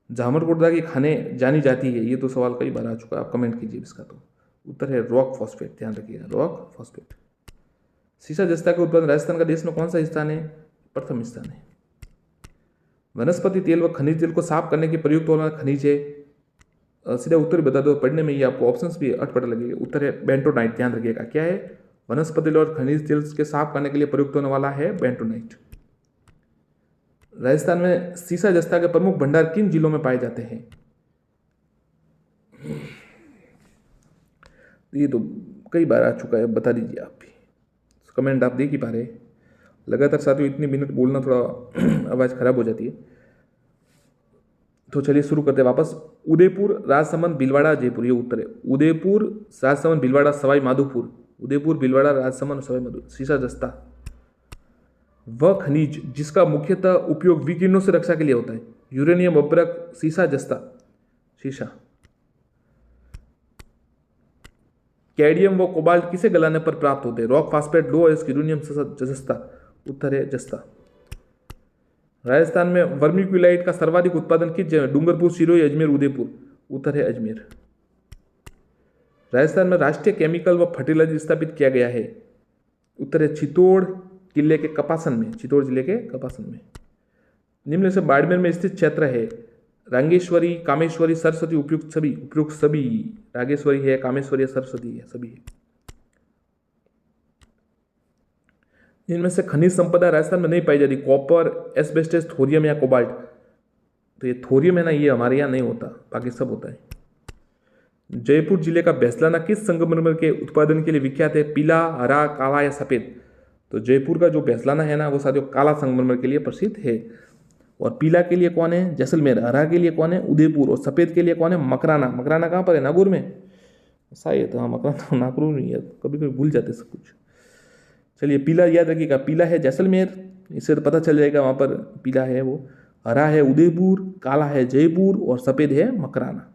जामरकोटदा की खाने जानी जाती है? ये तो सवाल कई बार आ चुका है, आप कमेंट कीजिए इसका। तो उत्तर है रॉक फॉस्फेट, ध्यान रखिएगा, रॉक फॉस्फेट। सीसा जस्ता के उत्पादन राजस्थान का देश में कौन सा स्थान है? प्रथम स्थान है। वनस्पति तेल व खनिज तेल को साफ करने के प्रयुक्त वाला खनिज है? सीधा उत्तर बता दो, पढ़ने में ये आपको ऑप्शंस भी अटपट लगेगा। उत्तर है बेंटोनाइट, ध्यान रखिएगा। क्या है? वनस्पति तेल और खनिज तेल के साफ करने के लिए प्रयुक्त होने वाला है बेंटोनाइट। राजस्थान में सीसा जस्ता के प्रमुख भंडार किन जिलों में पाए जाते हैं? ये तो कई बार आ चुका है, बता दीजिए आप भी, कमेंट आप देख ही पा रहे। लगातार साथियों इतनी मिनट बोलना थोड़ा आवाज़ खराब हो जाती है। तो चलिए शुरू करते हैं वापस। उदयपुर, राजसमंद, भीलवाड़ा, जयपुर? ये उत्तर है। उदयपुर, राजसमंद, भीलवाड़ा, सवाई माधोपुर? उदयपुर, भीलवाड़ा, राजसमंद, सवाई माधोपुर। सीसा जस्ता वह खनिज जिसका मुख्यतः उपयोग विकिरणों से रक्षा के लिए होता है? यूरेनियम, अभ्रक, सीसा जस्ता? सीसा। कैडमियम व कोबाल्ट किसे गलाने पर प्राप्त होते हैं? रॉक फास्फेट, लोहा, यूरेनियम, जस्ता? उत्तर है जस्ता। राजस्थान में वर्मिक्यूलाइट का सर्वाधिक उत्पादन किस जगह? डूंगरपुर, सिरोही, अजमेर, उदयपुर? उत्तर है अजमेर। राजस्थान में राष्ट्रीय केमिकल व फर्टिलाइजर स्थापित किया गया है? उत्तर है चित्तौड़ किले के कपासन में, चित्तौड़ जिले के कपासन में। निम्न से बाड़मेर में स्थित क्षेत्र है? रांगेश्वरी, कामेश्वरी, सरस्वती? उपयुक्त सभी, उपयुक्त सभी। रागेश्वरी है, कामेश्वरी है, सरस्वती है, सभी है। इनमें से खनिज संपदा राजस्थान में नहीं पाई जाती? कॉपर, एस्बेस्टस, थोरियम या कोबाल्ट? तो ये थोरियम है ना, ये हमारे यहाँ नहीं होता, बाकी सब होता है। जयपुर जिले का बैसलाना किस संगमरमर के उत्पादन के लिए विख्यात है? पीला, हरा, काला या सफेद? तो जयपुर का जो बैसलाना है ना वो साथियों काला संगमरमर के लिए प्रसिद्ध है। और पीला के लिए कौन है? जैसलमेर। हरा के लिए कौन है? उदयपुर। और सफेद के लिए कौन है? मकराना। मकराना कहाँ पर है? नागौर में, शायद। हाँ, मकराना नागौर में है, कभी कभी भूल जाते सब कुछ। चलिए, पीला याद रखिएगा, पीला है जैसलमेर, इससे तो पता चल जाएगा वहाँ पर पीला है वो। हरा है उदयपुर, काला है जयपुर और सफ़ेद है मकराना।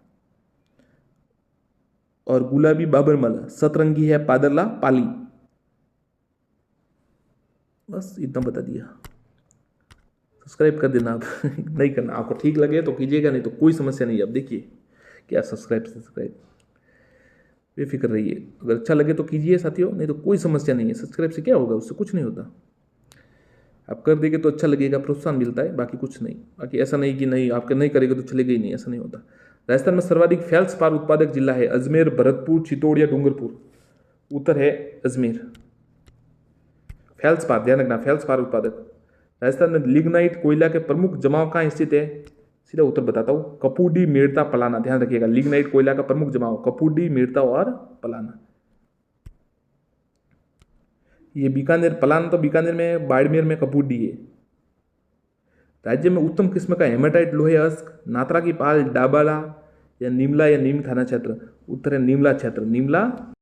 और गुलाबी बाबरमल, सतरंगी है पादरला, पाली। बस इतना बता दिया। सब्सक्राइब कर देना आप नहीं करना, आपको ठीक लगे तो कीजिएगा, नहीं तो कोई समस्या नहीं है। अब देखिए क्या सब्सक्राइब बेफिक्र रहिए, अगर अच्छा लगे तो कीजिए साथियों, नहीं तो कोई समस्या नहीं है। सब्सक्राइब से क्या होगा, उससे कुछ नहीं होता। आप कर देंगे तो अच्छा लगेगा, प्रोत्साहन मिलता है, बाकी कुछ नहीं। बाकी ऐसा नहीं कि नहीं आपके नहीं करेंगे तो चलेगा ही नहीं, ऐसा नहीं होता। राजस्थान में सर्वाधिक फेल्सपार उत्पादक जिला है अजमेर, भरतपुर, चित्तौड़ या डूंगरपुर। उत्तर है अजमेर। फेल्सपार ध्यान रखना, फेल्सपार उत्पादक। राजस्थान में लिग्नाइट कोयला के प्रमुख जमाव कहाँ स्थित है, सीधा उत्तर बताता हूँ, कपूडी, मेड़ता, पलाना। ध्यान रखिएगा, लिग्नाइट कोयला का प्रमुख जमाव कपूडी, मेड़ता और पलाना। ये बीकानेर, पलाना तो बीकानेर में, बाड़मेर में कपूडी है। राज्य में उत्तम किस्म का हेमाटाइट लोहे अस्क, नात्रा की पाल, डाबाला या नीमला या नीम थाना क्षेत्र। उत्तर है नीमला क्षेत्र, नीमला